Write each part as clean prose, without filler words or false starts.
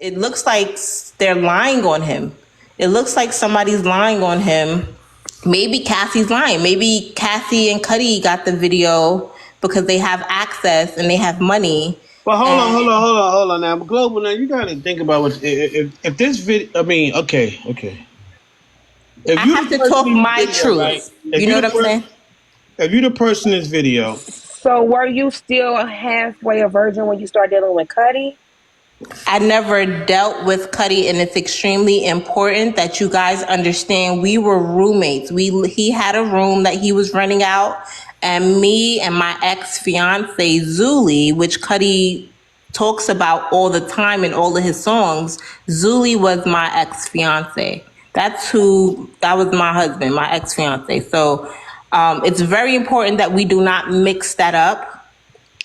it looks like they're lying on him. It looks like somebody's lying on him. Maybe Cassie's lying. Maybe Cassie and Cuddy got the video because they have access and they have money. But hold on now. Global, now you gotta think about what if this video. I mean, okay. If I have to talk my truth. Right? You know what I'm saying? If you're the person in this video. So were you still halfway a virgin when you started dealing with Cuddy? I never dealt with Cuddy, and it's extremely important that you guys understand we were roommates. He had a room that he was renting out, and me and my ex-fiance Zuli, which Cuddy talks about all the time in all of his songs, Zuli was my ex-fiance. That was my husband, my ex-fiance. So it's very important that we do not mix that up,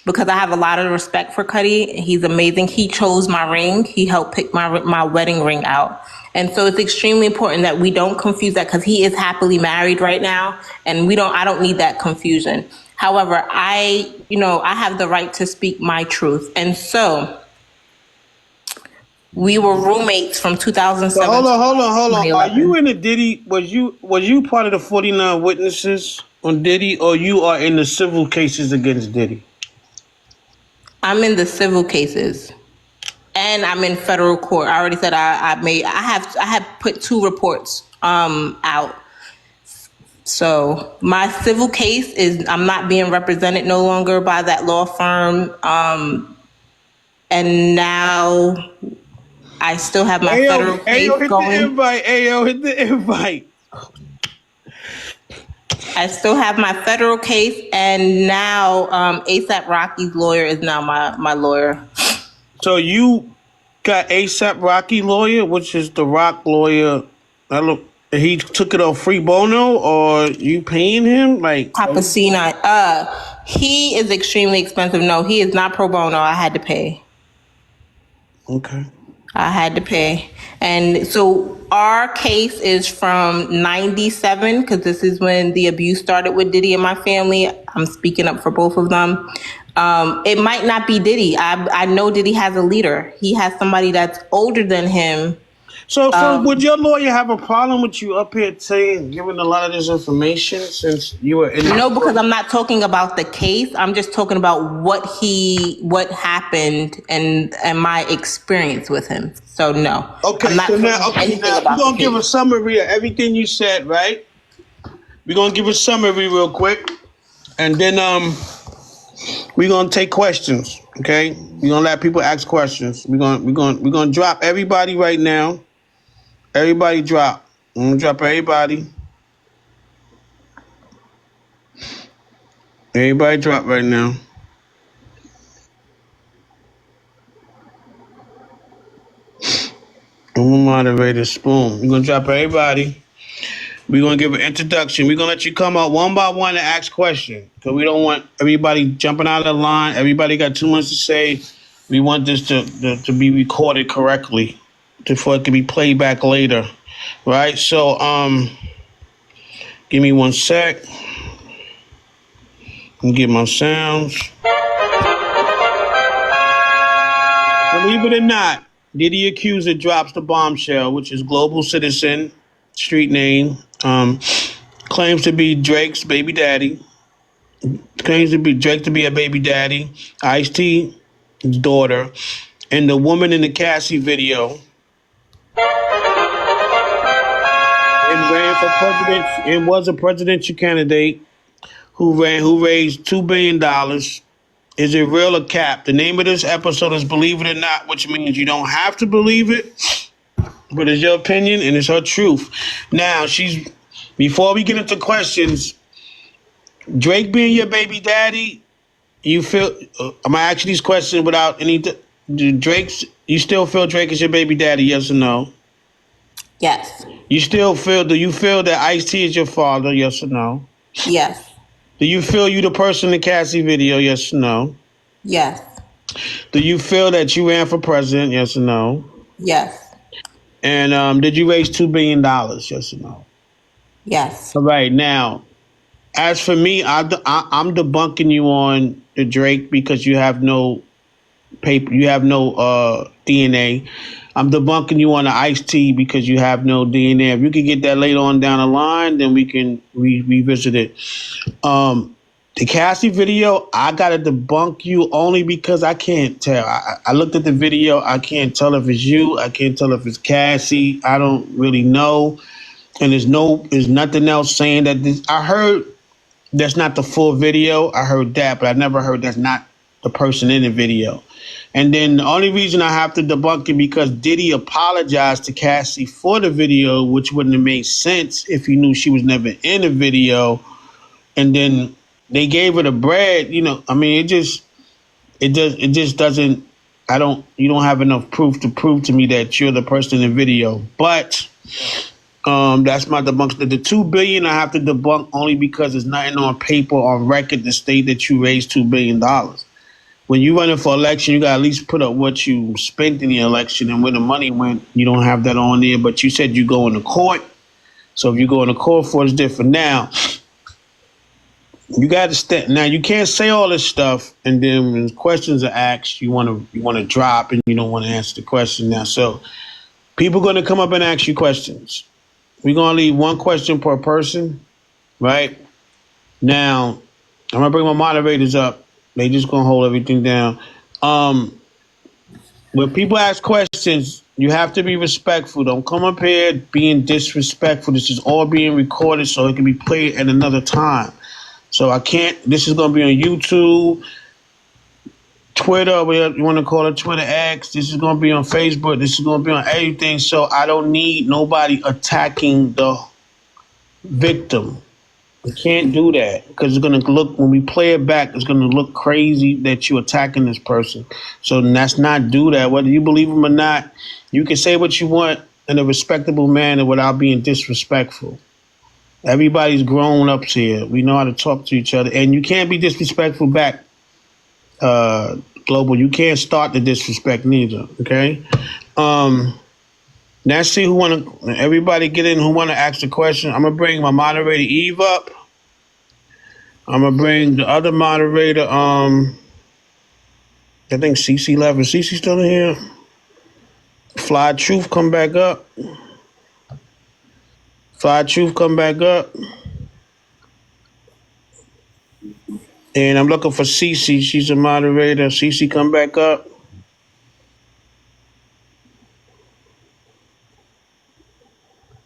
because I have a lot of respect for Cuddy. He's amazing. He chose my ring. He helped pick my wedding ring out. And so it's extremely important that we don't confuse that, because he is happily married right now, and I don't need that confusion. However, I have the right to speak my truth. And so we were roommates from 2007. So hold on. Are you in the Diddy? Was you part of the 49 witnesses on Diddy, or you are in the civil cases against Diddy? I'm in the civil cases, and I'm in federal court. I already said I have put 2 reports out. So my civil case is, I'm not being represented no longer by that law firm, and now I still have my federal case going. Hit the invite. I still have my federal case, and now ASAP Rocky's lawyer is now my lawyer. So you got ASAP Rocky lawyer, which is the Rock lawyer. He took it off free bono, or you paying him? Like Papacina. He is extremely expensive. No, he is not pro bono. I had to pay. Okay. I had to pay. And so our case is from 97, because this is when the abuse started with Diddy and my family. I'm speaking up for both of them. It might not be Diddy. I know Diddy has a leader. He has somebody that's older than him. So would your lawyer have a problem with you up here giving a lot of this information, since you were in? No, because I'm not talking about the case. I'm just talking about what happened and my experience with him. So no. Okay. Now we're gonna give a summary of everything you said, right? We're gonna give a summary real quick, and then we're gonna take questions. Okay, we're gonna let people ask questions. We're gonna drop everybody right now. Everybody drop. I'm gonna drop everybody. Everybody drop right now. I'm a moderator, Spoon. We're gonna drop everybody. We're gonna give an introduction. We're gonna let you come out one by one and ask questions, because we don't want everybody jumping out of the line. Everybody got too much to say. We want this to be recorded correctly, before it can be played back later, right? So, give me 1 sec. And get my sounds. Believe it or not, Diddy Accuser drops the bombshell, which is Global Citizen, street name, claims to be Drake's baby daddy. Claims to be Drake to be a baby daddy. Ice-T's daughter, and the woman in the Cassie video. And ran for president, and was a presidential candidate who raised $2 billion. Is it real or cap? The name of this episode is Believe It or Not, which means you don't have to believe it, but it's your opinion and it's her truth. Now, before we get into questions, Drake being your baby daddy, you feel, I'm gonna ask you these questions without any, you still feel Drake is your baby daddy, yes or no? Yes. Do you feel that Ice-T is your father, yes or no? Yes. Do you feel you the person in the Cassie video, yes or no? Yes. Do you feel that you ran for president, yes or no? Yes. And did you raise $2 billion, yes or no? Yes. All right, now, as for me, I'm debunking you on the Drake, because you have no paper, you have no DNA. I'm debunking you on the iced tea because you have no DNA. If you can get that later on down the line, then we can revisit it. The Cassie video, I gotta debunk you only because I can't tell. I looked at the video, I can't tell if it's you, I can't tell if it's Cassie. I don't really know, and there's nothing else saying that this. I heard that's not the full video. I heard that, but I never heard that's not the person in the video. And then the only reason I have to debunk it because Diddy apologized to Cassie for the video, which wouldn't have made sense if he knew she was never in the video. And then they gave her the bread. I mean, it just doesn't. You don't have enough proof to prove to me that you're the person in the video. But that's my debunk. The $2 billion I have to debunk only because there's nothing on paper on record to state that you raised $2 billion. When you running for election, you got to at least put up what you spent in the election and where the money went. You don't have that on there, but you said you go into court. So if you go into court for it, it's different. Now, you got to now you can't say all this stuff, and then when questions are asked, you want to drop and you don't want to answer the question now. So people are going to come up and ask you questions. We're going to leave one question per person, right? Now, I'm going to bring my moderators up. They just going to hold everything down. When people ask questions, you have to be respectful. Don't come up here being disrespectful. This is all being recorded so it can be played at another time. So I can't, this is going to be on YouTube, Twitter, whatever you want to call it, Twitter X. This is going to be on Facebook. This is going to be on everything. So I don't need nobody attacking the victim. We can't do that because it's going to look, when we play it back, it's going to look crazy that you're attacking this person. So let's not do that. Whether you believe him or not, you can say what you want in a respectable manner without being disrespectful. Everybody's grown ups here. We know how to talk to each other. And you can't be disrespectful back, Global. You can't start the disrespect neither, okay? Let's see everybody get in who want to ask the question. I'm going to bring my moderator Eve up. I'm going to bring the other moderator, I think Cece left. Is Cece still in here? Fly Truth, come back up. Fly Truth, come back up. And I'm looking for Cece. She's a moderator. Cece, come back up.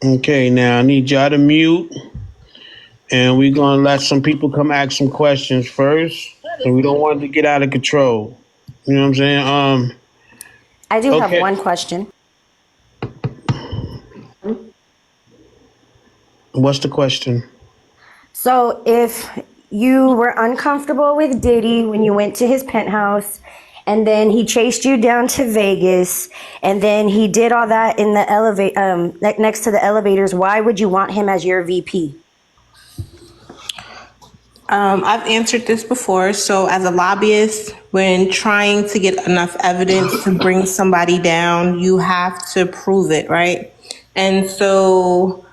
Okay, now I need y'all to mute. And we're going to let some people come ask some questions first. And we don't want it to get out of control. You know what I'm saying? I do have one question. What's the question? So if you were uncomfortable with Diddy when you went to his penthouse, and then he chased you down to Vegas, and then he did all that in the next to the elevators, why would you want him as your VP? I've answered this before. So as a lobbyist, when trying to get enough evidence to bring somebody down, you have to prove it, right? And so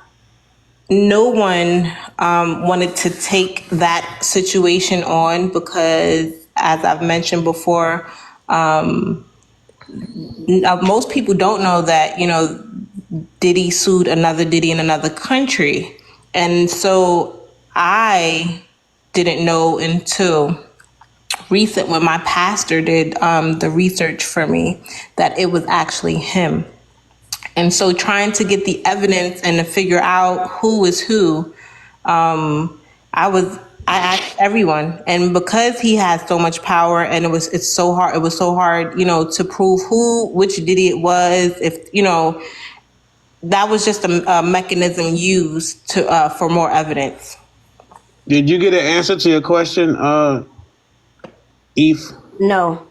no one wanted to take that situation on because, as I've mentioned before, most people don't know that, Diddy sued another Diddy in another country. And so I didn't know until recent when my pastor did the research for me that it was actually him. And so trying to get the evidence and to figure out who is who, I asked everyone. And because he has so much power and it was so hard, to prove which Diddy it was, that was just a mechanism used for more evidence. Did you get an answer to your question, Eve? No.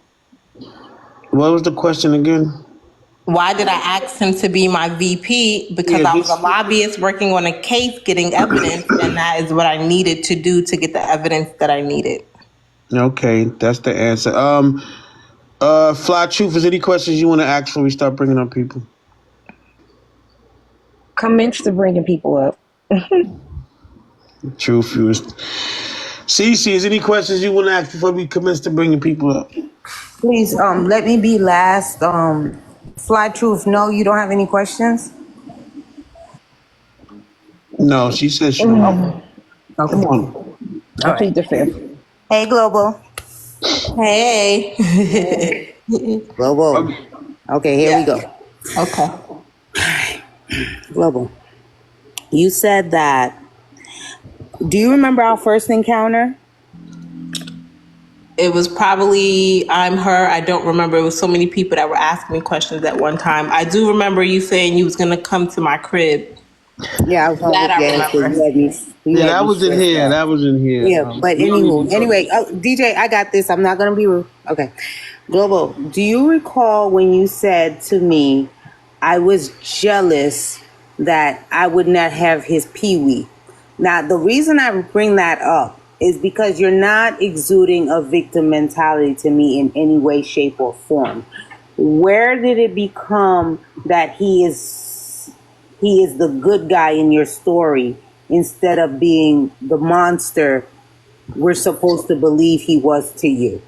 What was the question again? Why did I ask him to be my VP? Because I was a lobbyist working on a case, getting evidence, and that is what I needed to do to get the evidence that I needed. Okay, that's the answer. Fly Truth, is any questions you want to ask before we start bringing up people? Comments to bringing people up. Truth, Cece, is any questions you want to ask before we commence to bringing people up? Please, let me be last. Fly Truth, no, you don't have any questions? No, she said she don't. Okay. Come on. All I right. plead the fifth. Hey, Global. Hey. Global. Okay. Okay, here we go. Okay. Global. You said that. Do you remember our first encounter? It was probably I'm her. I don't remember. It was so many people that were asking me questions at one time. I do remember you saying you was gonna come to my crib. Yeah, I was gonna That whip I your ass because remember. you Yeah, had that me was in stressed here. out. That was in here. Yeah, but We don't need anywho, to talk anyway, about DJ, I got this. I'm not gonna be rude. Okay, Global. Do you recall when you said to me, I was jealous that I would not have his Pee-wee? Now, the reason I bring that up is because you're not exuding a victim mentality to me in any way, shape, or form. Where did it become that he is the good guy in your story instead of being the monster we're supposed to believe he was to you?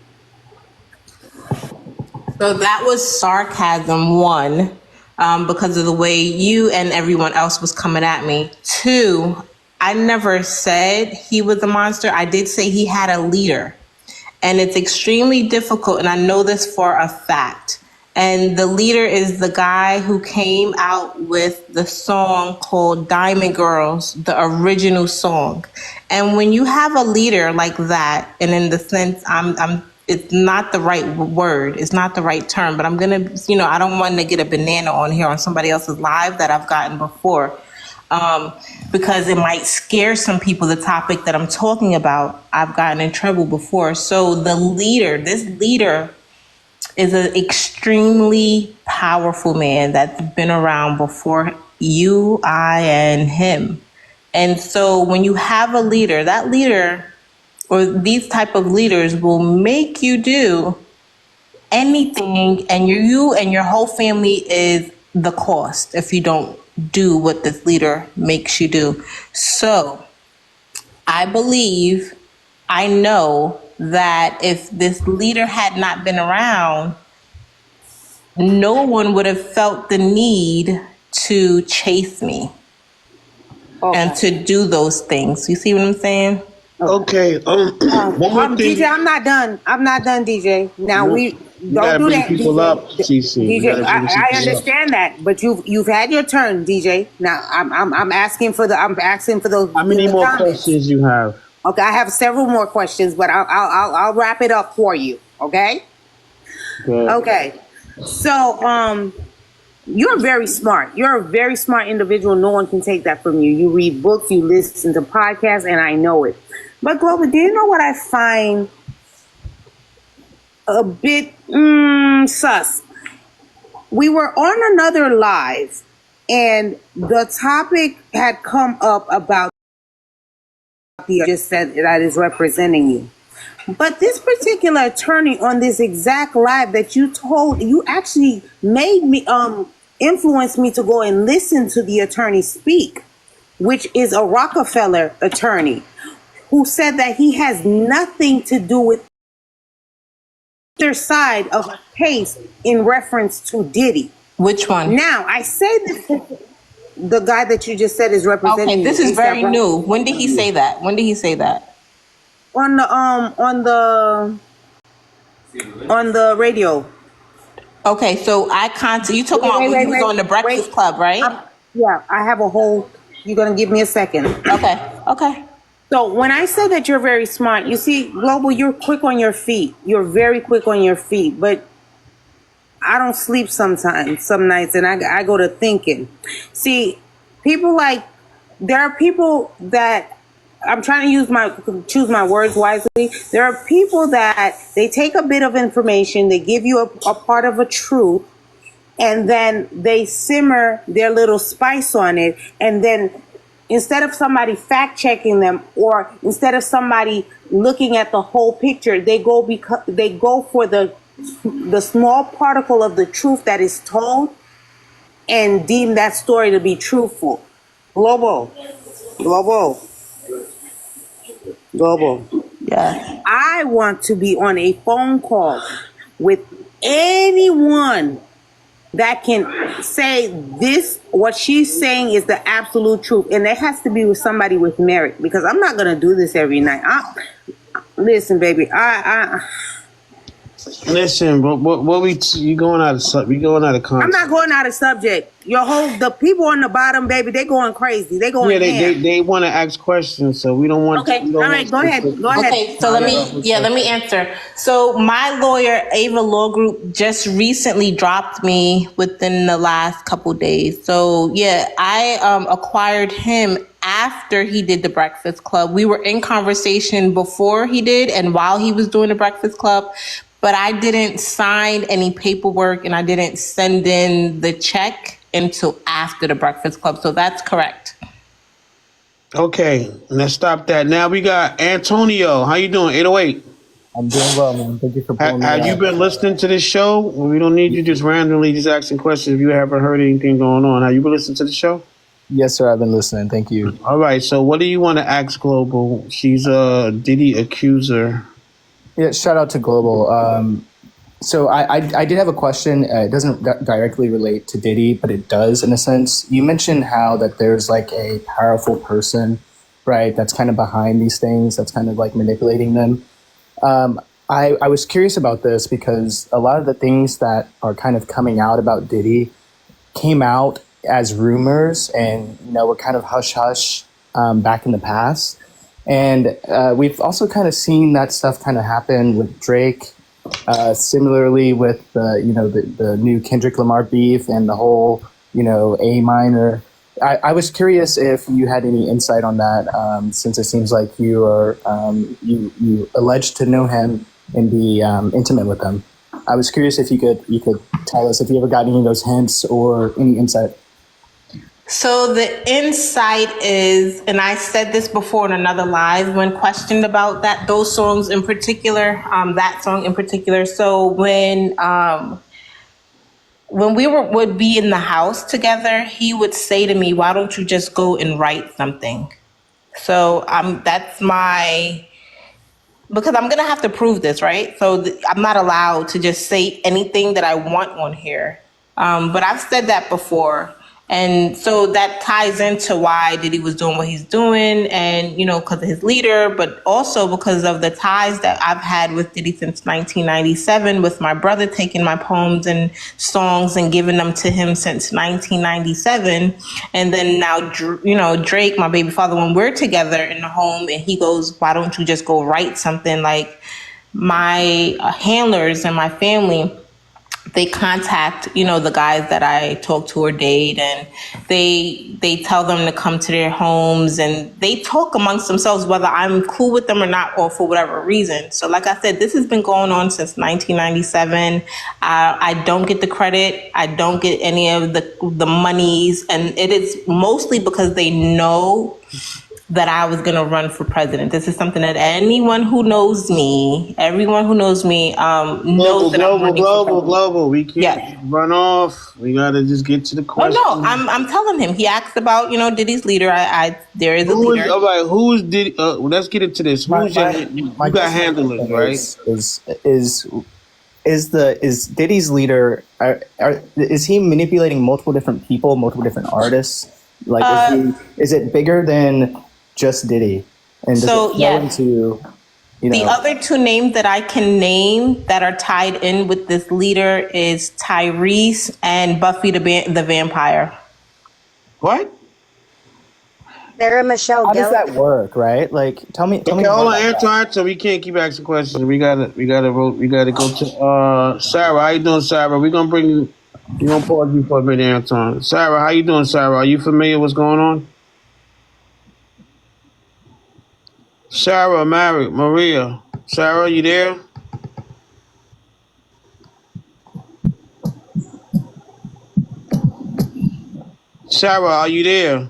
So that was sarcasm, one, because of the way you and everyone else was coming at me. Two, I never said he was a monster. I did say he had a leader. And it's extremely difficult, and I know this for a fact. And the leader is the guy who came out with the song called Diamond Girls, the original song. And when you have a leader like that, and in the sense, it's not the right word, it's not the right term, but I'm gonna, I don't want to get a banana on here on somebody else's live that I've gotten before. Because it might scare some people, the topic that I'm talking about. I've gotten in trouble before. So this leader is an extremely powerful man that's been around before you, I, and him. And so when you have a leader, that leader or these type of leaders will make you do anything, and you and your whole family is the cost if you don't do what this leader makes you do. So I believe, I know that if this leader had not been around, no one would have felt the need to chase me and Okay. to do those things. You see what I'm saying? Okay. One more DJ, thing. I'm not done. I'm not done, DJ. Now No, we we don't gotta do bring that, people up, DJ. CC. We DJ, gotta bring I people up. understand that, but you've had your turn, DJ. Now I'm asking for those How in many the more comments. questions you have? Okay, I have several more questions, but I'll wrap it up for you. Okay. Good. Okay. So you're very smart. You're a very smart individual. No one can take that from you. You read books, you listen to podcasts, and I know it. But Glover, do you know what I find a bit sus? We were on another live, and the topic had come up about the just said that is representing you. But this particular attorney on this exact live that you actually made me influenced me to go and listen to the attorney speak, which is a Rockefeller attorney, who said that he has nothing to do with their side of a case in reference to Diddy. Which one? Now, I say this, the guy that you just said is Okay, representing you, this is ASAP very Rocky, new. When did he say that? When did he say that? on the radio. Okay, so you talking about when he was on the Wait. Breakfast Club, right? Yeah, I have a whole. You're gonna give me a second. Okay. So when I say that you're very smart, you see, Global, you're quick on your feet. You're very quick on your feet, but I don't sleep sometimes, some nights, and I go to thinking. See, people like, there are people that, I'm trying to choose my words wisely. There are people that they take a bit of information, they give you a part of a truth, and then they simmer their little spice on it, and then instead of somebody fact checking them, or instead of somebody looking at the whole picture, they go for the small particle of the truth that is told and deem that story to be truthful. Global, global, global. Yes. I want to be on a phone call with anyone that can say this, what she's saying is the absolute truth. And it has to be with somebody with merit, because I'm not going to do this every night. Listen, baby, Listen, what you going out of we going out of context. I'm not going out of subject. The people on the bottom, baby, they going crazy. They going they want to ask questions, so we don't want. Okay, all right, go ahead. Okay, so let me answer. So my lawyer, Ava Law Group, just recently dropped me within the last couple days. So yeah, I acquired him after he did the Breakfast Club. We were in conversation before he did and while he was doing the Breakfast Club, but I didn't sign any paperwork and I didn't send in the check until after the Breakfast Club. So that's correct. Okay, let's stop that. Now we got Antonio. How you doing? 808. I'm doing well, man. Thank you for pulling me Have you been listening to this show? We don't need you just randomly just asking questions if you haven't heard anything going on. Have you been listening to the show? Yes, sir. I've been listening. Thank you. All right. So what do you want to ask Global? She's a Diddy accuser. Yeah, shout out to Global. So I did have a question. It doesn't directly relate to Diddy, but it does in a sense. You mentioned how that there's like a powerful person, right, that's kind of behind these things, that's kind of like manipulating them. I was curious about this because a lot of the things that are kind of coming out about Diddy came out as rumors and, were kind of hush-hush back in the past. And we've also kind of seen that stuff kind of happen with Drake. Similarly with the new Kendrick Lamar beef and the whole A minor. I was curious if you had any insight on that, since it seems like you are you alleged to know him and be intimate with him. I was curious if you could tell us if you ever got any of those hints or any insight. So the insight is, and I said this before in another live when questioned about those songs in particular, that song in particular. So when we would be in the house together, he would say to me, "Why don't you just go and write something?" So that's because I'm gonna have to prove this, right? So I'm not allowed to just say anything that I want on here. But I've said that before. And so that ties into why Diddy was doing what he's doing, and, because of his leader, but also because of the ties that I've had with Diddy since 1997, with my brother taking my poems and songs and giving them to him since 1997. And then now, Drake, my baby father, when we're together in the home and he goes, "Why don't you just go write something?" Like my handlers and my family, they contact, the guys that I talk to or date, and they tell them to come to their homes, and they talk amongst themselves whether I'm cool with them or not, or for whatever reason. So like I said, this has been going on since 1997. I don't get the credit. I don't get any of the monies, and it is mostly because they know that I was going to run for president. This is something that everyone who knows me, knows that I'm running for president. Global. We can't run off. We got to just get to the question. Oh, no, I'm telling him. He asked about, Diddy's leader. There is a leader. All right, who is Diddy? Let's get into this. You got handlers, right? Is Diddy's leader, is he manipulating multiple different people, multiple different artists? Like, is it bigger than just Diddy? And does it flow into, The other two names that I can name that are tied in with this leader is Tyrese and Buffy the Vampire. What? Sarah Michelle How does Gellar. that work, right? Like, tell me. Okay, hold on, Anton. We can't keep asking questions. We gotta go to Sarah. How you doing, Sarah? We're gonna pause you for a minute, Anton. Sarah, how you doing, Sarah? Are you familiar with what's going on? Sarah, Maria. Sarah, you there? Sarah, are you there?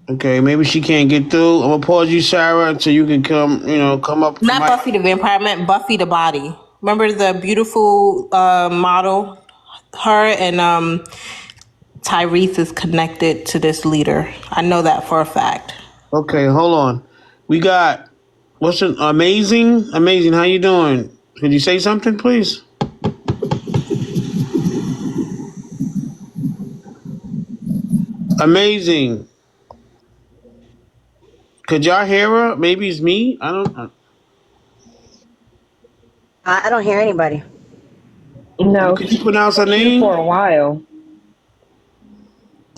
Okay, maybe she can't get through. I'm gonna pause you, Sarah, until you can come up. Not Buffy the Vampire, I meant Buffy the Body. Remember the beautiful model? Her and Tyrese is connected to this leader. I know that for a fact. Okay, hold on. We got Amazing. How you doing? Could you say something, please? Amazing. Could y'all hear her? Maybe it's me. I don't. I don't hear anybody. No, Could she's you pronounce her been in the queue name? for a while.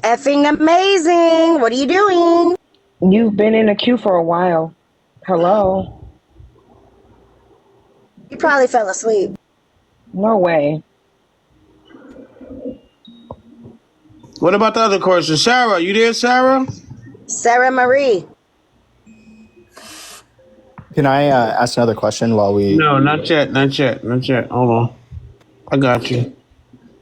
Effing amazing. What are you doing? You've been in the queue for a while. Hello? You probably fell asleep. No way. What about the other question? Sarah, you there, Sarah? Sarah Marie. Can I ask another question while we? No, not yet. Not yet. Not yet. Hold on. I got you.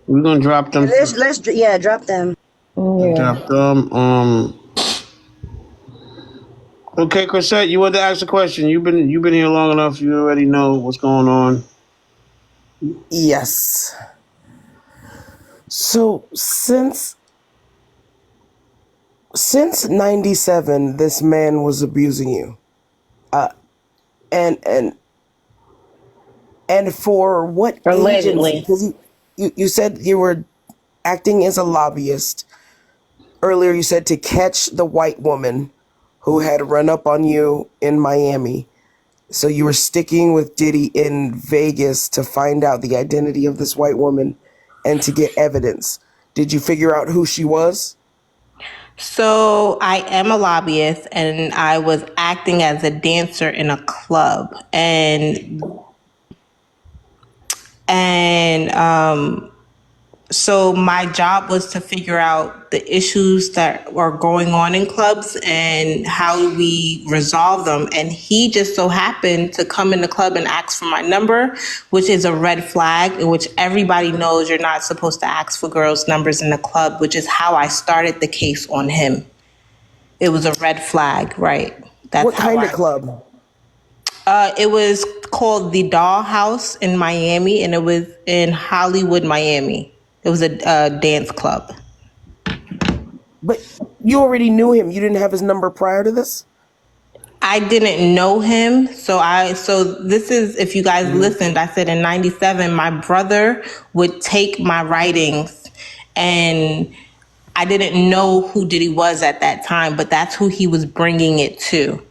We're gonna drop them. Drop them. Yeah. Drop them. Okay, Chrisette, you want to ask a question? You've been here long enough. You already know what's going on. Yes. So since 97, this man was abusing you. And for what agency? Allegedly. Because you said you were acting as a lobbyist. Earlier you said to catch the white woman who had run up on you in Miami. So you were sticking with Diddy in Vegas to find out the identity of this white woman and to get evidence. Did you figure out who she was? So I am a lobbyist, and I was acting as a dancer in a club, and so my job was to figure out the issues that are going on in clubs and how we resolve them. And he just so happened to come in the club and ask for my number, which is a red flag, in which everybody knows you're not supposed to ask for girls' numbers in the club, which is how I started the case on him. It was a red flag, right? That's What kind of club? It was called the Dollhouse in Miami, and it was in Hollywood, Miami. It was a dance club. But you already knew him. You didn't have his number prior to this? I didn't know him, so this is, if you guys listened, I said in 97, my brother would take my writings, and I didn't know who Diddy was at that time, but that's who he was bringing it to.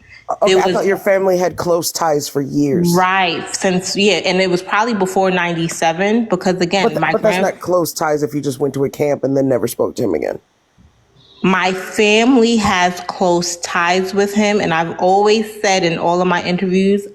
Okay, I thought your family had close ties for years. Right, and it was probably before 97, because again, But that's not close ties if you just went to a camp and then never spoke to him again. My family has close ties with him, and I've always said in all of my interviews,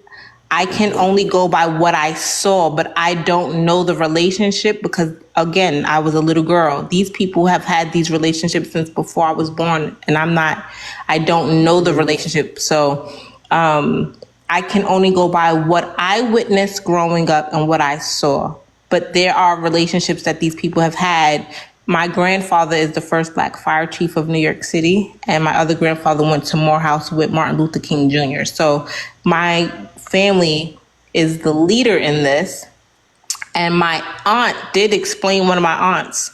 I can only go by what I saw, but I don't know the relationship because, again, I was a little girl. These people have had these relationships since before I was born, and I don't know the relationship. So I can only go by what I witnessed growing up and what I saw. But there are relationships that these people have had. My grandfather is the first Black fire chief of New York City, and my other grandfather went to Morehouse with Martin Luther King Jr. So my family is the leader in this. And my aunt did explain, one of my aunts,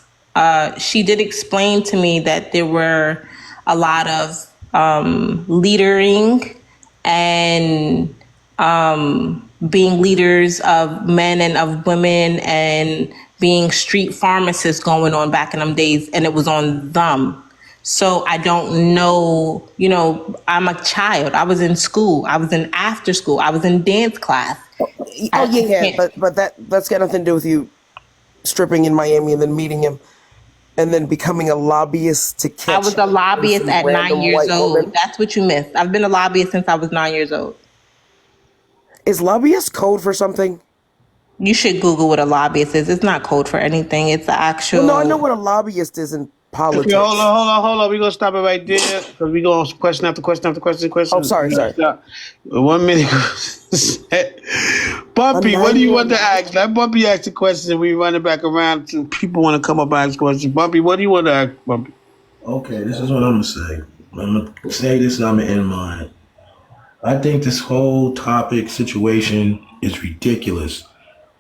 she did explain to me that there were a lot of leadering and being leaders of men and of women and being street pharmacists going on back in them days, and it was on them. So I don't know, I'm a child. I was in school. I was in after school. I was in dance class. Oh, yeah. But that's got nothing to do with you stripping in Miami and then meeting him and then becoming a lobbyist to catch. I was a lobbyist at 9 years old. Woman. That's what you missed. I've been a lobbyist since I was 9 years old. Is lobbyist code for something? You should Google what a lobbyist is. It's not code for anything. It's the actual... Well, no, I know what a lobbyist is in politics. Okay, hold on. We're going to stop it right there because we're going to question after question after question. Oh, sorry. 1 minute. Bumpy, what do you want to ask? Let Bumpy ask the question and we run it back around to people want to come up and ask questions. Bumpy, what do you want to ask, Bumpy? Okay, this is what I'm going to say. I'm going to say this and I'm going to end mine. I think this whole topic situation is ridiculous.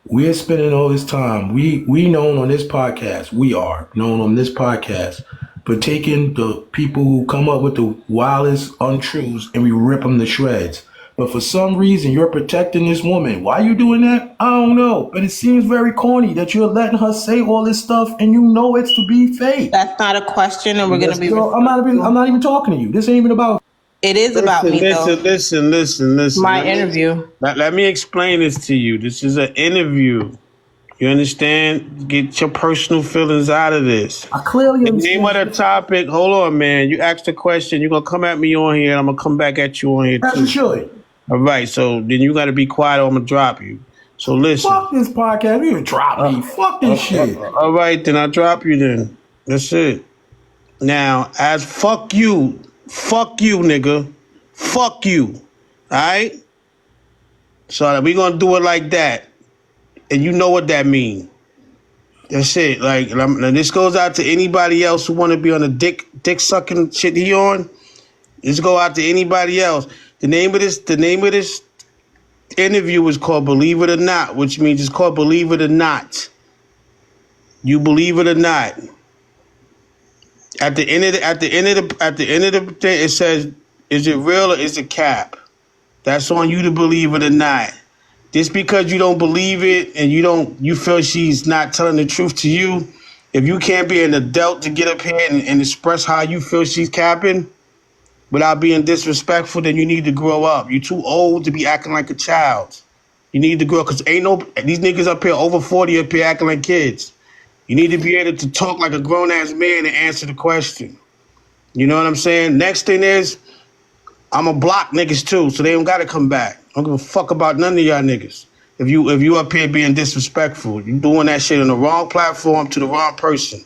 We're spending all this time. We known on this podcast. We are known on this podcast for taking the people who come up with the wildest untruths and we rip them to shreds. But for some reason, you're protecting this woman. Why are you doing that? I don't know. But it seems very corny that you're letting her say all this stuff and you know it's to be fake. That's not a question, and we're gonna be. So I'm not even talking to you. This ain't even about. It is about me though. Listen. My interview. Let me explain this to you. This is an interview. You understand? Get your personal feelings out of this. I clearly The understand. name of the topic. Hold on, man. You asked a question. You're gonna come at me on here, and I'm gonna come back at you on here As too. you should. All right. So then you got to be quiet, or I'm gonna drop you. So listen. Fuck this podcast. You drop me. Fuck this shit. All right, then I'll drop you. Then that's it. Now, as fuck you, nigga, fuck you. All right. So we gonna do it like that, and you know what that means. That's it. Like, and this goes out to anybody else who want to be on the dick sucking shit he on. This go out to anybody else. The name of this interview is called "Believe It or Not," which means it's called "Believe It or Not." You believe it or not. At the end of the thing, it says, "Is it real or is it cap?" That's on you to believe it or not. Just because you don't believe it and you feel she's not telling the truth to you, if you can't be an adult to get up here and express how you feel she's capping without being disrespectful, then you need to grow up. You're too old to be acting like a child. You need to grow up, because these niggas up here over 40 up here acting like kids. You need to be able to talk like a grown-ass man and answer the question. You know what I'm saying? Next thing is, I'm a block niggas too, so they don't gotta come back. I don't give a fuck about none of y'all niggas. If you up here being disrespectful, you doing that shit on the wrong platform to the wrong person.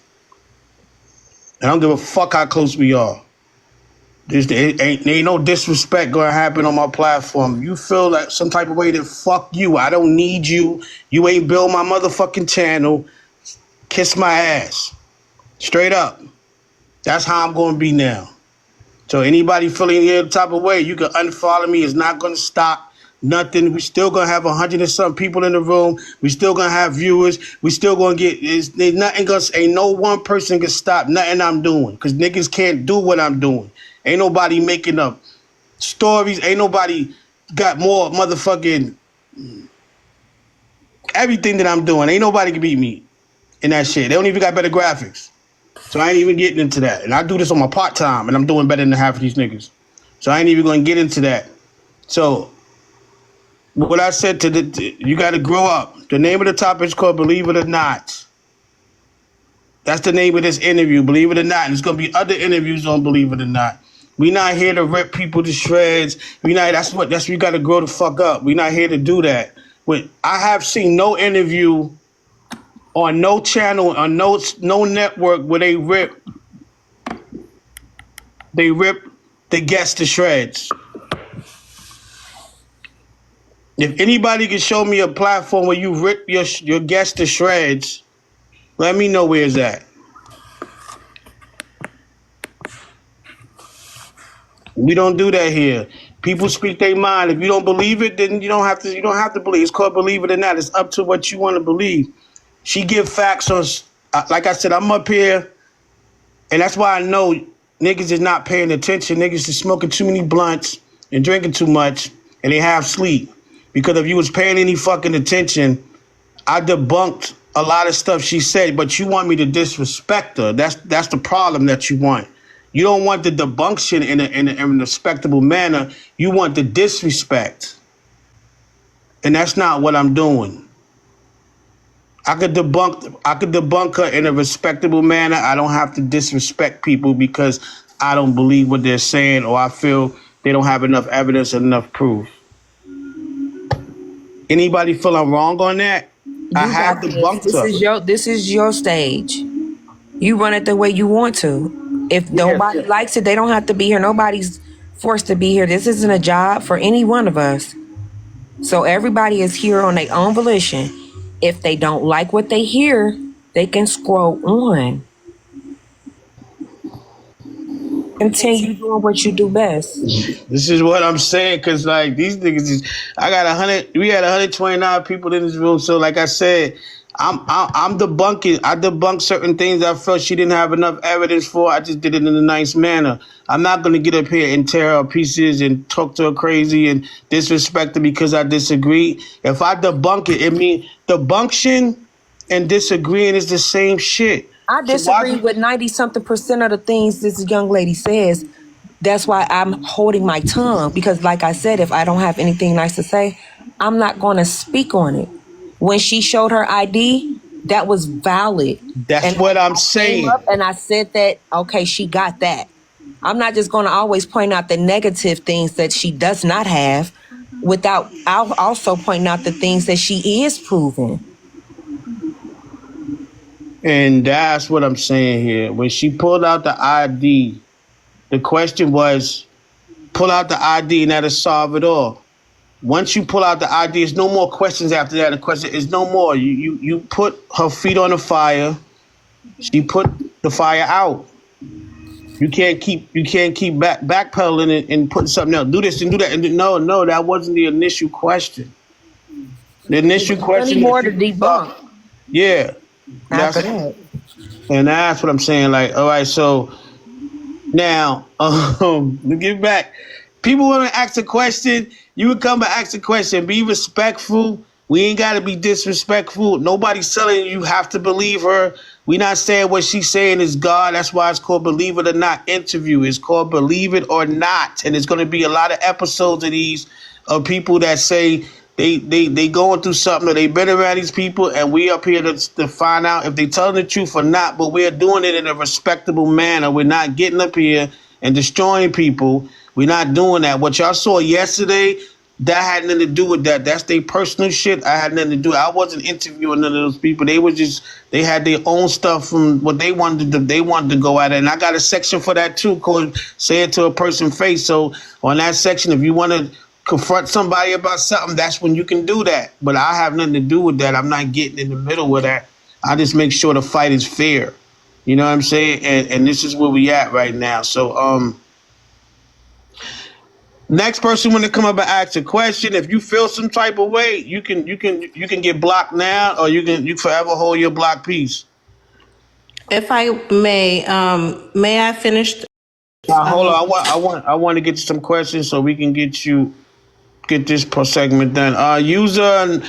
And I don't give a fuck how close we are. There ain't no disrespect gonna happen on my platform. If you feel like some type of way, then fuck you. I don't need you. You ain't build my motherfucking channel. Kiss my ass. Straight up. That's how I'm gonna be now. So anybody feeling any type of way, you can unfollow me. It's not going to stop nothing. We still going to have 100 and some people in the room. We still going to have viewers. We still going to there's nothing going to, ain't no one person can stop nothing I'm doing, because niggas can't do what I'm doing. Ain't nobody making up stories. Ain't nobody got more motherfucking everything that I'm doing. Ain't nobody can beat me in that shit. They don't even got better graphics. So I ain't even getting into that. And I do this on my part-time, and I'm doing better than half of these niggas. So I ain't even going to get into that. So what I said you got to grow up. The name of the topic is called Believe It or Not. That's the name of this interview, Believe It or Not. And there's going to be other interviews on Believe It or Not. We not here to rip people to shreds. That's what you got to grow the fuck up. We not here to do that. I have seen no interview on no channel, on no network where they rip the guests to shreds. If anybody can show me a platform where you rip your guests to shreds, let me know where it's at. We don't do that here. People speak their mind. If you don't believe it, then you don't have to believe. It's called Believe It or Not. It's up to what you want to believe. She give facts on, like I said, I'm up here, and that's why I know niggas is not paying attention. Niggas is smoking too many blunts and drinking too much, and they have sleep. Because if you was paying any fucking attention, I debunked a lot of stuff she said, but you want me to disrespect her. That's the problem that you want. You don't want the debunk shit in a respectable manner. You want the disrespect. And that's not what I'm doing. I could debunk her in a respectable manner. I don't have to disrespect people because I don't believe what they're saying, or I feel they don't have enough evidence and enough proof. Anybody feel I'm wrong on that? I have debunked her. This is your stage. You run it the way you want to. If nobody likes it, they don't have to be here. Nobody's forced to be here. This isn't a job for any one of us. So everybody is here on their own volition. If they don't like what they hear, they can scroll on. Continue doing what you do best. This is what I'm saying, because like these niggas we had 129 people in this room. So like I said, I'm debunking. I debunked certain things I felt she didn't have enough evidence for. I just did it in a nice manner. I'm not gonna get up here and tear her pieces and talk to her crazy and disrespect her because I disagree. If I debunk it, it means debunction and disagreeing is the same shit. I So why? disagree with 90-something% of the things this young lady says. That's why I'm holding my tongue, because like I said, if I don't have anything nice to say, I'm not going to speak on it. When she showed her ID, that was valid. That's And what I'm I came saying. up and I said that, okay, she got that. I'm not just going to always point out the negative things that she does not have without I'll also point out the things that she is proving. And that's what I'm saying here. When she pulled out the ID, the question was, pull out the ID and that'll solve it all. Once you pull out the ID, there's no more questions after that. The question is no more. You put her feet on the fire. She put the fire out. You can't keep backpedaling and putting something else. Do this and do that. And no, that wasn't the initial question. The initial Plenty question more is to you thought, debunk yeah. after That's that. and that's what I'm saying. Like, all right, so now, to get back, people want to ask a question. You would come and ask a question. Be respectful. We ain't got to be disrespectful. Nobody's telling you have to believe her. We not saying what she's saying is God. That's why it's called Believe It or Not interview. It's called Believe It or Not. And there's going to be a lot of episodes of these of people that say they going through something or they been around these people, and we up here to find out if they telling the truth or not. But we're doing it in a respectable manner. We're not getting up here and destroying people. We're not doing that. What y'all saw yesterday, that had nothing to do with that. That's their personal shit. I had nothing to do. I wasn't interviewing none of those people. They had their own stuff from what they wanted to. They wanted to go at it, and I got a section for that too, called "Say It to a Person's Face." So on that section, if you want to confront somebody about something, that's when you can do that. But I have nothing to do with that. I'm not getting in the middle with that. I just make sure the fight is fair. You know what I'm saying? And this is where we at right now. So next person when they come up and ask a question, if you feel some type of way, you can get blocked now, or you forever hold your block peace. If I may I finish? Now hold on, I want to get to some questions so we can get this per segment done. User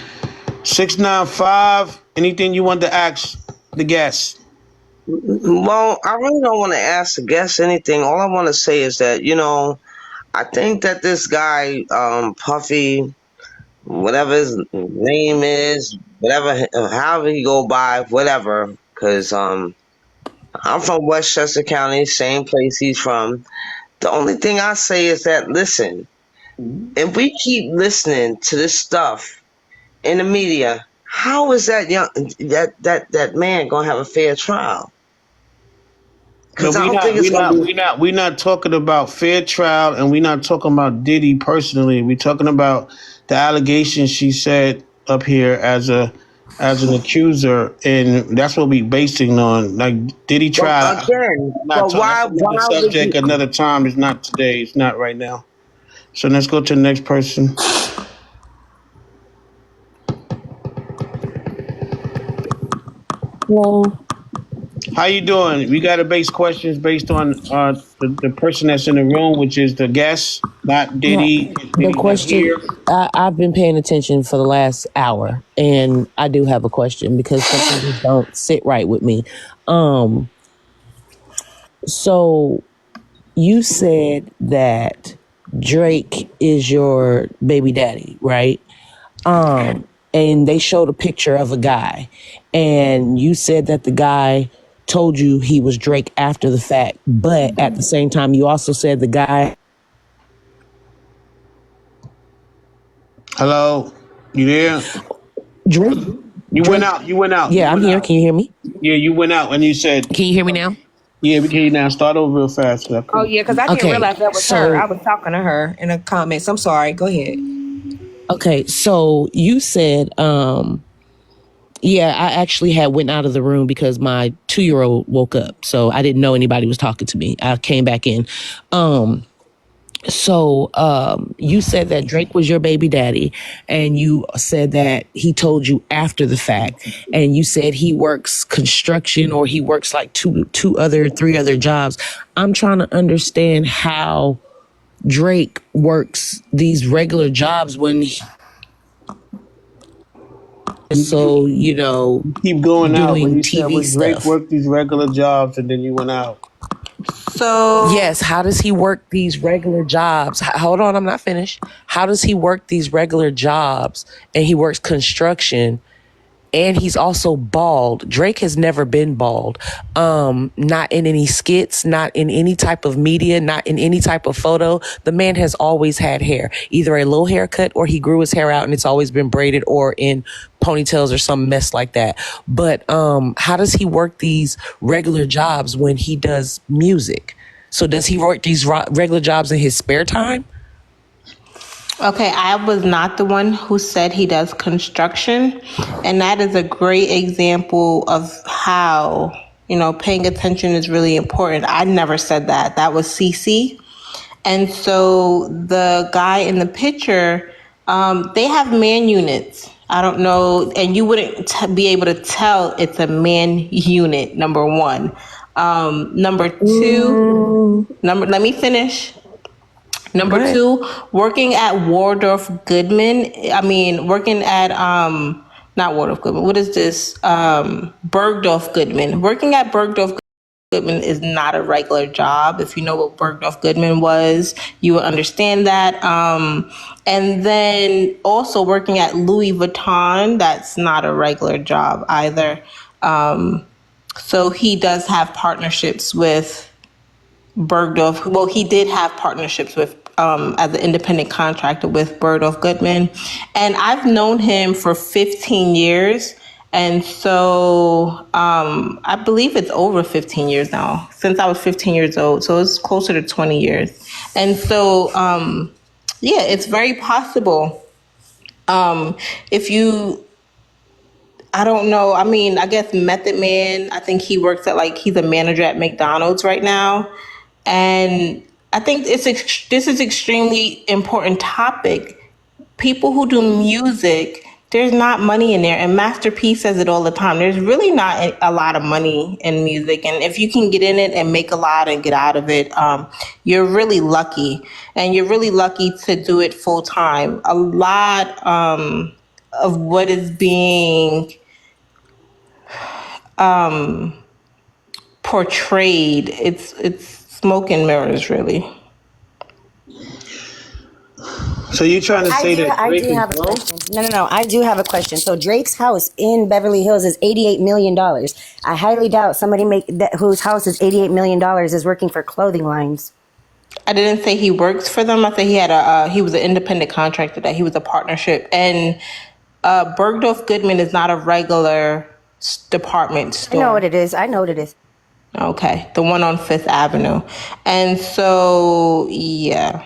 695, anything you want to ask the guests? Well, I really don't want to ask the guests anything. All I want to say is that, I think that this guy, Puffy, whatever his name is, whatever, however he go by, whatever, because I'm from Westchester County, same place he's from. The only thing I say is that, listen, if we keep listening to this stuff in the media, how is that man gonna have a fair trial? No, Because I don't think it's gonna be. we not talking about fair trial, and we not talking about Diddy personally. We talking about the allegations she said up here as an accuser, and that's what we basing on. Like Diddy But trial. again, Not but talking. That's why another would you? subject, another time. It's not today. It's not right now. So let's go to the next person. Well, How you doing? We got to base questions based on the person that's in the room, which is the guest, not Diddy. the Diddy's not question, here. I've been paying attention for the last hour, and I do have a question because some things don't sit right with me. Um, so you said that Drake is your baby daddy, right? And they showed a picture of a guy, and you said that the guy told you he was Drake after the fact, but at the same time, you also said the guy. Hello, you there? Drake. You went Drake. out. You went out. Yeah, You I'm went here. out. Can you hear me? Yeah, you went out, and you said, Can you hear me now? "Yeah, we can hear you now." Start over real fast. So I Oh couldn't. yeah, because I didn't Okay, realize that was her. I so was talking to her in the comments. I'm sorry. Go ahead. you said, yeah, I actually had went out of the room because my 2-year-old woke up, so I didn't know anybody was talking to me. I came back in. So you said that Drake was your baby daddy, and you said that he told you after the fact, and you said he works construction or he works like three other jobs. I'm trying to understand how Drake works these regular jobs when so Keep going out when doing you said TV when Drake stuff. worked these regular jobs and then you went out. So Yes, how does he work these regular jobs? Hold on, I'm not finished. How does he work these regular jobs and he works construction and he's also bald? Drake has never been bald. Not in any skits, not in any type of media, not in any type of photo. The man has always had hair, either a low haircut or he grew his hair out and it's always been braided or in ponytails or some mess like that. But how does he work these regular jobs when he does music? So does he work these regular jobs in his spare time? okay, I was not the one who said he does construction. And that is a great example of how, paying attention is really important. I never said that. That was Cece. And so the guy in the picture, they have man units. I don't know. And you wouldn't be able to tell it's a man unit, number one. Number two, let me finish. Number Right. two, working at Waldorf Goodman. I mean, working at not Waldorf Goodman. What is this? Bergdorf Goodman. Working at Bergdorf Goodman is not a regular job. If you know what Bergdorf Goodman was, you will understand that. And then also working at Louis Vuitton, that's not a regular job either. So he does have partnerships with Bergdorf. Well, he did have partnerships with as an independent contractor with Bergdorf Goodman, and I've known him for 15 years, and so I believe it's over 15 years now since I was 15 years old. So it's closer to 20 years, and so yeah, it's very possible. If you I don't know. I mean, I guess Method Man, I think he works he's a manager at McDonald's right now. And I think this is extremely important topic. People who do music, there's not money in there. And Master P says it all the time. There's really not a lot of money in music. And if you can get in it and make a lot and get out of it, you're really lucky. And you're really lucky to do it full time. A lot of what is being portrayed, it's smoke and mirrors, really. So you trying to say that I Drake do is have a broke? question. No. I do have a question. So Drake's house in Beverly Hills is $88 million. I highly doubt somebody whose house is $88 million is working for clothing lines. I didn't say he works for them. I said he was an independent contractor, that he was a partnership. And Bergdorf Goodman is not a regular department store. I know what it is. Okay, the one on Fifth Avenue. And so, yeah.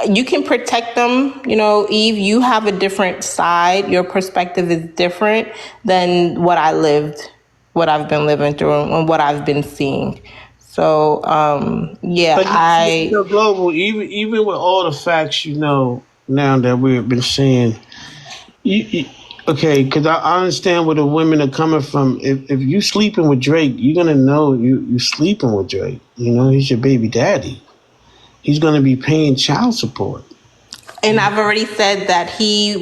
You can protect them, Eve, you have a different side. Your perspective is different than what I've been living through and what I've been seeing. So, yeah, But Global, even with all the facts now that we've been seeing, okay, because I understand where the women are coming from. If you sleeping with Drake, you're gonna know you sleeping with Drake. He's your baby daddy. He's gonna be paying child support. And I've already said that he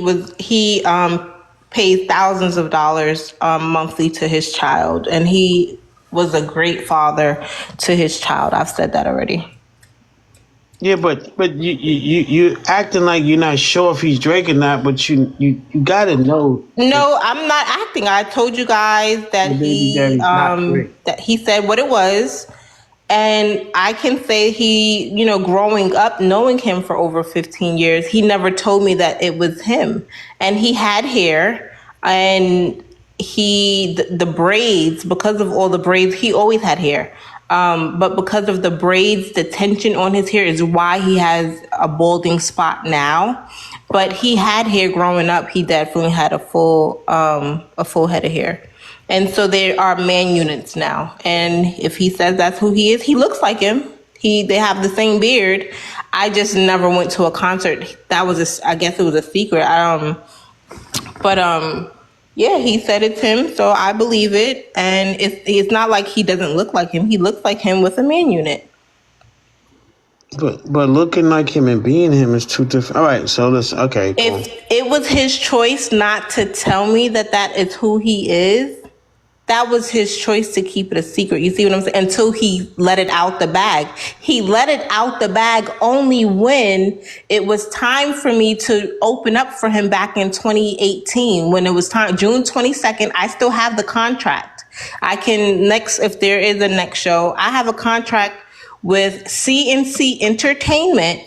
pays thousands of dollars monthly to his child, and he was a great father to his child. I've said that already. Yeah, but you acting like you're not sure if he's Drake or not, but you gotta know. No, I'm not acting. I told you guys that that he said what it was. And I can say growing up, knowing him for over 15 years, he never told me that it was him. And he had hair, and the braids, because of all the braids, he always had hair. But because of the braids, the tension on his hair is why he has a balding spot now. But he had hair growing up. He definitely had a full head of hair. And so there are man units now. And if he says that's who he is, he looks like him. They have the same beard. I just never went to a concert. That was I guess it was a secret. But yeah, he said it's him, so I believe it. And it's not like he doesn't look like him. He looks like him with a man unit. But looking like him and being him is two different. All right, so listen. Okay, cool. If it was his choice not to tell me that is who he is, that was his choice to keep it a secret. You see what I'm saying? Until he let it out the bag. He let it out the bag only when it was time for me to open up for him back in 2018. When it was time, June 22nd, I still have the contract. I can if there is a next show, I have a contract with CNC Entertainment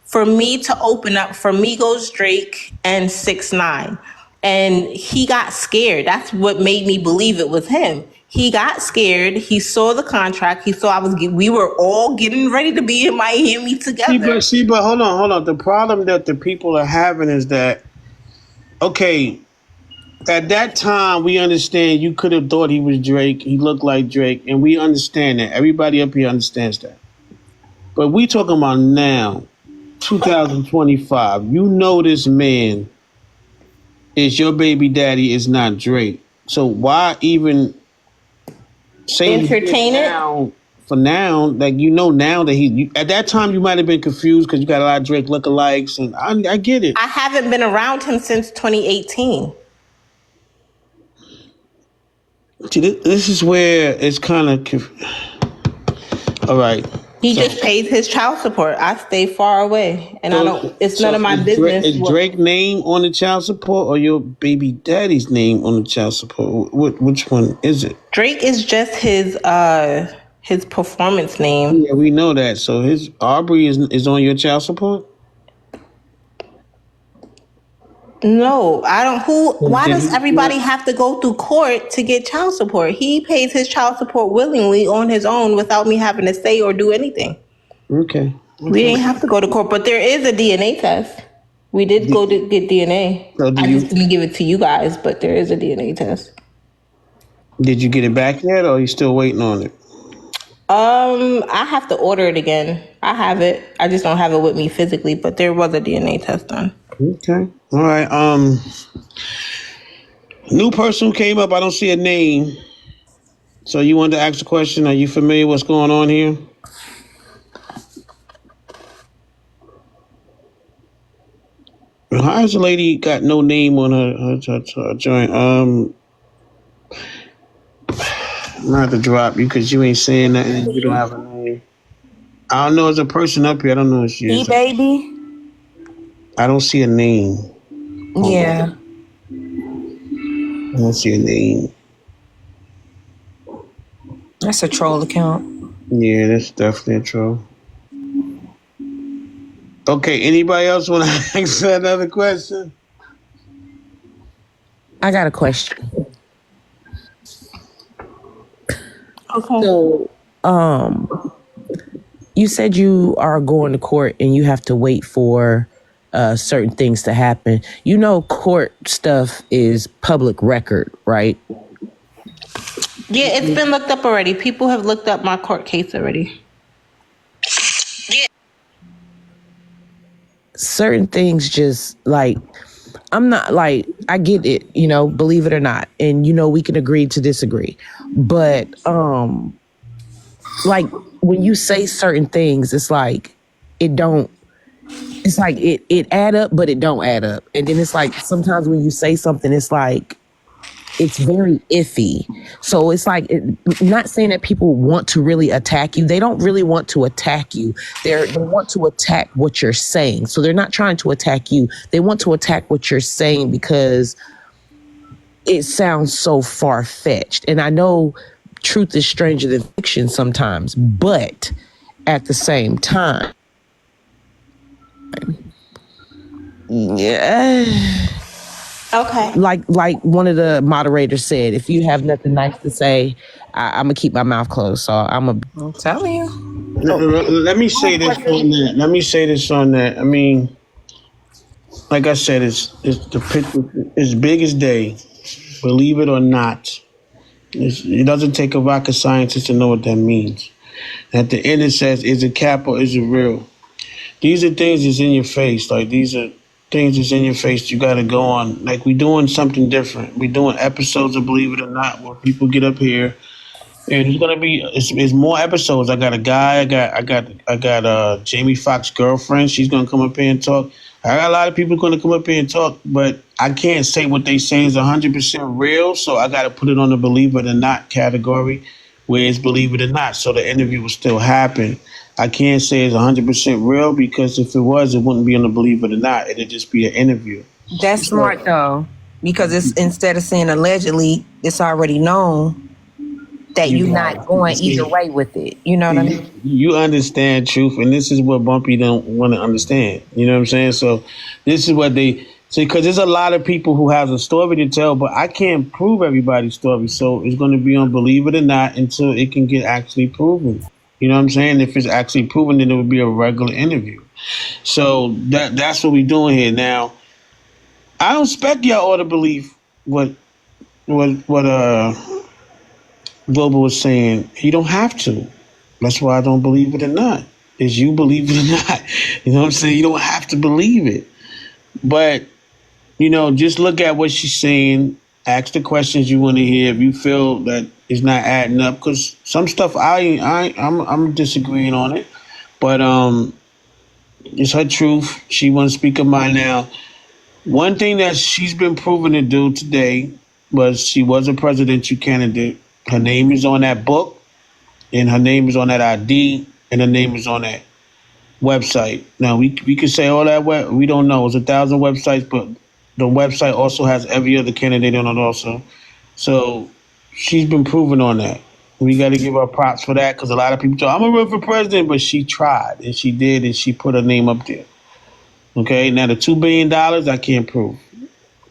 for me to open up for Migos, Drake, and 6ix9ine. And he got scared. That's what made me believe it was him. He got scared. He saw the contract. He saw we were all getting ready to be in Miami together. But hold on. The problem that the people are having is that, okay, at that time, we understand you could have thought he was Drake. He looked like Drake. And we understand that. Everybody up here understands that. But we talking about now, 2025. You know this man is your baby daddy, is not Drake. So why even say entertain it? For now, like now that at that time you might have been confused because you got a lot of Drake lookalikes, and I get it. I haven't been around him since 2018. See, this is where it's kind of all right. He just pays his child support. I stay far away, and I don't. It's none of my business. Is Drake's name on the child support, or your baby daddy's name on the child support? Which one is it? Drake is just his performance name. Yeah, we know that. So his Aubrey is on your child support. No, I don't. Why does everybody have to go through court to get child support? He pays his child support willingly on his own without me having to say or do anything. Okay. We didn't have to go to court, but there is a DNA test. We did go to get DNA. So I just didn't give it to you guys, but there is a DNA test. Did you get it back yet, or are you still waiting on it? I have to order it again. I have it. I just don't have it with me physically, but there was a DNA test done. Okay. All right. New person who came up. I don't see a name. So you wanted to ask a question. Are you familiar with what's going on here? How is the lady got no name on her joint? I'm gonna have to drop you because you ain't saying nothing. You don't have a name. I don't know. There's a person up here. I don't know if she is. baby. I don't see a name. Yeah. I don't see a name. That's a troll account. Yeah, that's definitely a troll. Okay, anybody else want to ask another question? I got a question. Okay. So, you said you are going to court and you have to wait for certain things to happen. You know, court stuff is public record, right? Yeah, it's been looked up already. People have looked up my court case already. Certain things just like, I'm not like, I get it, you know, believe it or not. And, you know, we can agree to disagree. But, like when you say certain things, it's like, it add up, but it don't add up. And then it's like, sometimes when you say something, it's like, it's very iffy. So it's like, not saying that people want to really attack you. They don't really want to attack you. They want to attack what you're saying. So they're not trying to attack you. They want to attack what you're saying because it sounds so far-fetched. And I know truth is stranger than fiction sometimes, but at the same time, yeah. Okay. Like one of the moderators said, if you have nothing nice to say, I'm gonna keep my mouth closed. So I'm telling you. Let me say this on that. I mean, like I said, it's the picture. It's big as day. Believe it or not, it doesn't take a rocket scientist to know what that means. At the end, it says, "Is it cap or is it real?" These are things that's in your face. Like, these are things that's in your face. You got to go on. Like, we doing something different. We doing episodes of Believe It or Not, where people get up here. And it's gonna be it's more episodes. I got a guy. I got Jamie Foxx's girlfriend. She's gonna come up here and talk. I got a lot of people gonna come up here and talk, but I can't say what they say is 100% real. So I got to put it on the Believe It or Not category, where it's Believe It or Not. So the interview will still happen. I can't say it's 100% real, because if it was, it wouldn't be on the Believe It or Not. It'd just be an interview. That's smart though, because it's instead of saying allegedly, it's already known that you're not going either way with it. You know what I mean? You understand truth, and this is what Bumpy don't want to understand. You know what I'm saying? So this is what they say, because there's a lot of people who has a story to tell, but I can't prove everybody's story. So it's going to be on Believe It or Not until it can get actually proven. You know what I'm saying? If it's actually proven, then it would be a regular interview. So that's what we're doing here now. I don't expect y'all all to believe what Global was saying. You don't have to. That's why I don't believe it or not. Is you believe it or not. You know what I'm saying? You don't have to believe it. But, just look at what she's saying. Ask the questions you want to hear. If you feel that it's not adding up, because some stuff I'm disagreeing on it. But it's her truth. She wants to speak her mind now. One thing that she's been proven to do today was she was a presidential candidate. Her name is on that book, and her name is on that ID, and her name is on that website. Now, we could say all that, we don't know. It's 1,000 websites, but the website also has every other candidate on it also. So she's been proven on that. We got to give her props for that, because a lot of people talk, I'm going to run for president, but she tried, and she did, and she put her name up there. Okay, now the $2 billion, I can't prove,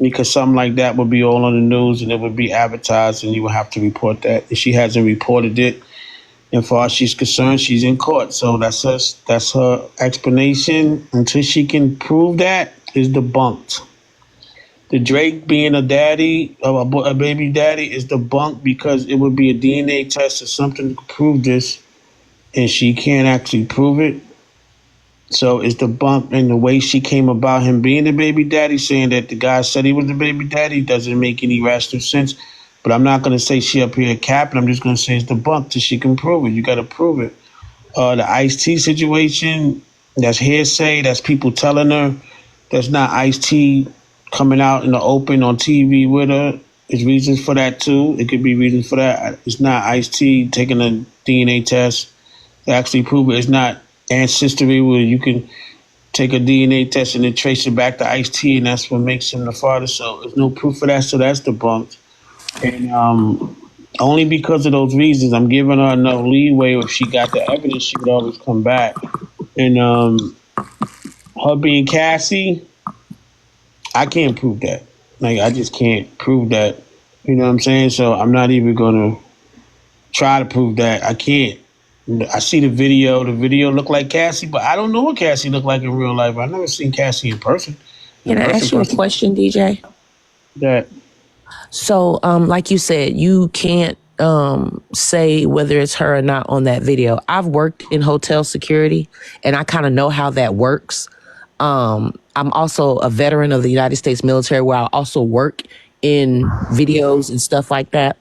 because something like that would be all on the news, and it would be advertised, and you would have to report that. And she hasn't reported it. And far as she's concerned, she's in court. So that's her explanation. Until she can prove that, is debunked. The Drake being a daddy, a baby daddy, is debunked, because it would be a DNA test or something to prove this, and she can't actually prove it. So it's debunked. And the way she came about him being the baby daddy, saying that the guy said he was the baby daddy, doesn't make any rational sense. But I'm not going to say she up here capping. I'm just going to say it's debunked till she can prove it. You got to prove it. The Ice-T situation, that's hearsay. That's people telling her. That's not Ice-T coming out in the open on TV with her. There's reasons for that, too. It could be reasons for that. It's not Ice-T taking a DNA test to actually prove it. It's not ancestry where you can take a DNA test and then trace it back to Ice-T, and that's what makes him the father. So there's no proof for that, so that's debunked. And only because of those reasons, I'm giving her enough leeway. If she got the evidence, she would always come back. And her being Cassie, I can't prove that. Like, I just can't prove that. You know what I'm saying? So I'm not even going to try to prove that. I can't. I see the video. The video looked like Cassie, but I don't know what Cassie looked like in real life. I've never seen Cassie in person. Can I ask you a question, DJ? That. So, like you said, you can't say whether it's her or not on that video. I've worked in hotel security, and I kind of know how that works. I'm also a veteran of the United States military, where I also work in videos and stuff like that.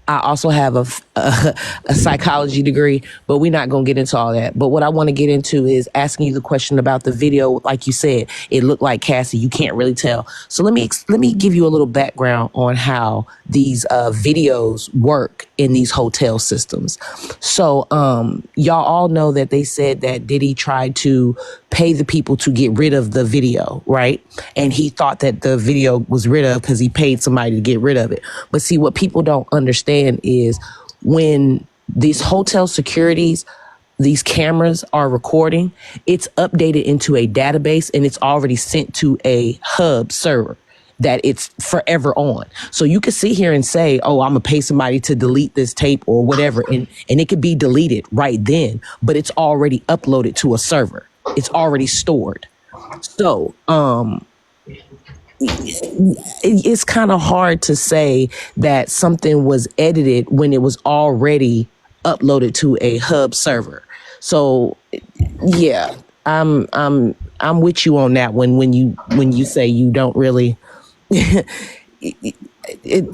I also have a psychology degree, but we're not going to get into all that. But what I want to get into is asking you the question about the video. Like you said, it looked like Cassie. You can't really tell. So let me give you a little background on how these videos work in these hotel systems. So y'all all know that they said that Diddy tried to pay the people to get rid of the video, right? And he thought that the video was rid of because he paid somebody to get rid of it. But see, what people don't understand is when these hotel securities, these cameras are recording, it's updated into a database and it's already sent to a hub server that it's forever on. So you could sit here and say, oh, I'm gonna pay somebody to delete this tape or whatever. And it could be deleted right then, but it's already uploaded to a server. It's already stored. So it's kind of hard to say that something was edited when it was already uploaded to a hub server. So yeah, I'm with you on that one when you say you don't really it,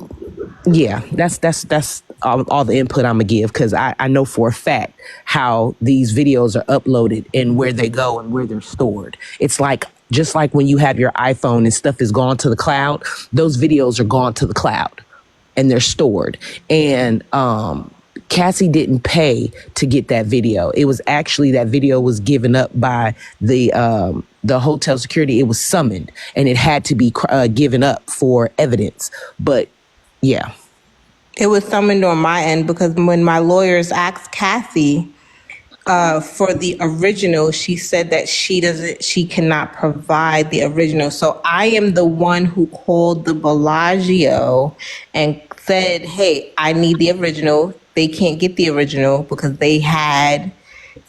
yeah, that's all the input I'm gonna give, because I know for a fact how these videos are uploaded and where they go and where they're stored. It's like, just like when you have your iPhone and stuff is gone to the cloud, those videos are gone to the cloud and they're stored. And Cassie didn't pay to get that video. It was actually, that video was given up by the hotel security. It was summoned and it had to be given up for evidence. But yeah. It was summoned on my end because when my lawyers asked Cassie for the original, she said that she cannot provide the original. So I am the one who called the Bellagio and said, hey, I need the original. They can't get the original because they had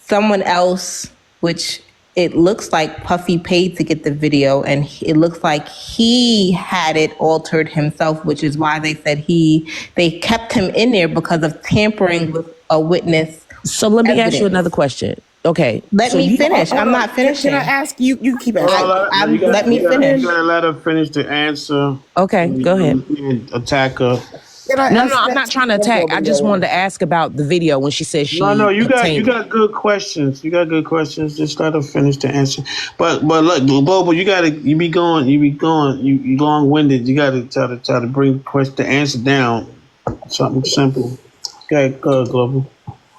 someone else, which it looks like Puffy paid to get the video, and it looks like he had it altered himself, which is why they said they kept him in there because of tampering with a witness. So let me evidence. ask you another question. Okay. Let me finish. I'm not finishing. Can I ask you? You keep asking. Let me finish. You gotta let her finish the answer. Okay, go ahead. Attack her. No, I'm not trying to attack. I just wanted to ask about the video when she said she. No, you got good questions. You got good questions. Just let her finish the answer. But look, Global, you be long winded. You gotta try to bring the answer down. Something simple. Okay, go Global.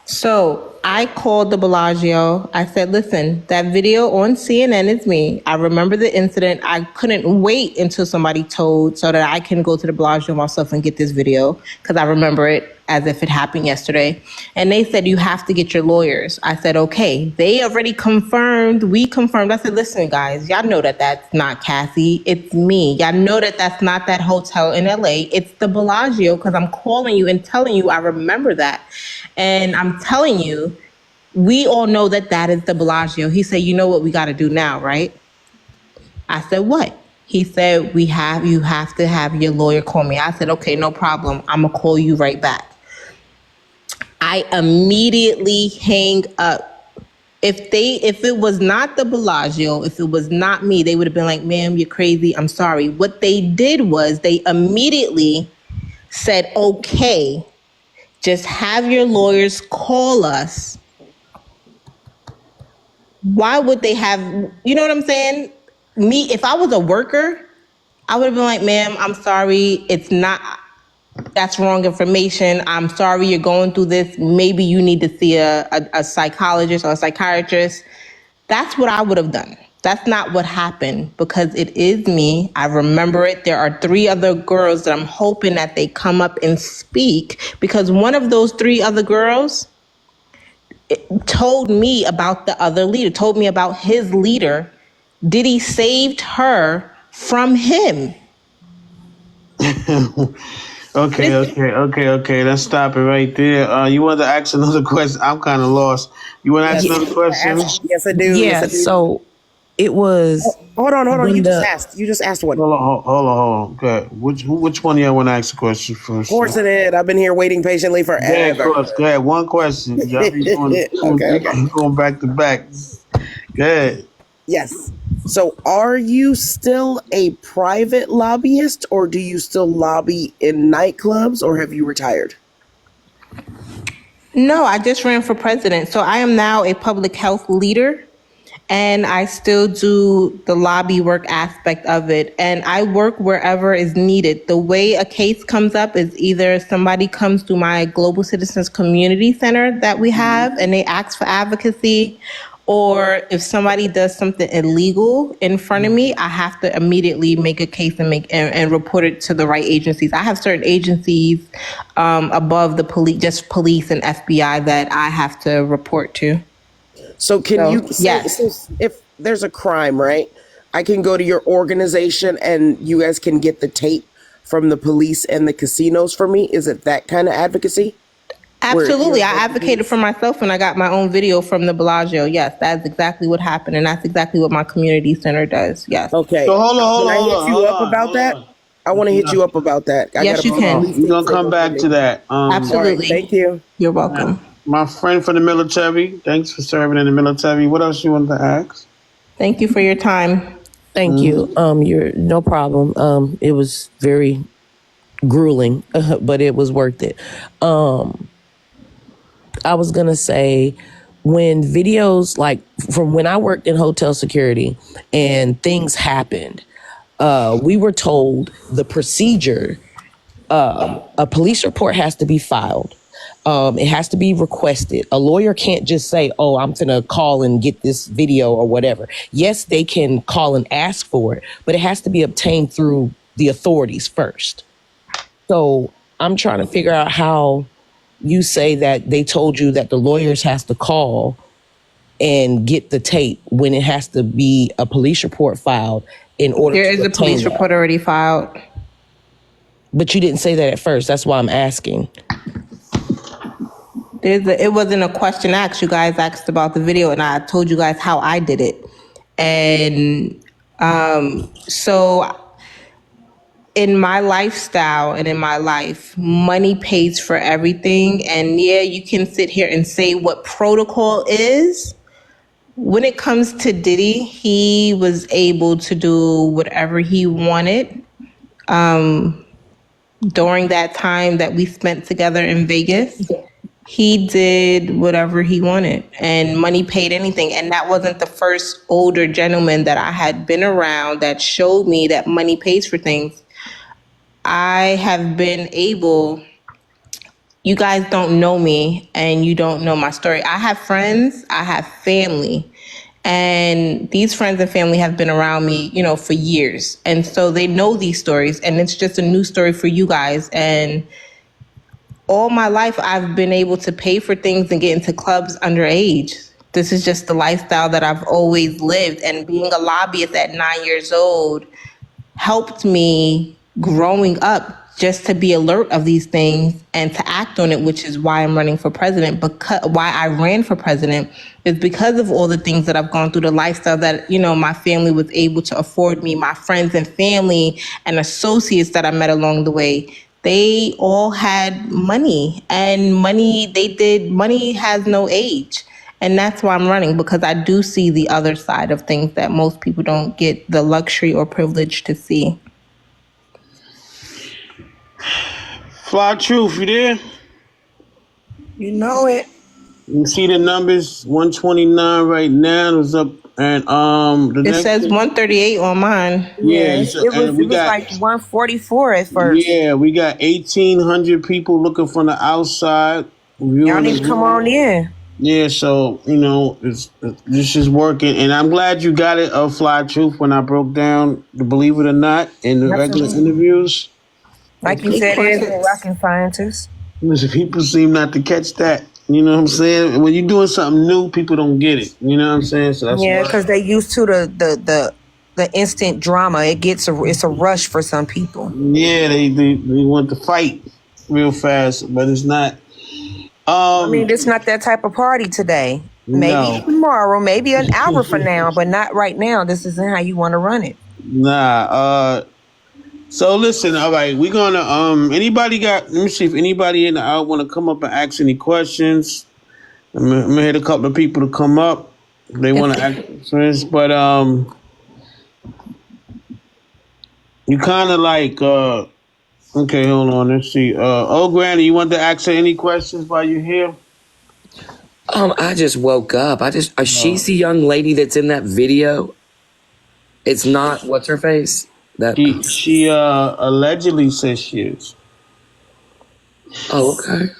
So I called the Bellagio. I said, listen, that video on CNN is me. I remember the incident. I couldn't wait until somebody told so that I can go to the Bellagio myself and get this video because I remember it as if it happened yesterday. And they said, you have to get your lawyers. I said, okay. They already confirmed. We confirmed. I said, listen, guys, y'all know that that's not Cassie. It's me. Y'all know that that's not that hotel in LA. It's the Bellagio because I'm calling you and telling you I remember that. And I'm telling you, we all know that that is the Bellagio. He said, you know what we got to do now, right? I said, what? He said, you have to have your lawyer call me. I said, okay, no problem. I'm going to call you right back. I immediately hang up. If it was not the Bellagio, if it was not me, they would have been like, ma'am, you're crazy. I'm sorry. What they did was they immediately said, okay, just have your lawyers call us. Why would they have, you know what I'm saying? Me, if I was a worker, I would have been like, ma'am, I'm sorry. That's wrong information. I'm sorry you're going through this. Maybe you need to see a psychologist or a psychiatrist. That's what I would have done. That's not what happened because it is me. I remember it. There are 3 other girls that I'm hoping that they come up and speak because one of those 3 other girls told me about the other leader, told me about his leader. Diddy saved her from him. Okay. Let's stop it right there. You want to ask another question? I'm kind of lost. You want to ask another question? Yes, I do. Yeah. Yes, I do. So it was. Hold on. You just asked one. Hold on. Okay. Which one of y'all want to ask the question first? Of course it is. I've been here waiting patiently forever. Go ahead. One question. Y'all be going back to back. Go ahead. Yes. So are you still a private lobbyist or do you still lobby in nightclubs or have you retired? No, I just ran for president. So I am now a public health leader and I still do the lobby work aspect of it. And I work wherever is needed. The way a case comes up is either somebody comes to my Global Citizens Community Center that we have and they ask for advocacy, or if somebody does something illegal in front of me, I have to immediately make a case and report it to the right agencies. I have certain agencies above the police, just police and FBI that I have to report to. So yes. If there's a crime, right? I can go to your organization and you guys can get the tape from the police and the casinos for me. Is it that kind of advocacy? Absolutely. I advocated for myself and I got my own video from the Bellagio. Yes, that's exactly what happened. And that's exactly what my community center does. Yes. Okay. So hold on. Can I hit you up about that? I want to hit you up about that. Yes, you can. We're going to come back to that. Absolutely. Right, thank you. You're welcome. My friend from the military. Thanks for serving in the military. What else you want to ask? Thank you for your time. Thank you. You're no problem. It was very grueling, but it was worth it. I was gonna say, when videos like from when I worked in hotel security and things happened, we were told the procedure. A police report has to be filed. It has to be requested. A lawyer can't just say, "Oh, I'm gonna call and get this video or whatever." Yes, they can call and ask for it, but it has to be obtained through the authorities first. So I'm trying to figure out how you say that they told you that the lawyers has to call and get the tape when it has to be a police report filed in order There to is a obtain police that. report already filed. But you didn't say that at first. That's why I'm asking. It wasn't a question asked. You guys asked about the video, and I told you guys how I did it. And so in my lifestyle and in my life, money pays for everything. And yeah, you can sit here and say what protocol is. When it comes to Diddy, he was able to do whatever he wanted during that time that we spent together in Vegas. He did whatever he wanted, and money paid anything. And that wasn't the first older gentleman that I had been around that showed me that money pays for things. I have been able, you guys don't know me and you don't know my story. I have friends, I have family, and these friends and family have been around me, for years. And so they know these stories, and it's just a new story for you guys. And all my life, I've been able to pay for things and get into clubs underage. This is just the lifestyle that I've always lived. And being a lobbyist at 9 years old helped me growing up just to be alert of these things and to act on it, which is why I'm running for president. Because why I ran for president is because of all the things that I've gone through, the lifestyle that, my family was able to afford me, my friends and family and associates that I met along the way. They all had money, and money has no age. And that's why I'm running, because I do see the other side of things that most people don't get the luxury or privilege to see. Fly Truth, you there? You know it. You see the numbers, 129 right now. It's up, and the It next says 138 on mine. yeah, Yes, it was. and It was like 144 at first. we got 1,800 people looking from the outside Y'all viewing need this to come room. on in. Yeah, so this is working, and I'm glad you got it. Fly Truth, when I broke down the Believe It or Not in the regular Absolutely. interviews. Like you said, it is a rocket scientist. Listen, people seem not to catch that. You know what I'm saying? When you're doing something new, people don't get it. You know what I'm saying? So that's Yeah, why. because they used to the instant drama. It's a rush for some people. Yeah, they want to fight real fast, but it's not. I mean, it's not that type of party today. Maybe No, tomorrow, maybe an hour from now, but not right now. This isn't how you want to run it. nah. So listen, all right, we're gonna anybody got? Let me see if anybody in the out want to come up and ask any questions. I'm gonna hit a couple of people to come up. If they want to ask questions, but you kind of like okay, hold on, let's see. Granny, you want to ask her any questions while you're here? I just woke up. She's the young lady that's in that video. It's not what's her face. She allegedly says she is. Oh, okay.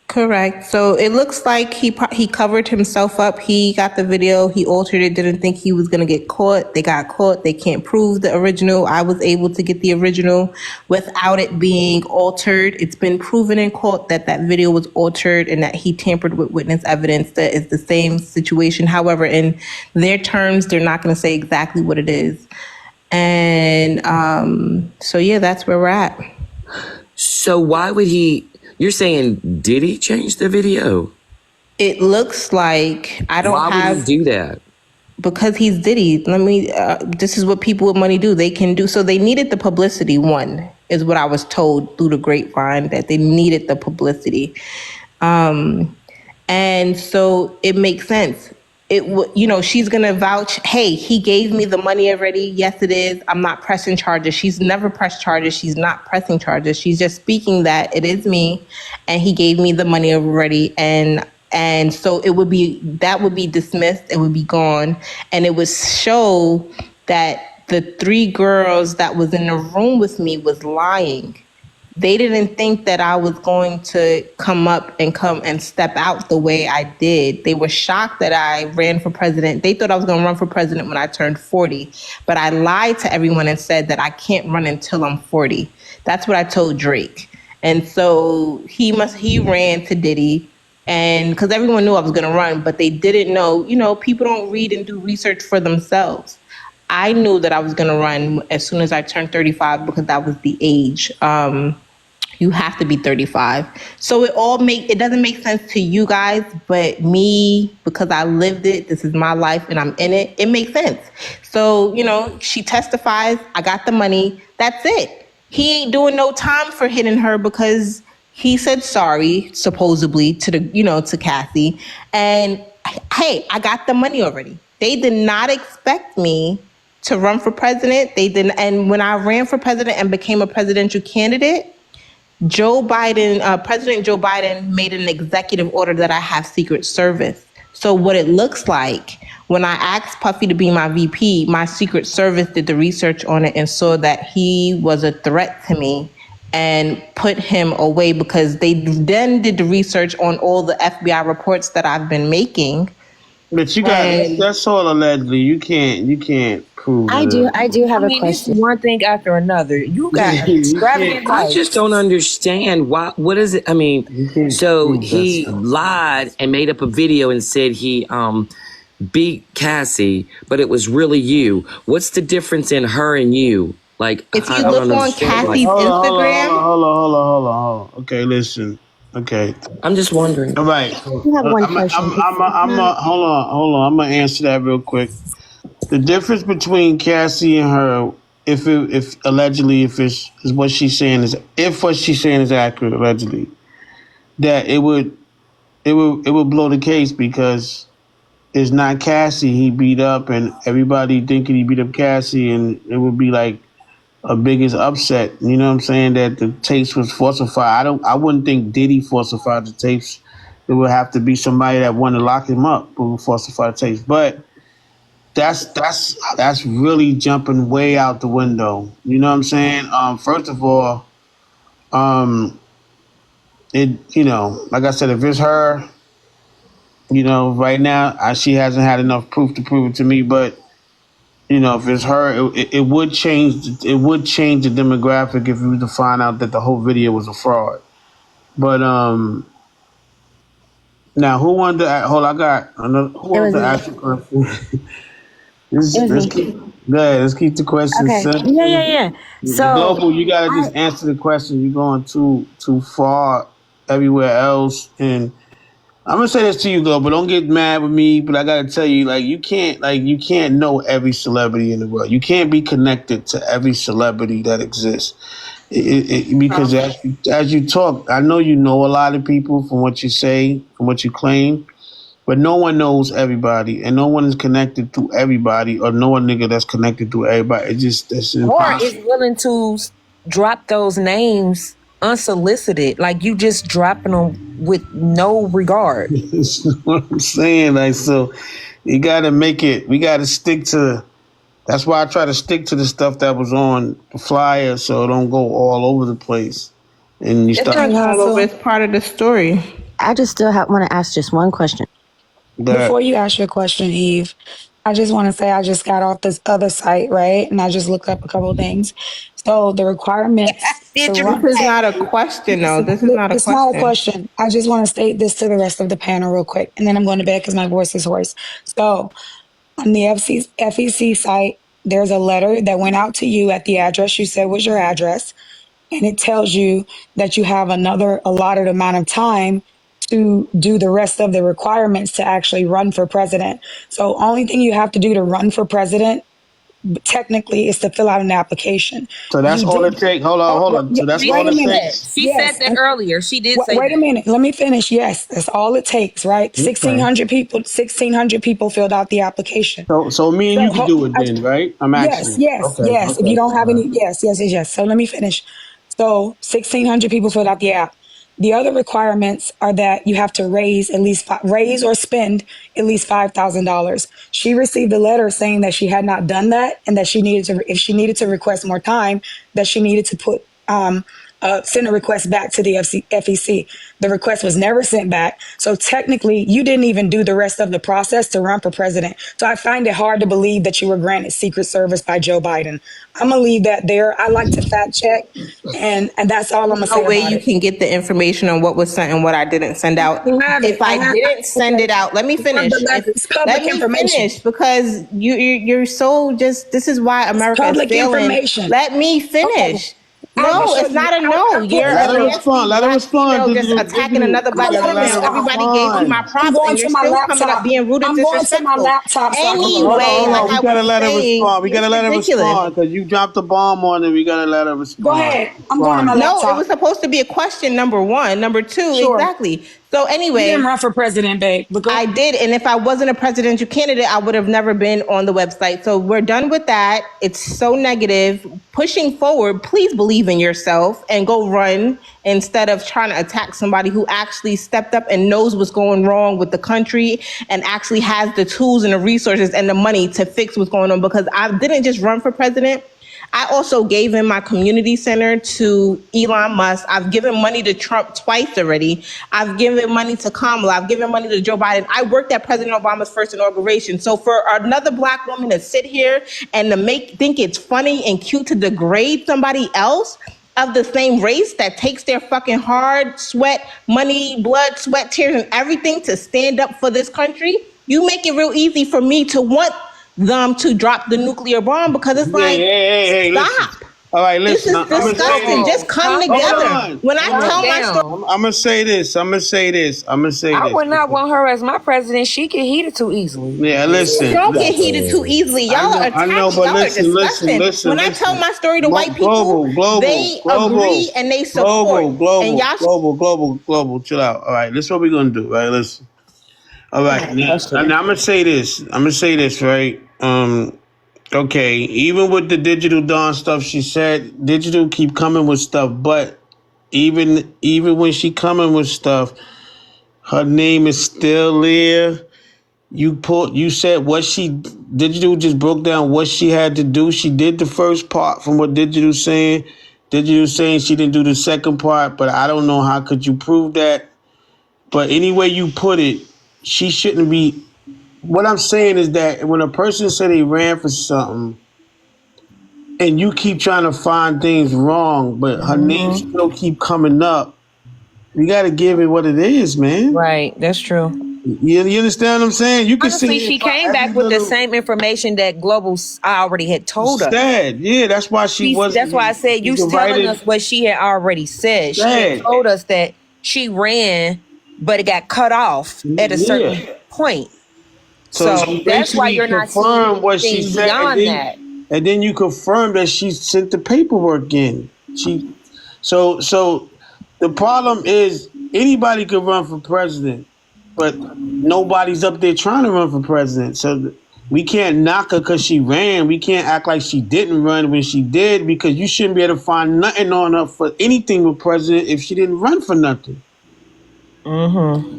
Correct. So it looks like he covered himself up. He got the video. He altered it. Didn't think he was going to get caught. They got caught. They can't prove the original. I was able to get the original without it being altered. It's been proven in court that that video was altered and that he tampered with witness evidence. That is the same situation. However, in their terms, they're not going to say exactly what it is. And so, yeah, that's where we're at. So why would he... You're saying, did he change the video? It looks like Why would he do that? Because he's Diddy. This is what people with money do. They can do. So they needed the publicity, one, is what I was told through the grapevine, that they needed the publicity. And And so it makes sense. She's gonna vouch. Hey, he gave me the money already. Yes, it is. I'm not pressing charges. She's never pressed charges. She's not pressing charges. She's just speaking that it is me, and he gave me the money already. And so that would be dismissed. It would be gone, and it would show that the three girls that was in the room with me was lying. They didn't think that I was going to come and step out the way I did. They were shocked that I ran for president. They thought I was going to run for president when I turned 40, but I lied to everyone and said that I can't run until I'm 40. That's what I told Drake. And so he ran to Diddy, and because everyone knew I was going to run, but they didn't know, people don't read and do research for themselves. I knew that I was going to run as soon as I turned 35 because that was the age. You have to be 35. So it doesn't make sense to you guys, but me, because I lived it, this is my life and I'm in it, it makes sense. So, she testifies, I got the money, that's it. He ain't doing no time for hitting her because he said sorry, supposedly, to Cassie. And hey, I got the money already. They did not expect me to run for president. They didn't. And when I ran for president and became a presidential candidate, President Joe Biden made an executive order that I have Secret Service. So what it looks like, when I asked Puffy to be my VP, my Secret Service did the research on it and saw that he was a threat to me and put him away because they then did the research on all the FBI reports that I've been making. But that's all allegedly. You can't prove I do have a question. It's one thing after another. You got extravagant I just don't understand why. What is it? I mean, so he lied and made up a video and said he beat Cassie, but it was really you. What's the difference in her and you? Like, if you look on Cassie's Instagram, hold on. Okay, listen. Okay, I'm just wondering. All right, I have one question. hold on. I'm gonna answer that real quick. The difference between Cassie and her, if allegedly, if it's is what she's saying is accurate, allegedly, that it would blow the case because it's not Cassie he beat up, and everybody thinking he beat up Cassie, and it would be like a biggest upset. You know what I'm saying? That the tapes was falsified. I wouldn't think Diddy falsified the tapes. It would have to be somebody that wanted to lock him up who would falsify the tapes. But that's really jumping way out the window. You know what I'm saying? First of all, like I said, if it's her, right now she hasn't had enough proof to prove it to me. But if it's her, it would change. It would change the demographic if we were to find out that the whole video was a fraud. But now who wanted to? Hold, I got another. Who wanted to ask a question? Let's keep the questions simple. Yeah. So Global, you gotta just answer the question. You're going too far everywhere else, and I'm gonna say this to you, Global. Don't get mad with me, but I gotta tell you, you can't know every celebrity in the world. You can't be connected to every celebrity that exists. Because as you talk, I know you know a lot of people from what you say, from what you claim. But no one knows everybody, and no one is connected to everybody, or no one nigga that's connected to everybody. It's impossible. Or is willing to drop those names unsolicited, like you just dropping them with no regard. That's what I'm saying. So you got to make it. We got to stick to. That's why I try to stick to the stuff that was on the flyer, so it don't go all over the place. And you start all over. It's part of the story. I just still want to ask just one question. Before you ask your question, Eve, I just want to say I just got off this other site, right? And I just looked up a couple of things. So the requirements. This is not a question, though. This is not a question. It's not a question. I just want to state this to the rest of the panel real quick, and then I'm going to bed because my voice is hoarse. So on the FEC site, there's a letter that went out to you at the address you said was your address, and it tells you that you have another allotted amount of time to do the rest of the requirements to actually run for president. So only thing you have to do to run for president technically is to fill out an application. So that's You all did. it takes. Hold on, Oh, hold on. So that's She wait all a it minute. said. takes. She said Yes. that earlier. She did say Wait a that. minute. Let me finish. Yes, that's all it takes, right? Okay. 1,600 people filled out the application. So me and So, you could do it then, right? I'm yes, asking. yes, Okay, yes. If you okay. don't have All right. any, yes, yes, yes, yes. So let me finish. So 1,600 people filled out the app. The other requirements are that you have to raise or spend at least $5,000. She received a letter saying that she had not done that, and that if she needed to request more time, that she needed to send a request back to the FEC. The request was never sent back. So technically, you didn't even do the rest of the process to run for president. So I find it hard to believe that you were granted Secret Service by Joe Biden. I'm gonna leave that there. I like to fact check, and that's all I'm gonna No say way about you it. can get the information on what was sent and what I didn't send out. I have it. If I didn't send it Okay. out, let me I have the finish. letter. It's Let public me information. finish because you're so just. This is why It's America is public failing. information. Let me Okay. finish. I can No, show it's you. not a no. I put You're Let a her letter. respond. nasty Let her black respond. female just Digital, attacking digital. another I'm You black gonna gotta let her let female. her respond. Everybody gave you I'm, my respond. I'm props going and you're to my still coming up laptop. being rude and I'm going to my disrespectful. laptop so I can pull Hold it on, up. hold Anyway, like on. We I was gotta let her saying, respond. We it's gotta let her ridiculous. respond because you dropped the bomb on her. We gotta let her Go respond. ahead. I'm going to my Respond. No, it was laptop. supposed to be a question, number one. Number two, Sure. exactly. So You didn't anyway, run for president, babe. But go. I did. And if I wasn't a presidential candidate, I would have never been on the website. So we're done with that. It's so negative. Pushing forward, please believe in yourself and go run instead of trying to attack somebody who actually stepped up and knows what's going wrong with the country and actually has the tools and the resources and the money to fix what's going on. Because I didn't just run for president. I also gave in my community center to Elon Musk. I've given money to Trump twice already. I've given money to Kamala. I've given money to Joe Biden. I worked at President Obama's first inauguration. So for another black woman to sit here and to think it's funny and cute to degrade somebody else of the same race that takes their fucking hard sweat, money, blood, sweat, tears, and everything to stand up for this country, you make it real easy for me to want them to drop the nuclear bomb because it's like, Hey, listen. stop. All right, This listen. is I'm gonna say disgusting. this. Just Global, come calm Hold together. down. on. When I Hold Calm tell on. my story, down. I'm gonna say this. I'm gonna say this. I'm gonna say I this. would not want her as my president. She get heated too easily. Yeah, listen. don't get heated too easily. Y'all are I know, attacking. but Y'all are listen. disgusting. When I tell my story to white people, Global, they agree and they support. And y'all global. Chill out. All right, this is what we're gonna do. Right, listen. All right, now, and I'm gonna say this. Right. Okay. Even with the digital dawn stuff, she said digital keep coming with stuff, but even when she coming with stuff, her name is still there. You said what she digital just broke down what she had to do. She did the first part from what digital saying. Digital saying she didn't do the second part, but I don't know how could you prove that. But any way you put it, she shouldn't be. What I'm saying is that when a person said they ran for something and you keep trying to find things wrong, but her name still keep coming up, you got to give it what it is, man. Right, that's true. You understand what I'm saying? You can sit Honestly, here and she find came every back with the little. same information that Global already had told us. Sad. Yeah, that's why she That's why I wasn't. said you She's telling us invited. what she had already said. She had Sad. told us that she ran, but it got cut off at a certain Yeah. point. So So she that's why basically you're not seeing confirmed what she anything said, beyond that. and then you confirm that she sent the paperwork in. So the problem is anybody could run for president, but nobody's up there trying to run for president. So we can't knock her because she ran. We can't act like she didn't run when she did because you shouldn't be able to find nothing on her for anything with president if she didn't run for nothing.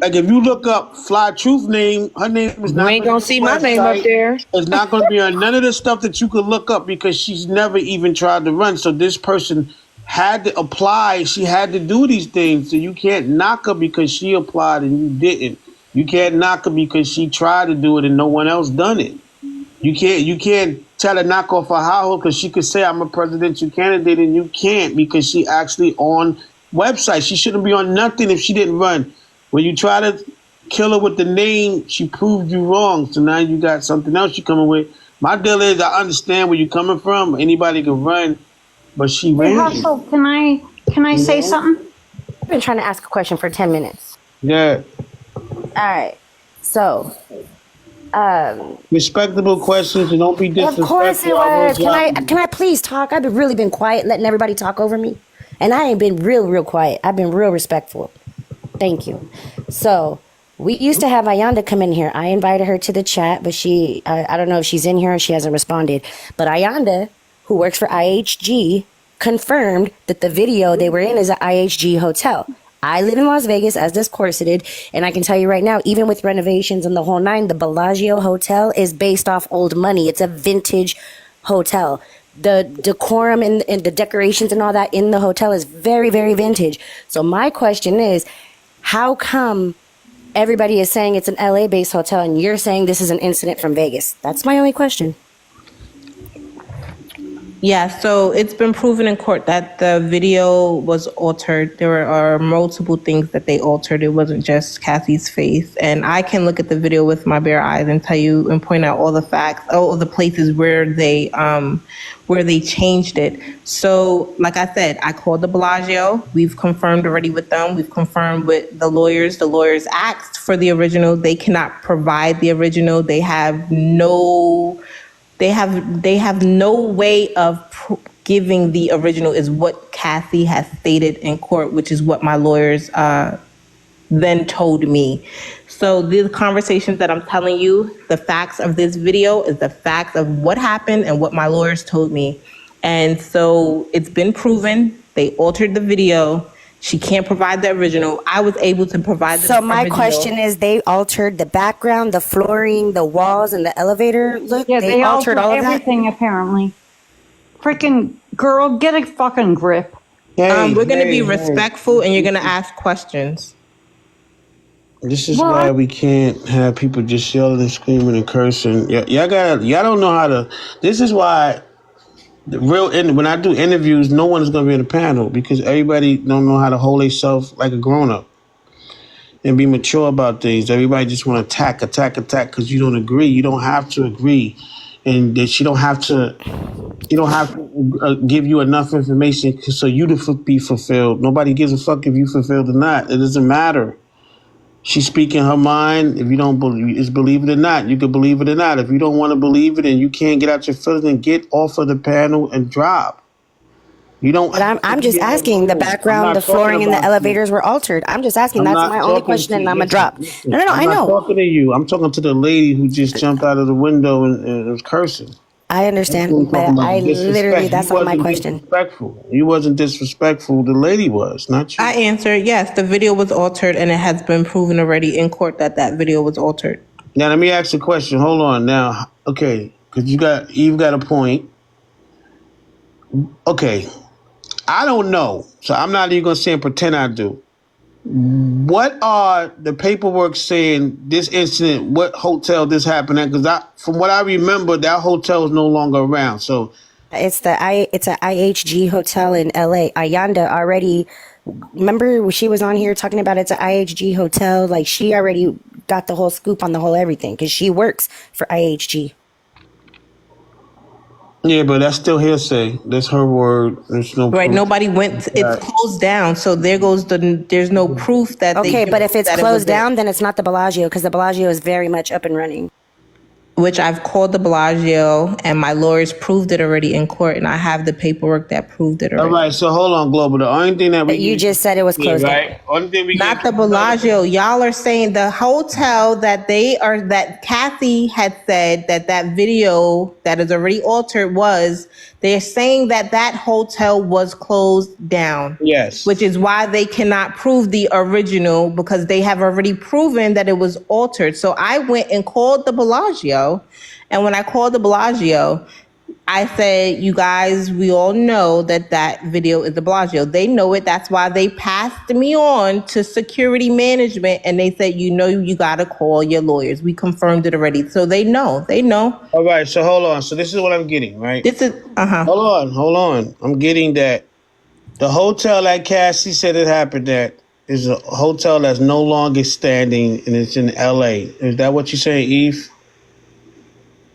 Like if you look up Fly Truth name, her name is You not ain't going to gonna be on see the my name up website. there. It's not going to be on none of the stuff that you could look up because she's never even tried to run. So this person had to apply. She had to do these things. So you can't knock her because she applied and you didn't. You can't knock her because she tried to do it and no one else done it. You can't tell her knock off her high horse because she could say I'm a presidential candidate and you can't because she actually on website. She shouldn't be on nothing if she didn't run. When you try to kill her with the name, she proved you wrong. So now you got something else you coming with. My deal is I understand where you're coming from. Anybody can run, but she Hey, ran. Hustle, can I You say know? something? I've been trying to ask a question for 10 minutes. Yeah. All right. So, Respectable questions and don't be Of course it disrespectful. I will was. drop you. Can I please talk? I've really been quiet, letting everybody talk over me. And I ain't been real quiet. I've been real respectful. Thank you. So we used to have Ayanda come in here. I invited her to the chat, but I don't know if she's in here or she hasn't responded. But Ayanda, who works for IHG, confirmed that the video they were in is an IHG hotel. I live in Las Vegas, as does Corseted, and I can tell you right now, even with renovations and the whole nine, the Bellagio Hotel is based off old money. It's a vintage hotel. The decorum and the decorations and all that in the hotel is very, very vintage. So my question is, how come everybody is saying it's an LA-based hotel and you're saying this is an incident from Vegas? That's my only question. Yeah, so it's been proven in court that the video was altered. There are multiple things that they altered. It wasn't just Cassie's face. And I can look at the video with my bare eyes and tell you and point out all the facts, all of the places where they changed it. So, like I said, I called the Bellagio. We've confirmed already with them. We've confirmed with the lawyers. The lawyers asked for the original. They cannot provide the original. They have no way of giving the original, is what Cassie has stated in court, which is what my lawyers then told me. So the conversations that I'm telling you, the facts of this video is the facts of what happened and what my lawyers told me. And so it's been proven. They altered the video. She can't provide the original. I was able to provide the original. So my question is, they altered the background, the flooring, the walls, and the elevator look? Yeah, they altered all of everything, apparently. Freaking girl, get a fucking grip. Hey, we're going to be respectful and you're going to ask questions. This is why we can't have people just yelling and screaming and cursing. Y'all don't know how to. This is why when I do interviews, no one is going to be in the panel because everybody don't know how to hold themselves like a grown up and be mature about things. Everybody just want to attack because you don't agree. You don't have to agree, and that she don't have to give you enough information so you to be fulfilled. Nobody gives a fuck if you fulfilled or not. It doesn't matter. She's speaking her mind. If you don't believe it or not, you can believe it or not. If you don't want to believe it and you can't get out your feelings, then get off of the panel and drop. You don't. But I'm just asking. The background, the flooring, and the elevators were altered. I'm just asking. That's my only question, and I'm gonna drop. No, I know. I'm not talking to you. I'm talking to the lady who just jumped out of the window and was cursing. I understand, but that's not my question. Disrespectful. You wasn't disrespectful. The lady was, not you. I answered, yes, the video was altered and it has been proven already in court that video was altered. Now, let me ask you a question. Hold on. Now, okay, because Eve got a point. Okay, I don't know, so I'm not even going to say and pretend I do. What are the paperwork saying this incident, what hotel this happened at? Because from what I remember, that hotel is no longer around. So it's a IHG hotel in LA. Ayanda already, remember she was on here talking about it's an IHG hotel. Like she already got the whole scoop on the whole everything because she works for IHG. Yeah, but that's still hearsay. That's her word. There's no right. proof. Nobody went. It's closed down. So there's no proof that. Okay, but if it's closed down, then it's not the Bellagio because the Bellagio is very much up and running. Which I've called the Bellagio and my lawyers proved it already in court, and I have the paperwork that proved it already. All right, so hold on, Global. The only thing that you just said it was closed down. Only thing we not the Bellagio. Y'all are saying the hotel that Cassie had said that video that is already altered was. They're saying that hotel was closed down. Yes. Which is why they cannot prove the original because they have already proven that it was altered. So I went and called the Bellagio. And when I called the Bellagio, I said, you guys, we all know that video is the Bellagio. They know it. That's why they passed me on to security management. And they said, you got to call your lawyers. We confirmed it already. So they know. All right. So hold on. So this is what I'm getting, right? This is, Hold on. I'm getting that the hotel that Cassie said it happened at is a hotel that's no longer standing and it's in LA. Is that what you're saying, Eve?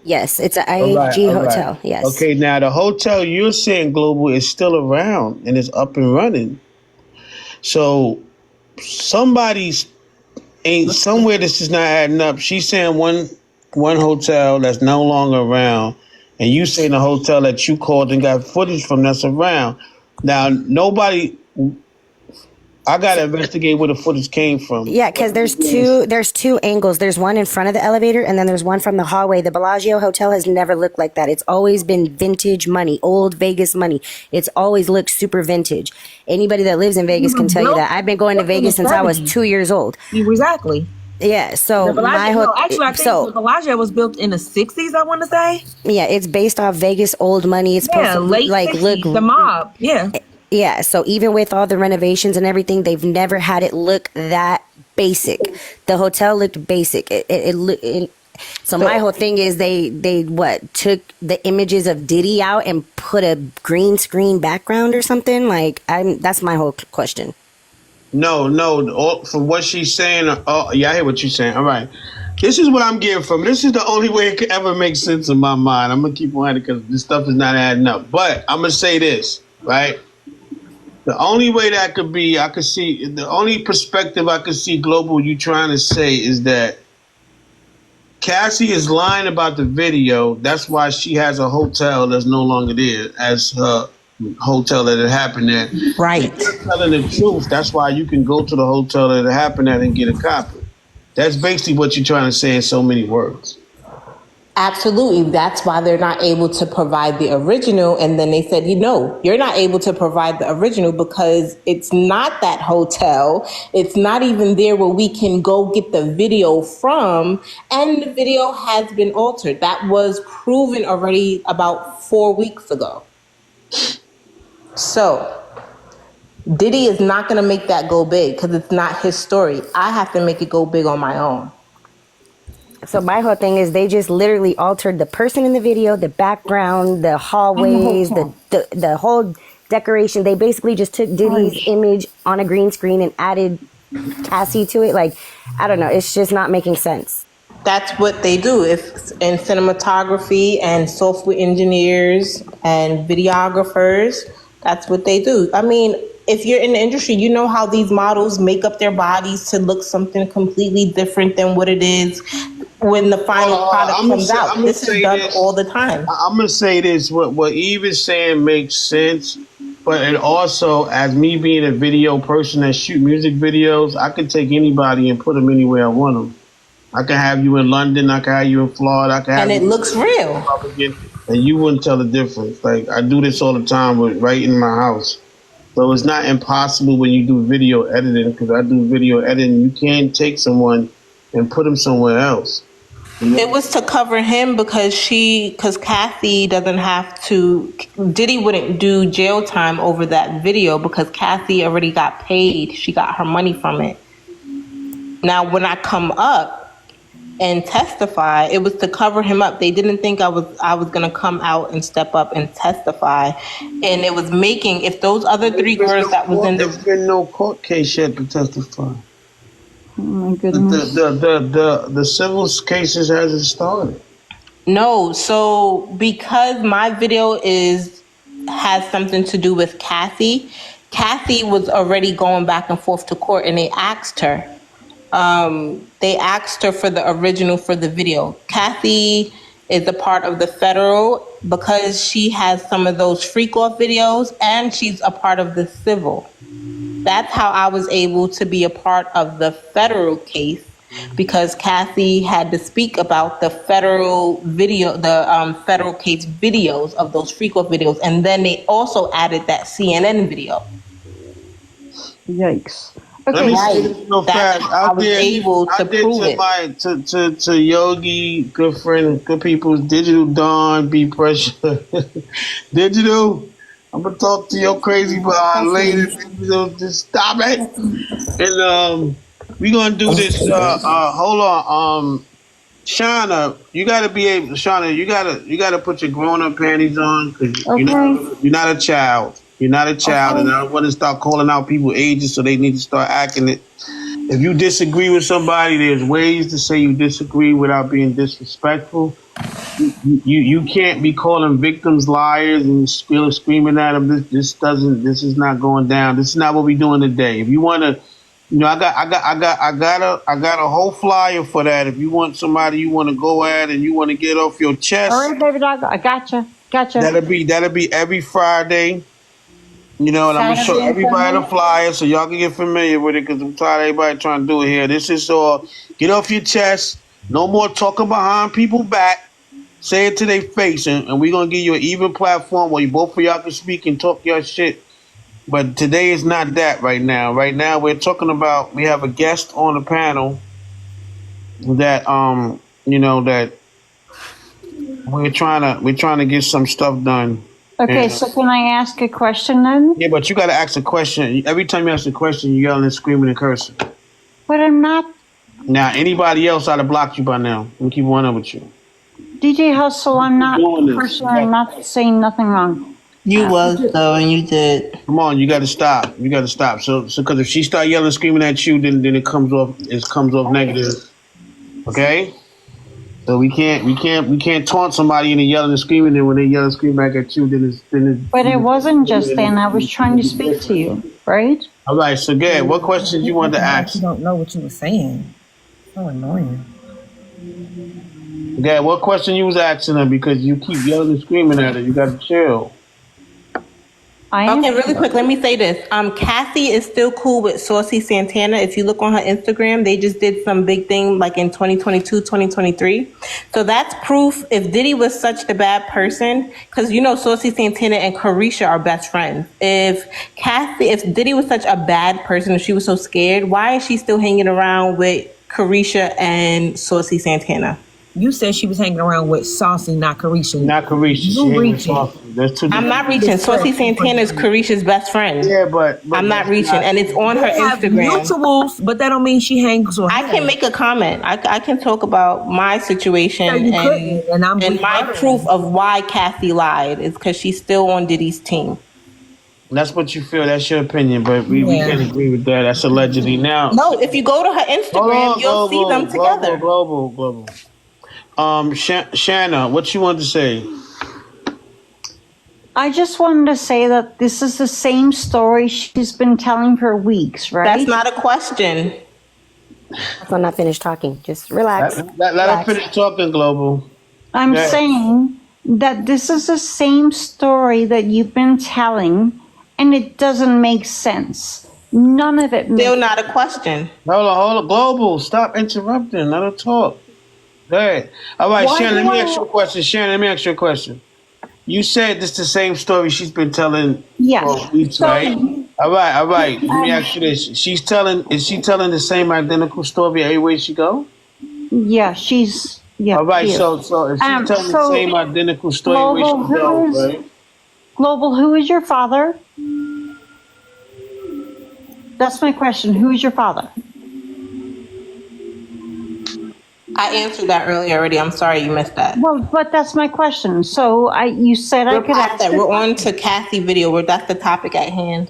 Yes, it's an IHG hotel. Right. Yes. Okay, now the hotel you're saying, Global, is still around and is up and running. So somewhere this is not adding up. She's saying one one hotel that's no longer around, and you say in the hotel that you called and got footage from that's around. Now, nobody. I gotta investigate where the footage came from. Yeah, because there's two angles. There's one in front of the elevator, and then there's one from the hallway. The Bellagio Hotel has never looked like that. It's always been vintage money, old Vegas money. It's always looked super vintage. Anybody that lives in Vegas can tell you that. I've been going to Vegas since I was 2 years old. Exactly. Yeah, so The Bellagio, actually, I think the Bellagio was built in the 60s, I want to say. yeah, it's based off Vegas old money. It's supposed to late like 60s, look the mob. Yeah. Yeah, so even with all the renovations and everything, they've never had it look that basic. The hotel looked basic. So my whole thing is they took the images of Diddy out and put a green screen background or something. Like that's my whole question. No. From what she's saying, yeah, I hear what you're saying. All right. This is what I'm getting from. This is the only way it could ever make sense in my mind. I'm going to keep on it because this stuff is not adding up. But I'm going to say this, right? The only way that could be, I could see, the only perspective I could see, Global, you trying to say is that Cassie is lying about the video. That's why she has a hotel that's no longer there as her hotel that it happened at. Right. If you're telling the truth, that's why you can go to the hotel that it happened at and get a copy. That's basically what you're trying to say in so many words. Absolutely. That's why they're not able to provide the original. And then they said, you're not able to provide the original because it's not that hotel. It's not even there where we can go get the video from. And the video has been altered. That was proven already about 4 weeks ago. So Diddy is not going to make that go big because it's not his story. I have to make it go big on my own. So my whole thing is they just literally altered the person in the video, the background, the hallways, the whole decoration. They basically just took Diddy's image on a green screen and added Cassie to it. Like, I don't know. It's just not making sense. That's what they do. If in cinematography and software engineers and videographers, that's what they do. I mean, if you're in the industry, you know how these models make up their bodies to look something completely different than what it is when the final product comes out. This is done all the time. I'm going to say this. What Eve is saying makes sense. But it also, as me being a video person that shoot music videos, I can take anybody and put them anywhere I want them. I can have you in London. I can have you in Florida. I can have and it looks real. And you wouldn't tell the difference. Like, I do this all the time right in my house. So it's not impossible when you do video editing, because I do video editing. You can't take someone and put them somewhere else. It was to cover him because Cassie doesn't have to, Diddy wouldn't do jail time over that video because Cassie already got paid. She got her money from it. Now, when I come up and testify, it was to cover him up. They didn't think I was going to come out and step up and testify. And it was making, if those other three girls that was in There's been no court case yet to testify. Oh my goodness. The civil cases hasn't started. No, so because my video has something to do with Cassie was already going back and forth to court, and they asked her for the original for the video. Cassie is a part of the federal because she has some of those freak off videos, and she's a part of the civil. That's how I was able to be a part of the federal case, because Cassie had to speak about the federal video, the federal case videos of those freak off videos, and then they also added that CNN video. Yikes. Let me say this real fast. I was able to prove it. To Yogi, good friend, good people, Digital Dawn, Be Pressure. Digital, I'm going to talk to your crazy lady. Just stop it. And we're going to do this. Hold on. Shauna, you got to be able, Shauna, you got to put your grown-up panties on, because you're not a child. You're not a child, and I don't want to start calling out people's ages, so they need to start acting it. If you disagree with somebody, there's ways to say you disagree without being disrespectful. You can't be calling victims liars and screaming at them. This is not going down. This is not what we're doing today. If you want to You know, I got a whole flyer for that. If you want somebody you want to go at and you want to get off your All chest, right, baby dog. I gotcha. that'll be every Friday. You know, and I'm gonna show Saturday and everybody the Sunday. flyer so y'all can get familiar with it because I'm tired of everybody trying to do it here. This is all get off your chest. No more talking behind people's back. Say it to their face, and we're gonna give you an even platform where you both of y'all can speak and talk your shit. But today is not that right now. Right now we're talking about we have a guest on the panel that you know that we're trying to get some stuff done. Okay, And so can I ask a question then? yeah, but you got to ask a question. Every time you ask a question, you yelling and screaming and cursing. But I'm not. Now, anybody else I'd have blocked you by now. I'm keep one up with you. DJ Hustle, I'm not Doing this. cursing. I'm not saying nothing wrong. You was though, and you did. Come on, you got to stop. You got to stop. So because if she start yelling, screaming at you, then it comes off. It comes off negative. Okay. So we can't taunt somebody and yelling and screaming, and when they yell and scream back at you, then it's. But it wasn't just then. I was trying to speak to you, right? All right. So good. What questions you wanted to ask? You don't know what you were saying. So annoying. Yeah, what question you was asking her because you keep yelling and screaming at her. You got to chill. Okay, really quick, let me say this. Cassie is still cool with Saucy Santana. If you look on her Instagram, they just did some big thing like in 2022, 2023. So that's proof if Diddy was such a bad person, because you know Saucy Santana and Carisha are best friends. If Diddy was such a bad person, if she was so scared, why is she still hanging around with Carisha and Saucy Santana? You said she was hanging around with Saucy, not Carisha. Not Carisha. You reaching. I'm not reaching. Saucy Santana is Carisha's best friend. Yeah, but I'm not reaching, and it's on her They have Instagram. mutuals, but that don't mean she hangs with her. I can make a comment. I can talk about my situation and my proof of why Cassie lied is because she's still on Diddy's team. That's what you feel. That's your opinion, but we can't agree with that. That's allegedly. Now, No, if you go to her Instagram, you'll see them together. Global. Shanna, what you want to say? I just wanted to say that this is the same story she's been telling for weeks, right? That's not a question. I'm not finished talking. Just relax. Let her finish talking, Global. I'm saying that this is the same story that you've been telling, and it doesn't make sense. None of it makes Still not a question. Hold on, Global. Stop interrupting. Let her talk. Go ahead. All right, Shannon, let me ask you a question. You said this is the same story she's been telling for weeks, right? All right. Let me ask you this. Is she telling the same identical story everywhere she go? Yeah, she's... Yeah, all right, so if she's telling the same identical story everywhere she go, right? Global, who is your father? That's my question. Who is your father? I answered that earlier already. I'm sorry you missed that. Well, but that's my question. So you said I could ask that. We're on to Cassie video where that's the topic at hand.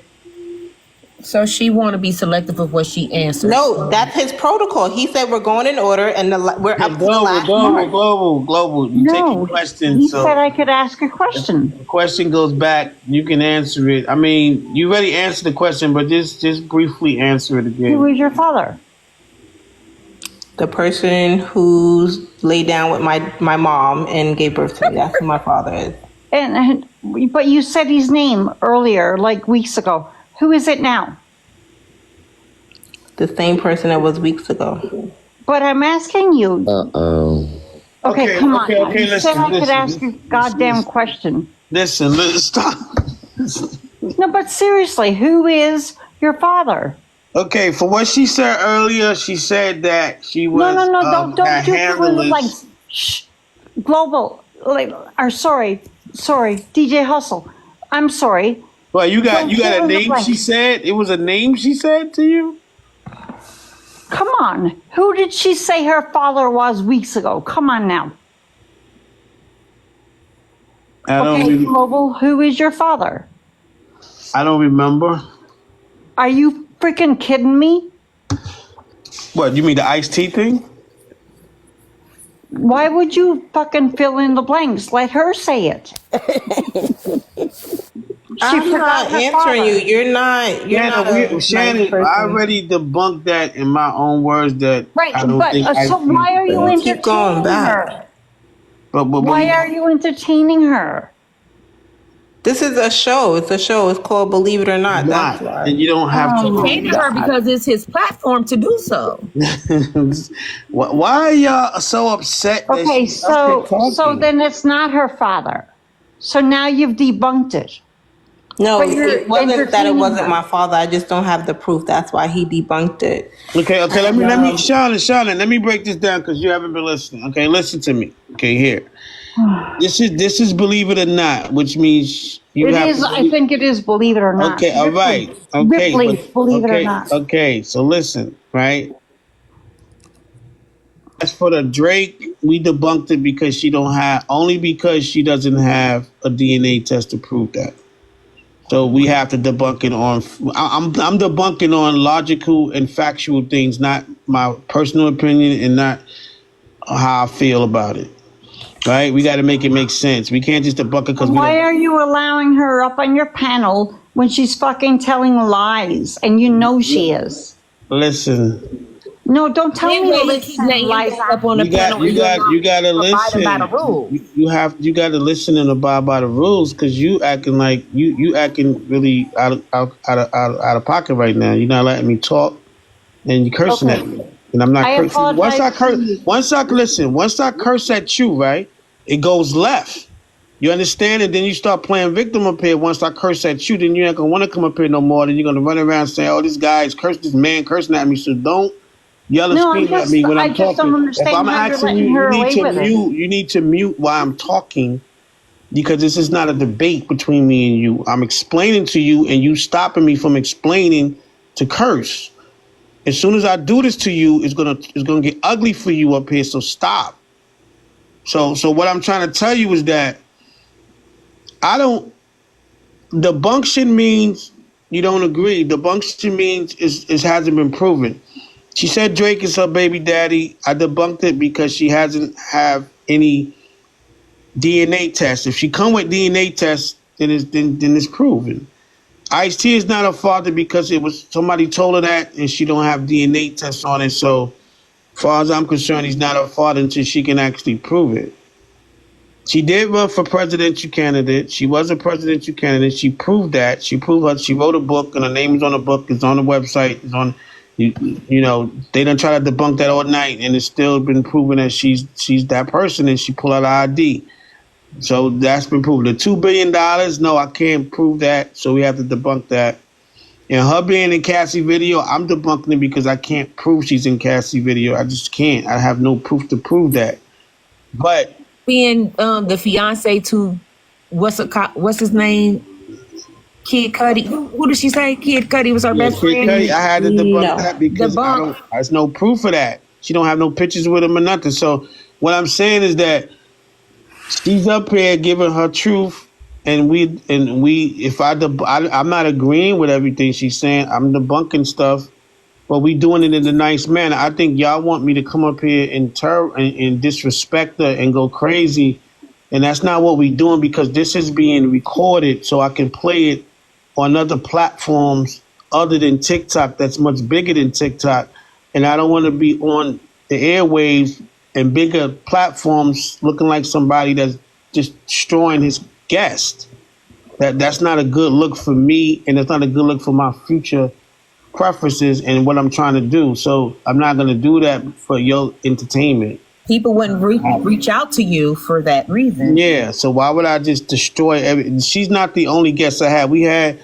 So she want to be selective of what she answers. No, that's his protocol. He said we're going in order, and we're up to the last mark. Global. You taking questions. He said I could ask a question. If the question goes back, you can answer it. I mean, you already answered the question, but just briefly answer it again. Who is your father? The person who's laid down with my mom and gave birth to me. That's who my father is. But you said his name earlier, like weeks ago. Who is it now? The same person that was weeks ago. But I'm asking you. Okay, come on. Okay, you said I could ask a goddamn question. Listen, stop. No, but seriously, who is your father? Okay, for what she said earlier, she said that she was don't do it like Global, sorry, DJ Hustle. I'm sorry. Well, you got a name she said? It was a name she said to you? Come on. Who did she say her father was weeks ago? Come on now. Global, who is your father? I don't remember. Are you freaking kidding me? What, you mean the iced tea thing? Why would you fucking fill in the blanks? Let her say it. She I'm forgot not her answering you. father. You're not a nice Shannon, I person. already debunked that in my own words that Right, I don't but think so Ice-T is why the are you You father. keep going entertaining back. her? But Why are you entertaining her? This is a show. It's a show. It's called Believe It or Not. That's not, why. and you don't have Oh my Entertaining her God. because it's his platform to do so. to. Why are y'all so upset that Okay, she's up here so talking? then it's not her father. So now you've debunked it, No, but you're it wasn't that it entertaining wasn't her. my father. I just don't have the proof. That's why he debunked it. Okay. And Shannon, let me break this down because you haven't been listening. Okay, listen to me. Okay, here. This is believe it or not, which means you It have to is, I believe. think it is, believe it or not. Okay, all right. Okay, but Ripley, believe it or not. okay. So listen, right? As for the Drake, we debunked it because she don't have only because she doesn't have a DNA test to prove that. So we have to debunk it on. I'm debunking on logical and factual things, not my personal opinion and not how I feel about it. Right? We got to make it make sense. We can't just debunk it because we Why don't. are you allowing her up on your panel when she's fucking telling lies and you know she is? Listen, No, don't tell Then me where he keep listen, letting you Liza. guys up on the panel and you're not you got to abiding by the listen. rules. You got to listen and abide by the rules because you acting like you acting really out of pocket right now. You're not letting me talk and you're cursing Okay, at me, and I'm not I cursing. apologize to you. Once I curse at you, right, it goes left. You understand? And then you start playing victim up here. Once I curse at you, then you're not gonna want to come up here no more. Then you're gonna run around saying, "Oh, this guy is cursing, this man cursing at me." So don't yell and No, scream at me when I I'm just don't talking. If understand I'm how you're asking you, letting her away with it. You need to mute while I'm talking because this is not a debate between me and you. I'm explaining to you, and you stopping me from explaining to curse. As soon as I do this to you, it's gonna get ugly for you up here. So stop. So what I'm trying to tell you is that I don't. Debunction means you don't agree. Debunction means it hasn't been proven. She said Drake is her baby daddy. I debunked it because she hasn't have any DNA tests. If she come with DNA tests, then it's proven. Ice-T is not her father because it was somebody told her that, and she don't have DNA tests on it. So, far as I'm concerned, he's not her father until she can actually prove it. She did run for presidential candidate. She was a presidential candidate. She proved that. She proved her. She wrote a book, and her name is on the book. It's on the website. It's on. You know, they done try to debunk that all night, and it's still been proven that she's that person, and she pulled out her ID. So that's been proven. The $2 billion, no, I can't prove that. So we have to debunk that. And her being in Cassie video, I'm debunking it because I can't prove she's in Cassie video. I just can't. I have no proof to prove that. But Being the fiance to what's his name? Kid Cuddy. Who did she say? Kid Cuddy was her yeah, best Kid friend. Cudi, I had to debunk No. that because Debunk. there's no proof of that. She don't have no pictures with him or nothing. So what I'm saying is that she's up here giving her truth, and if I'm not agreeing with everything she's saying. I'm debunking stuff, but we doing it in a nice manner. I think y'all want me to come up here and disrespect her and go crazy, and that's not what we doing because this is being recorded, so I can play it on other platforms other than TikTok. That's much bigger than TikTok, and I don't want to be on the airwaves and bigger platforms looking like somebody that's just destroying his guest. That's not a good look for me, and it's not a good look for my future preferences and what I'm trying to do. So I'm not going to do that for your entertainment. People wouldn't reach out to you for that reason. Yeah. So why would I just destroy every? She's not the only guest I had. We had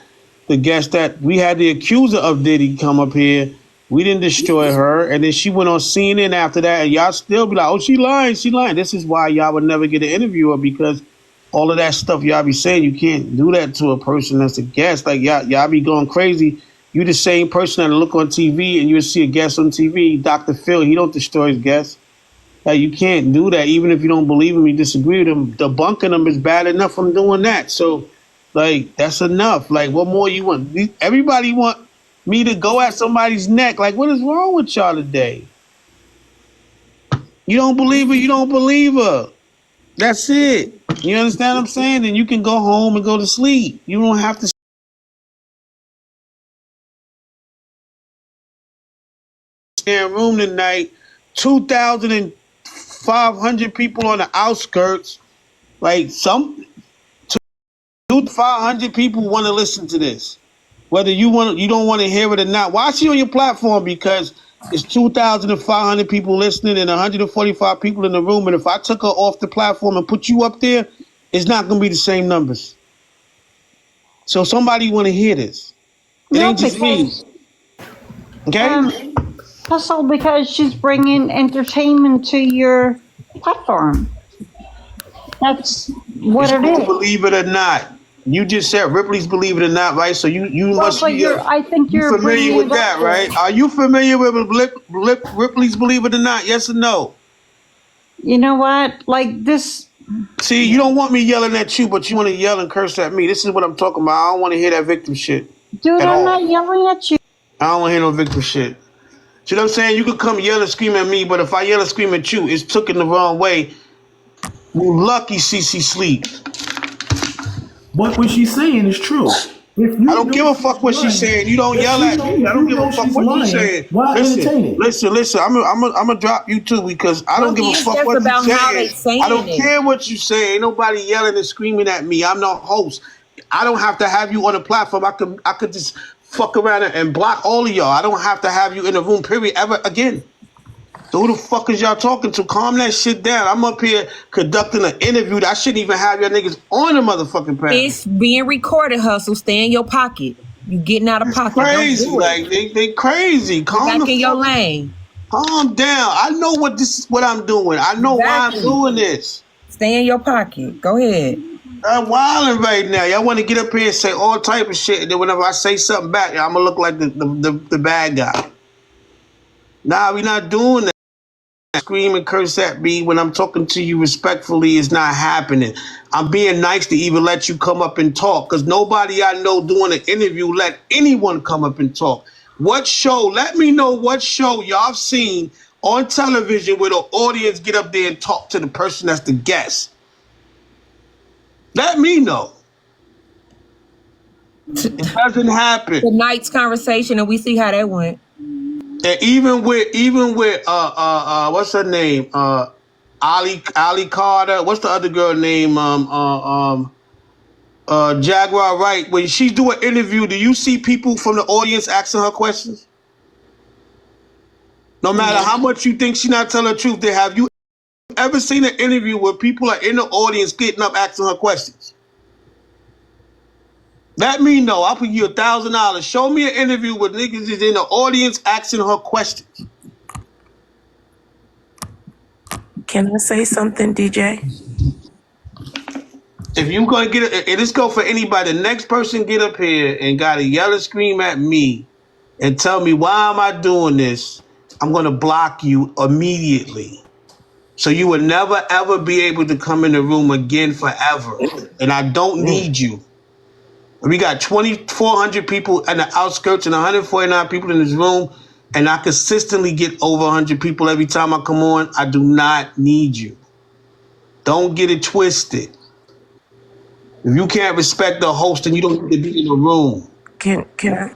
the guest that we had the accuser of Diddy come up here. We didn't destroy her, and then she went on CNN after that, and y'all still be like, "Oh, she lying, she lying." This is why y'all would never get an interview her because all of that stuff y'all be saying, you can't do that to a person that's a guest. Like y'all be going crazy. You the same person that look on TV and you see a guest on TV, Dr. Phil. He don't destroy his guests. Like you can't do that. Even if you don't believe him, you disagree with him. Debunking him is bad enough from doing that. So, like that's enough. Like what more you want? Everybody want me to go at somebody's neck. Like what is wrong with y'all today? You don't believe her. You don't believe her. That's it. You understand what I'm saying? Then you can go home and go to sleep. You don't have to stay in a room tonight. 2,500 people on the outskirts. Like some 2,500 people want to listen to this. Whether you don't want to hear it or not. Why is she on your platform? Because it's 2,500 people listening and 145 people in the room. And if I took her off the platform and put you up there, it's not going to be the same numbers. So somebody want to hear this. It No, ain't just me. because Okay? Hustle, because she's bringing entertainment to your platform. That's what It's it called is. Believe It or Not. You just said Ripley's Believe It or Not, right? So you Well, must but be I think you you're familiar bringing with it up that, there. right? Are you familiar with Ripley's Believe It or Not? Yes or no? You know what? Like this. See, you don't want me yelling at you, but you want to yell and curse at me. This is what I'm talking about. I don't want to hear that victim shit Dude, at I'm all. not yelling at you. I don't want to hear no victim shit. See what I'm saying? You could come yell and scream at me, but if I yell and scream at you, it's took in the wrong way. You lucky CC sleep. What she's saying is true. If I you don't give know a she's fuck what she's lying, saying. You don't yell at me. I if don't you give a know fuck she's what you're lying, saying. why entertain it? Listen. I'm a drop you too because I don't give a Boogie, it's fuck just what you're about how they saying. I saying don't it. care what you say. Ain't nobody yelling and screaming at me. I'm no host. I don't have to have you on the platform. I could just fuck around and block all of y'all. I don't have to have you in the room, period, ever again. So who the fuck is y'all talking to? Calm that shit down. I'm up here conducting an interview that I shouldn't even have y'all niggas on the motherfucking panel. It's being recorded, Hustle. Stay in your pocket. You getting out of It's pocket. Don't crazy. do it. Like they crazy. Get Calm the back in your fuck. lane. Calm down. I know what this is. What I'm doing. I know why I'm Exactly. doing this. Stay in your pocket. Go ahead. I'm wilding right now. Y'all want to get up here and say all type of shit, and then whenever I say something back, I'm gonna look like the bad guy. Nah, we not doing that. Scream and curse at me when I'm talking to you respectfully is not happening. I'm being nice to even let you come up and talk because nobody I know doing an interview let anyone come up and talk. What show? Let me know what show y'all seen on television where the audience get up there and talk to the person that's the guest. Let me know. It doesn't happen. Tonight's conversation, and we see how that went. And even with what's her name? Ali Carter. What's the other girl name? Jaguar Wright. When she's doing an interview, do you see people from the audience asking her questions? No matter No. how much you think she not telling the truth, they have you ever seen an interview where people are in the audience getting up asking her questions? Let me know. I'll put you $1,000. Show me an interview where niggas is in the audience asking her questions. Can I say something, DJ? If you gonna get it, and this go for anybody. The next person get up here and gotta yell and scream at me and tell me why am I doing this, I'm gonna block you immediately. So you will never ever be able to come in the room again forever. And I don't need you. We got 2,400 people in the outskirts and 149 people in this room, and I consistently get over 100 people every time I come on. I do not need you. Don't get it twisted. If you can't respect the host, then you don't need to be in the room. Can I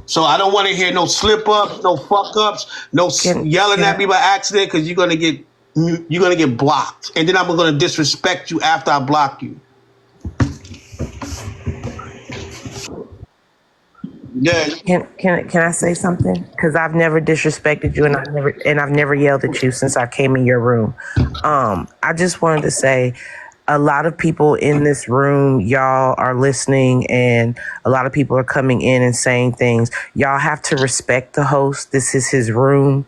So I don't want to hear no slip ups, no fuck ups, no yelling can at I, me by accident because you're gonna get blocked, and then I'm gonna disrespect you after I block you. Yeah, can I say something? Because I've never disrespected you, and I've never yelled at you since I came in your room. I just wanted to say, a lot of people in this room, y'all are listening, and a lot of people are coming in and saying things. Y'all have to respect the host. This is his room.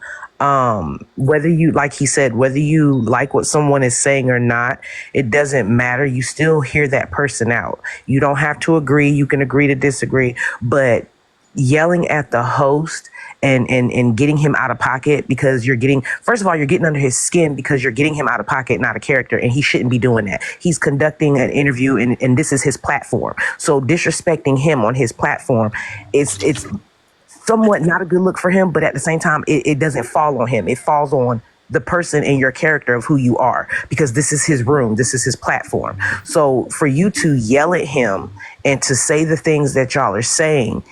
Whether you, like he said, whether you like what someone is saying or not, it doesn't matter. You still hear that person out. You don't have to agree. You can agree to disagree, but yelling at the host and getting him out of pocket because first of all, you're getting under his skin because you're getting him out of pocket, not a character, and he shouldn't be doing that. He's conducting an interview and this is his platform. So disrespecting him on his platform, it's somewhat not a good look for him, but at the same time, it doesn't fall on him. It falls on the person and your character of who you are, because this is his room, this is his platform. So for you to yell at him and to say the things that y'all are saying,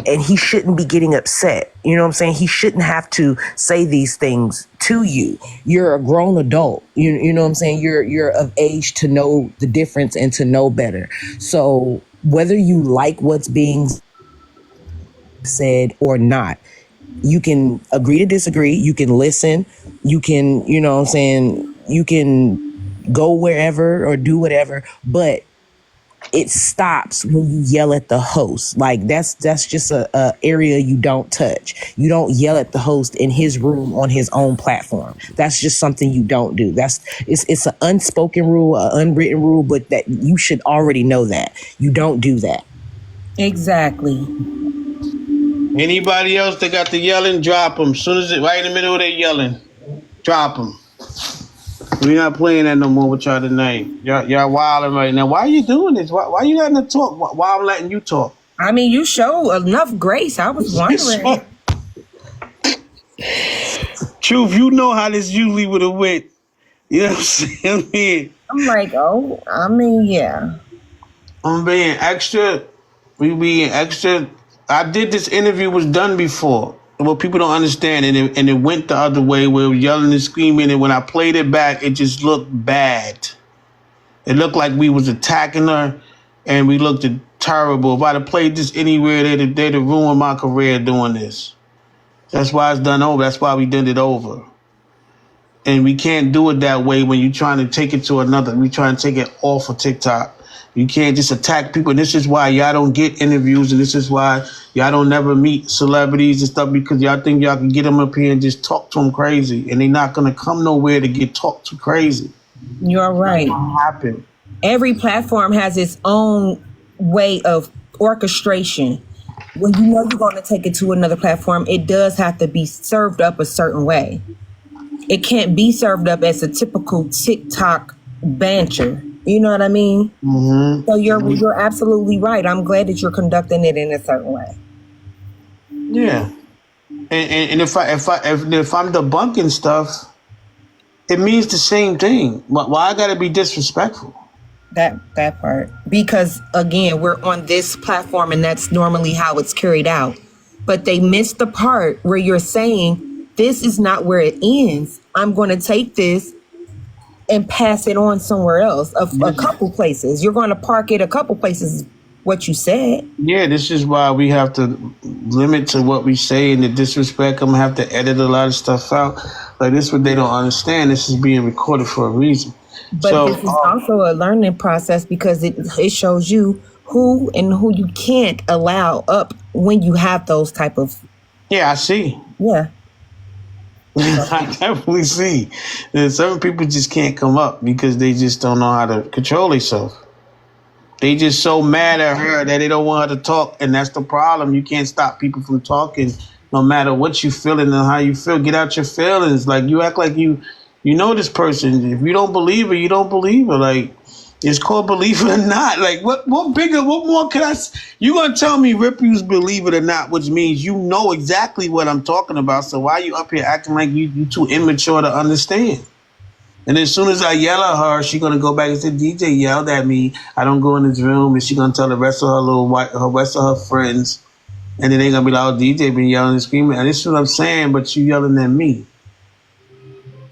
and he shouldn't be getting upset. You know what I'm saying? He shouldn't have to say these things to you. You're a grown adult. You know what I'm saying? You're of age to know the difference and to know better. So whether you like what's being said or not, you can agree to disagree. You can listen. You can, you know what I'm saying? You can go wherever or do whatever, but it stops when you yell at the host. Like that's just a area you don't touch. You don't yell at the host in his room on his own platform. That's just something you don't do. It's an unspoken rule, an unwritten rule, but that you should already know that. You don't do that. Exactly. Anybody else that got the yelling, drop them. Soon as it right in the middle of their yelling, drop them. We're not playing that no more with y'all tonight. Y'all wilding right now. Why are you doing this? Why you letting her talk? Why I'm letting you talk? I mean, you show enough grace. I was wondering. Truth, you know how this usually would have went. You know what I'm saying? I'm like, oh, I mean, yeah. I'm being extra. We being extra. I did this interview was done before. What people don't understand, and it went the other way where we were yelling and screaming, and when I played it back, it just looked bad. It looked like we was attacking her, and we looked terrible. If I'd have played this anywhere, they'd have ruined my career doing this. That's why it's done over. That's why we did it over. And we can't do it that way when you're trying to take it to another. We trying to take it off of TikTok. You can't just attack people. And this is why y'all don't get interviews, and this is why y'all don't never meet celebrities and stuff, because y'all think y'all can get them up here and just talk to them crazy, and they're not going to come nowhere to get talked to crazy. You're right. Happen. Every platform has its own way of orchestration. When you know you're going to take it to another platform, it does have to be served up a certain way. It can't be served up as a typical TikTok banter. You know what I mean? Mm-hmm. So you're absolutely right. I'm glad that you're conducting it in a certain way. Yeah, and if I'm debunking stuff, it means the same thing. Why I gotta be disrespectful? That part. Because again, we're on this platform and that's normally how it's carried out. But they missed the part where you're saying this is not where it ends. I'm going to take this and pass it on somewhere else, a couple places. You're going to park it a couple places, what you said. Yeah, this is why we have to limit to what we say, and the disrespect. I'm going to have to edit a lot of stuff out. Like, this is what they don't understand. This is being recorded for a reason. But this is also a learning process, because it shows you who and who you can't allow up when you have those type of... Yeah, I see. Yeah. I definitely see. And some people just can't come up because they just don't know how to control themselves. They just so mad at her that they don't want her to talk, and that's the problem. You can't stop people from talking, no matter what you feeling and how you feel. Get out your feelings. Like, you act like you know this person. If you don't believe her, you don't believe her. Like, it's called believe it or not. Like, what more can I? You gonna tell me Rip You's believe it or not, which means you know exactly what I'm talking about. So why you up here acting like you too immature to understand? And as soon as I yell at her, she gonna go back and say, DJ yelled at me. I don't go in his room, and she gonna tell the rest of her rest of her friends, and then they gonna be like, "Oh, DJ been yelling and screaming." And this is what I'm saying, but you yelling at me.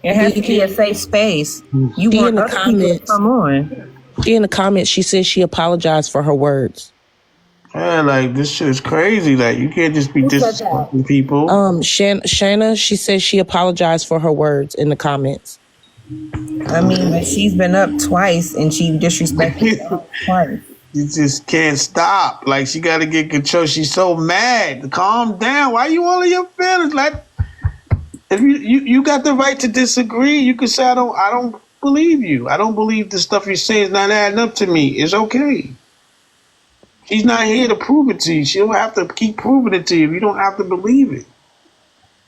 It has to be a safe space. You She want in the other people to come on. In the comments, she says she apologized for her words. Yeah, like, this shit is crazy. Like, you can't just be disrespecting people. Shanna, she says she apologized for her words in the comments. I mean, but she's been up twice and she disrespected twice. You just can't stop. Like, she got to get control. She's so mad. Calm down. Why you all in your feelings? Like, if you got the right to disagree, you can say I don't believe you. I don't believe the stuff you say is not adding up to me. It's okay. She's not here to prove it to you. She don't have to keep proving it to you. You don't have to believe it.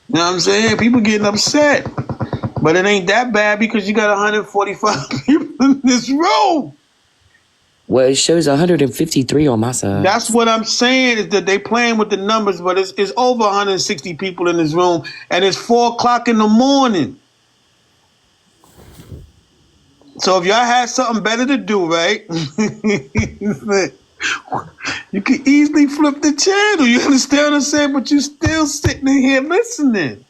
You know what I'm saying? People getting upset. But it ain't that bad because you got 145 people in this room. Well, it shows 153 on my side. That's what I'm saying, is that they playing with the numbers, but it's over 160 people in this room, and it's 4 o'clock in the morning. So if y'all had something better to do, right? You could easily flip the channel. You understand what I'm saying? But you still sitting in here listening.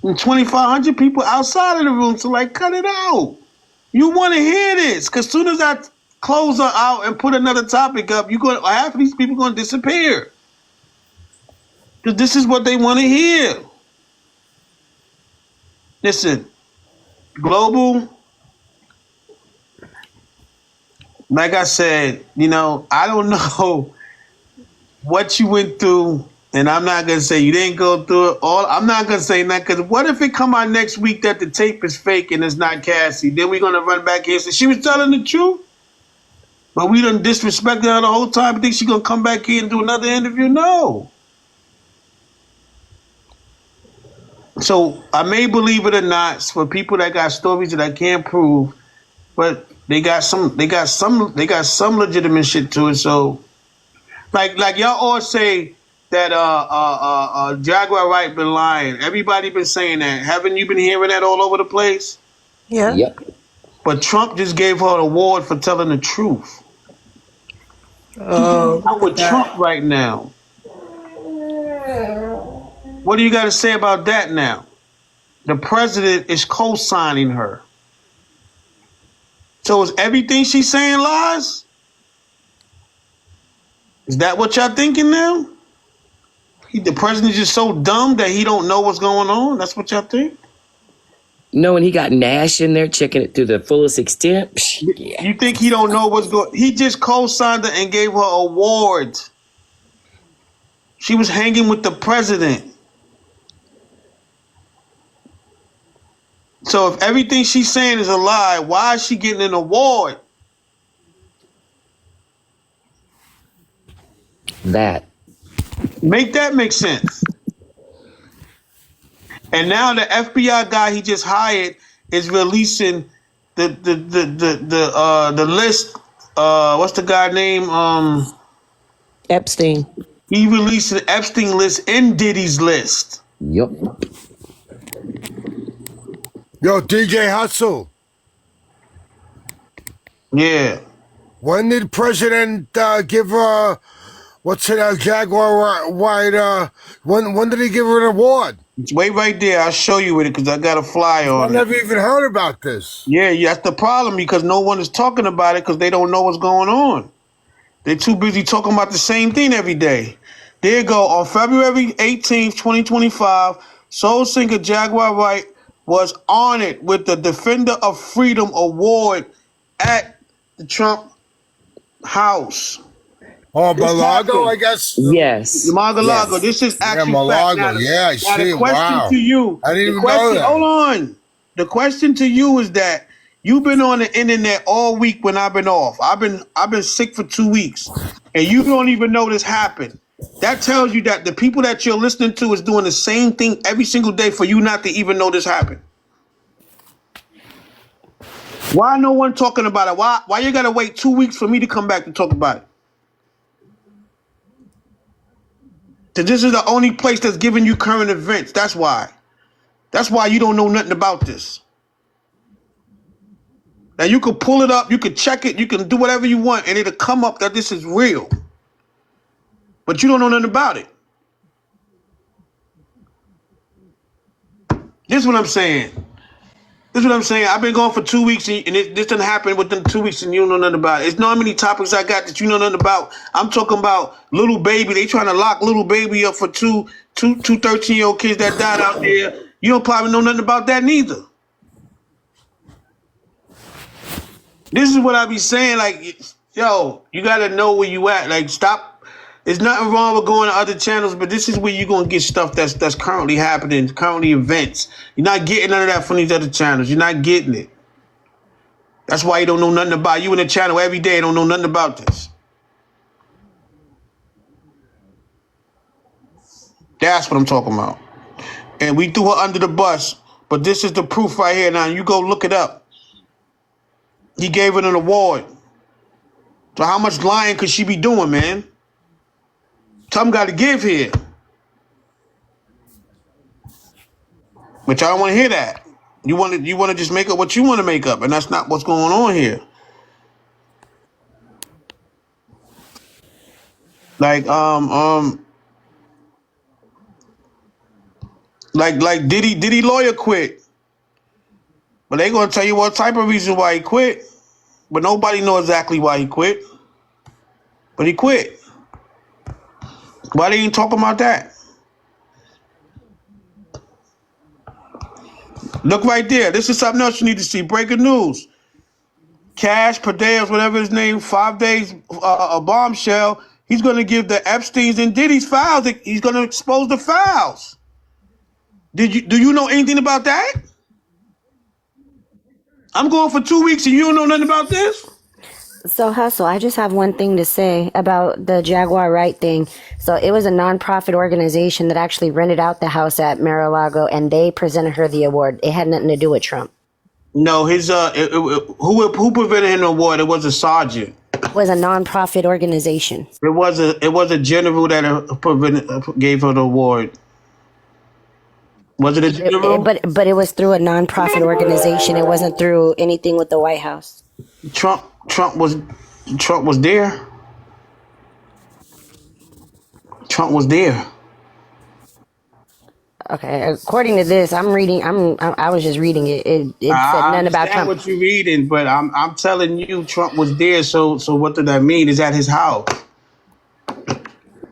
And 2,500 people outside of the room, so like, cut it out. You want to hear this, because soon as I close her out and put another topic up, half of these people going to disappear. Because this is what they want to hear. Listen, Global, like I said, I don't know what you went through, and I'm not going to say you didn't go through it. I'm not going to say that, because what if it come out next week that the tape is fake and it's not Cassie? Then we're going to run back here and say she was telling the truth? But we done disrespected her the whole time. Think she going to come back here and do another interview? No. So I may believe it or not, for people that got stories that I can't prove, but they got some legitimate shit to it. So like y'all all say that Jaguar Wright been lying. Everybody been saying that. Haven't you been hearing that all over the place? Yeah. Yep. But Trump just gave her an award for telling the truth. Oh, I'm with Trump right now. What do you got to say about that now? The president is co-signing her. So is everything she's saying lies? Is that what y'all thinking now? The president is just so dumb that he don't know what's going on? That's what y'all think? No, and he got Nash in there checking it to the fullest extent. Psh, yeah. You think he don't know what's going on? He just co-signed her and gave her awards. She was hanging with the president. So if everything she's saying is a lie, why is she getting an award? That. Make that make sense. And now the FBI guy he just hired is releasing the list. What's the guy name? Epstein. He released the Epstein list and Diddy's list. Yep. Yo, DJ Hustle. Yeah. When did President give what's it, Jaguar White? When did he give her an award? It's way right there. I'll show you with it because I got a fly on I it. never even heard about this. Yeah, that's the problem, because no one is talking about it because they don't know what's going on. They're too busy talking about the same thing every day. There you go. On February 18th, 2025, soul singer Jaguar Wright was honored with the Defender of Freedom Award at the Trump House. Oh, Malago, I guess. Yes. Mar-a-Lago. Yes. This is actually Malago. fact. Yeah, I see. The question Wow. to you. I didn't even know that. Hold on. The question to you is that you've been on the internet all week when I've been off. I've been sick for 2 weeks, and you don't even know this happened. That tells you that the people that you're listening to is doing the same thing every single day for you not to even know this happened. Why no one talking about it? Why you gotta wait 2 weeks for me to come back to talk about it? Because this is the only place that's giving you current events. That's why. That's why you don't know nothing about this. Now you can pull it up, you can check it, you can do whatever you want, and it'll come up that this is real. But you don't know nothing about it. This is what I'm saying. I've been gone for 2 weeks, and this didn't happen within 2 weeks, and you don't know nothing about it. It's not many topics I got that you know nothing about. I'm talking about little baby. They trying to lock little baby up for two 13-year-old kids that died out there. You don't probably know nothing about that neither. This is what I be saying. Like, yo, you gotta know where you at. Like, stop. There's nothing wrong with going to other channels, but this is where you're gonna get stuff that's currently happening, currently events. You're not getting none of that from these other channels. You're not getting it. That's why you don't know nothing about it. You in the channel every day, don't know nothing about this. That's what I'm talking about. And we threw her under the bus, but this is the proof right here. Now you go look it up. He gave her an award. So how much lying could she be doing, man? Something got to give here. But y'all don't want to hear that. You want to just make up what you want to make up, and that's not what's going on here. Like like Diddy lawyer quit, but they gonna tell you what type of reason why he quit, but nobody know exactly why he quit. But he quit. Why they ain't talking about that? Look right there. This is something else you need to see. Breaking news. Cash, Padeos, whatever his name, 5 days, a bombshell. He's going to give the Epstein's and Diddy's files. He's going to expose the files. Do you know anything about that? I'm going for 2 weeks and you don't know nothing about this? So, Hustle, I just have one thing to say about the Jaguar Right thing. So, it was a nonprofit organization that actually rented out the house at Mar-a-Lago, and they presented her the award. It had nothing to do with Trump. No, who prevented him the award? It was a sergeant. It was a nonprofit organization. It was a general that gave her the award. Was it a general? But it was through a nonprofit organization. It wasn't through anything with the White House. Trump was there. Trump was there. Okay, according to this, I was just reading it. It said nothing about Trump. What you're reading, but I'm telling you, Trump was there. So what did that mean? Is at his house?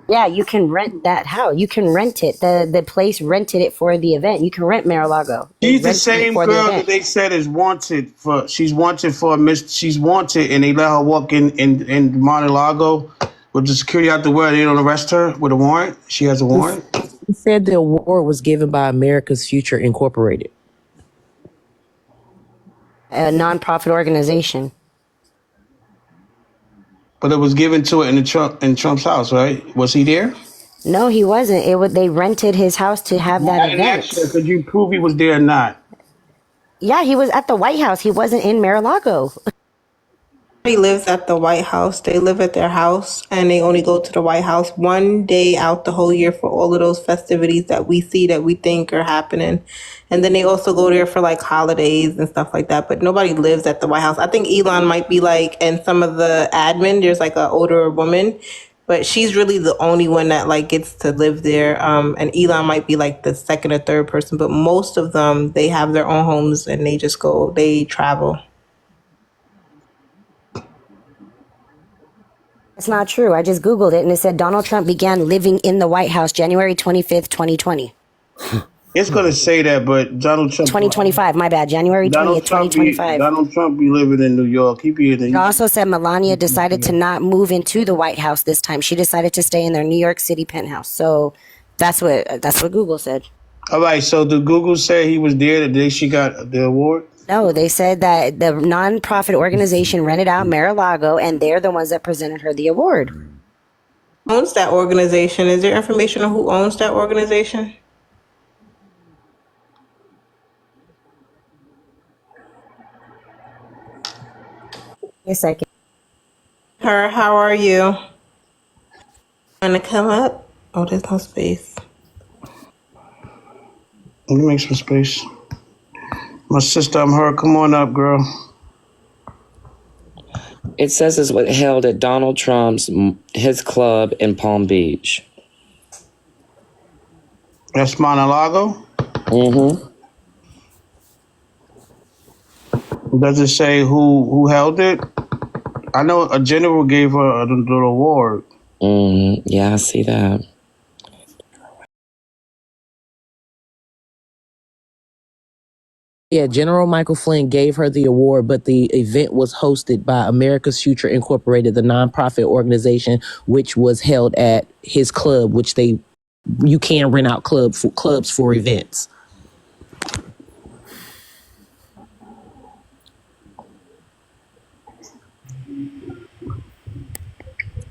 Yeah, you can rent that house. You can rent it. The place rented it for the event. You can rent Mar-a-Lago. She's the same girl that they said is wanted for. She's wanted for She's wanted, and they let her walk in Mar-a-Lago with the security out the way. They don't arrest her with a warrant. She has a warrant. He said the award was given by America's Future Incorporated, a nonprofit organization. But it was given to it in Trump's house, right? Was he there? No, he wasn't. They rented his house to have that event. Could you prove he was there or not? Yeah, he was at the White House. He wasn't in Mar-a-Lago. He lives at the White House. They live at their house, and they only go to the White House one day out the whole year for all of those festivities that we see that we think are happening. And then they also go there for like holidays and stuff like that. But nobody lives at the White House. I think Elon might be like, and some of the admin, there's like an older woman, but she's really the only one that like gets to live there. And Elon might be like the second or third person, but most of them, they have their own homes and they travel. It's not true. I just Googled it and it said Donald Trump began living in the White House January 25th, 2020. It's going to say that, but Donald Trump... 2025, my bad. January 20th, 2025. Donald Trump be living in New York. He be in the... It also said Melania decided to not move into the White House this time. She decided to stay in their New York City penthouse. So that's what Google said. All right, so did Google say he was there the day she got the award? No, they said that the nonprofit organization rented out Mar-a-Lago, and they're the ones that presented her the award. Who owns that organization? Is there information on who owns that organization? A second. Her, how are you? Want to come up? Oh, there's no space. Let me make some space. My sister, I'm her. Come on up, girl. It says it's held at Donald Trump's his club in Palm Beach. That's Mar-a-Lago? Mm-hmm. Does it say who held it? I know a general gave her the award. Yeah, I see that. Yeah, General Michael Flynn gave her the award, but the event was hosted by America's Future Incorporated, the nonprofit organization, which was held at his club, which you can rent out clubs for events.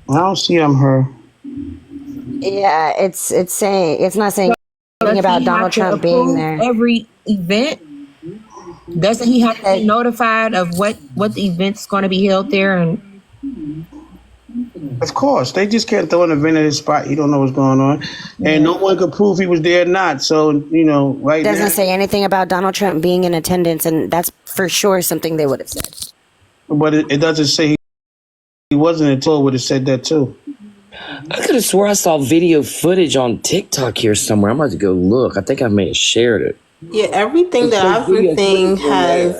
I don't see her. Yeah, it's saying it's not saying anything about Donald Trump being there. Every event. Doesn't he have to be notified of what the event's going to be held there? And Of course, they just can't throw an event at his spot. He don't know what's going on, and no one could prove he was there or not. So right Doesn't now, say anything about Donald Trump being in attendance, and that's for sure something they would have said. but it doesn't say he wasn't until would have said that too. I could have swore I saw video footage on TikTok here somewhere. I'm about to go look. I think I may have shared it. Yeah, everything that I've been seeing has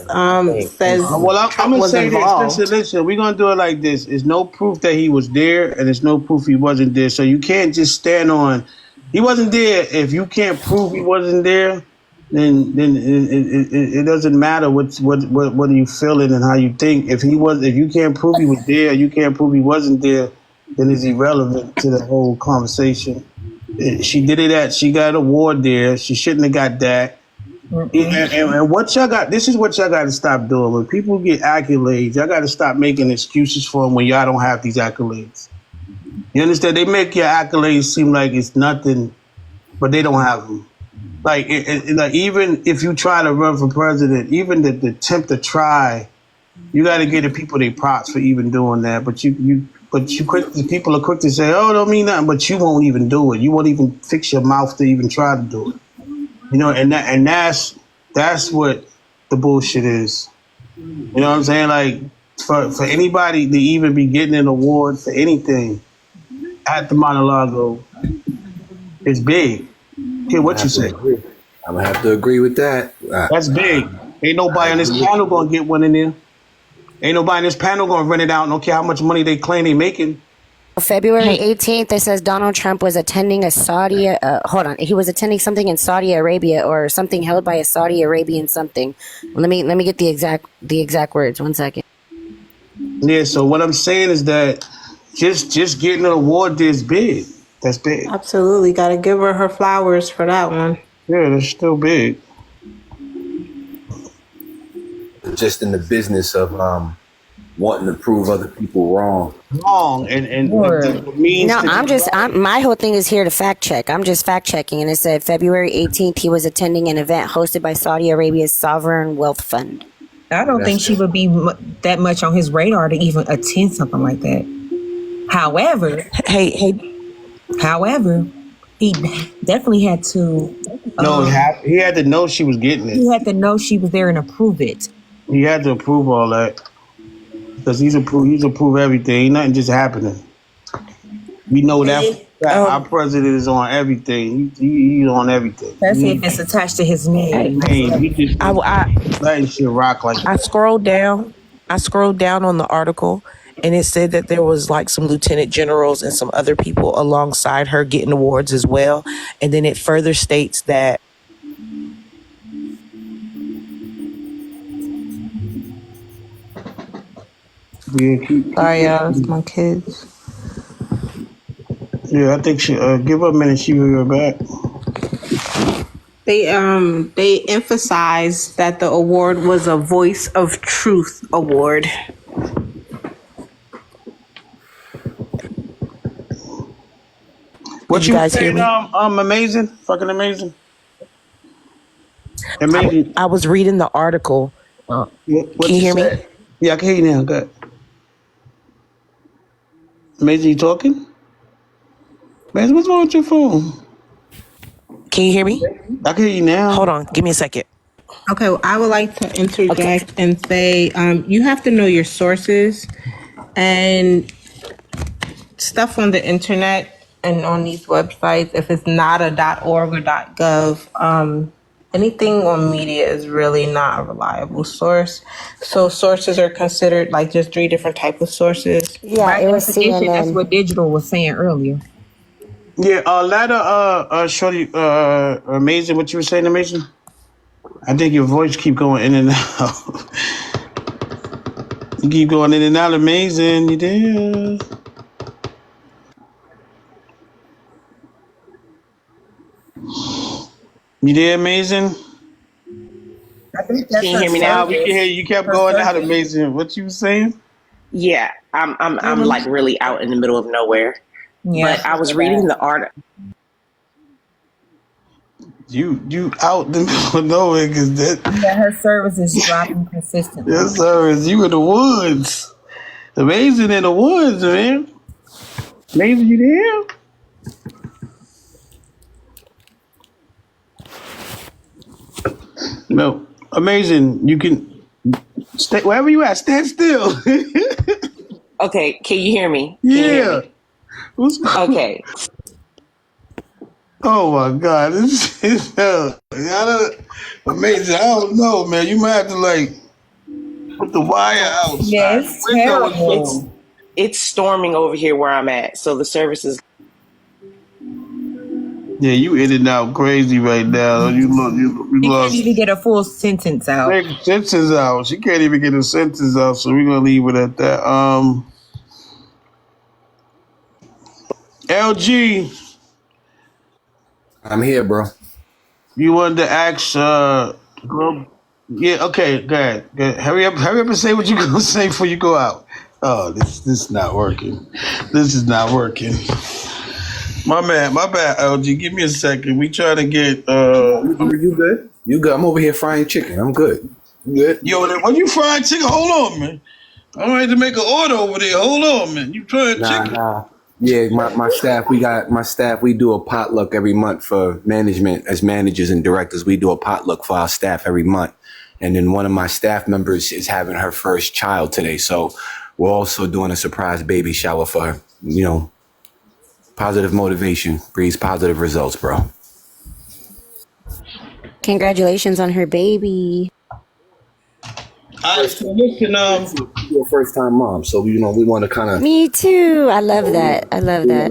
says Well, I'm Trump gonna was say this. involved. Listen. We're gonna do it like this. There's no proof that he was there, and there's no proof he wasn't there. So you can't just stand on he wasn't there. If you can't prove he wasn't there, then it doesn't matter what are you feeling and how you think. If you can't prove he was there, you can't prove he wasn't there, then it's irrelevant to the whole conversation. She did it she got an award there. She shouldn't have got that. And what y'all got, this is what y'all got to stop doing. When people get accolades, y'all got to stop making excuses for them when y'all don't have these accolades. You understand? They make your accolades seem like it's nothing, but they don't have them. Like, like even if you try to run for president, even the attempt to try, you got to give the people their props for even doing that. But people are quick to say, "Oh, don't mean nothing," but you won't even do it. You won't even fix your mouth to even try to do it. And that's what the bullshit is. You know what I'm saying? Like for anybody to even be getting an award for anything at the Mar-a-Lago, it's big. Hear what you say? I'm gonna have to agree with that. That's big. Ain't nobody on this panel gonna get one in there. Ain't nobody on this panel gonna rent it out. Don't care how much money they claim they making. February 18th, it says Donald Trump was attending he was attending something in Saudi Arabia or something held by a Saudi Arabian something. Let me get the exact words. 1 second. Yeah, so what I'm saying is that just getting an award is big. That's big. Absolutely, got to give her flowers for that one. Yeah, that's still big. Just in the business of wanting to prove other people wrong. And my whole thing is here to fact check. I'm just fact checking, and it said February 18th he was attending an event hosted by Saudi Arabia's Sovereign Wealth Fund. I don't think she would be that much on his radar to even attend something like that. However, he definitely had to. He had to know she was getting it. He had to know she was there and approve it. He had to approve all that because he's approved everything. Ain't nothing just happening. We know that our president is on everything. He's on everything. That's if it's attached to his name. He just letting shit rock like that. I scrolled down on the article, and it said that there was like some lieutenant generals and some other people alongside her getting awards as well. And then it further states that Sorry, y'all, it's my kids. Yeah, I think she give her a minute. She will be back. They emphasized that the award was a Voice of Truth award. What you guys hear saying? me? Amazing, fucking amazing. Amazing. I was reading the article. What can you hear me? Yeah, I can hear you now. Good. Amazing, you talking? Amazing, what's wrong with your phone? Can you hear me? I can hear you now. Hold on, give me a second. Okay, well, I would like to interject and say you have to know your sources and stuff on the internet and on these websites. If it's not a .org or .gov, anything on media is really not a reliable source. So sources are considered like just 3 different types of sources. Yeah, it was CNN. That's what Digital was saying earlier. Yeah, Shorty, Amazing, what you were saying, Amazing? I think your voice keep going in and out. You keep going in and out, Amazing. You there? You there, Amazing? I think that's Can you hear me now? We can hear you. You kept going out, Amazing. What you saying? Yeah, I'm like really out in the middle of nowhere. Yeah, but I was reading the article. You out in the middle of nowhere because her service is dropping consistently. Yes, sir. You in the woods. Amazing in the woods, man. Amazing, you there? No, amazing. You can stay wherever you at. Stand still. Okay, can you hear me? Can you hear Yeah. me? What's going? Okay. Oh my God! This is amazing. I don't know, man. You might have to like put the wire Yeah, outside. The it's window is It's terrible. full. it's storming over here where I'm at, so the service is. Yeah, you in and out crazy right now. You He can't lost even get a full sentence out. maybe sentence out. She can't even get a sentence out, so we're gonna leave it at that. LG, I'm here, bro. you wanted to ask yeah, okay, go ahead. Go ahead. Hurry up and say what you gonna say before you go out. Oh, this is not working. This is not working. My bad, LG. Give me a second. We trying to get You good? You good? I'm over here frying chicken. I'm good. You good? yo, when you frying chicken, hold on, man. I'm ready to make an order over there. Hold on, man. You trying chicken? Nah. Yeah, my staff, we do a potluck every month for management. As managers and directors, we do a potluck for our staff every month. And then one of my staff members is having her first child today. So we're also doing a surprise baby shower for her. You know, positive motivation breeds positive results, bro. Congratulations on her baby. All right, so listen, You're a first time mom, so we want to kind of, Me too. I love that. I love that.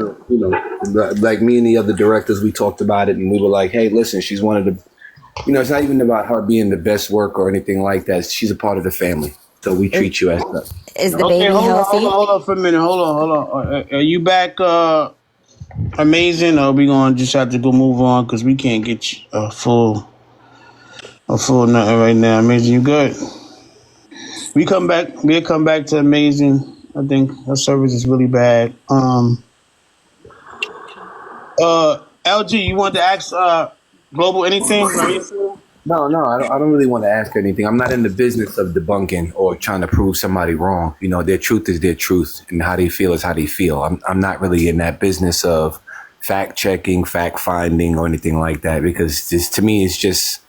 like me and the other directors, we talked about it, and we were like, hey, listen, she's one of the, it's not even about her being the best work or anything like that. She's a part of the family, so we treat you as such. Is the okay, baby healthy? hold on for a minute. Hold on. Are you back? Amazing, or we gonna just have to go move on because we can't get you a full nothing right now. Amazing, you good? We'll come back to amazing. I think her service is really bad. LG, you want to ask Global anything? No, I don't really want to ask her anything. I'm not in the business of debunking or trying to prove somebody wrong. Their truth is their truth, and how they feel is how they feel. I'm not really in that business of fact checking, fact finding, or anything like that, because this, to me, it's just,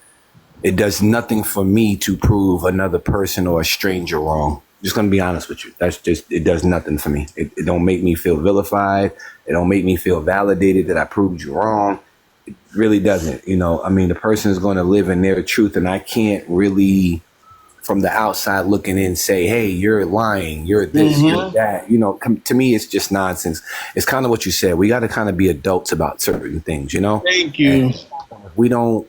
it does nothing for me to prove another person or a stranger wrong. Just gonna be honest with you. That's just, it does nothing for me. It don't make me feel vilified. It don't make me feel validated that I proved you wrong. Really doesn't. The person is going to live in their truth, and I can't really, from the outside looking in, say, hey, you're lying, you're this, you're that. To me, it's just nonsense. It's kind of what you said. We got to kind of be adults about certain things. Thank you. And we don't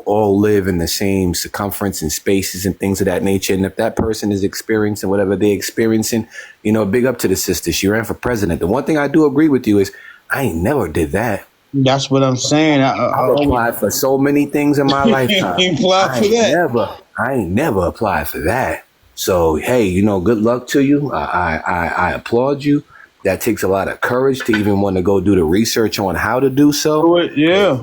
all live in the same circumference and spaces and things of that nature. And if that person is experiencing whatever they're experiencing, big up to the sister. She ran for president. The one thing I do agree with you is I ain't never did that. That's what I'm saying. I've applied for so many things in my lifetime. I ain't never applied for that. So, hey, good luck to you. I applaud you. That takes a lot of courage to even want to go do the research on how to do so. Yeah.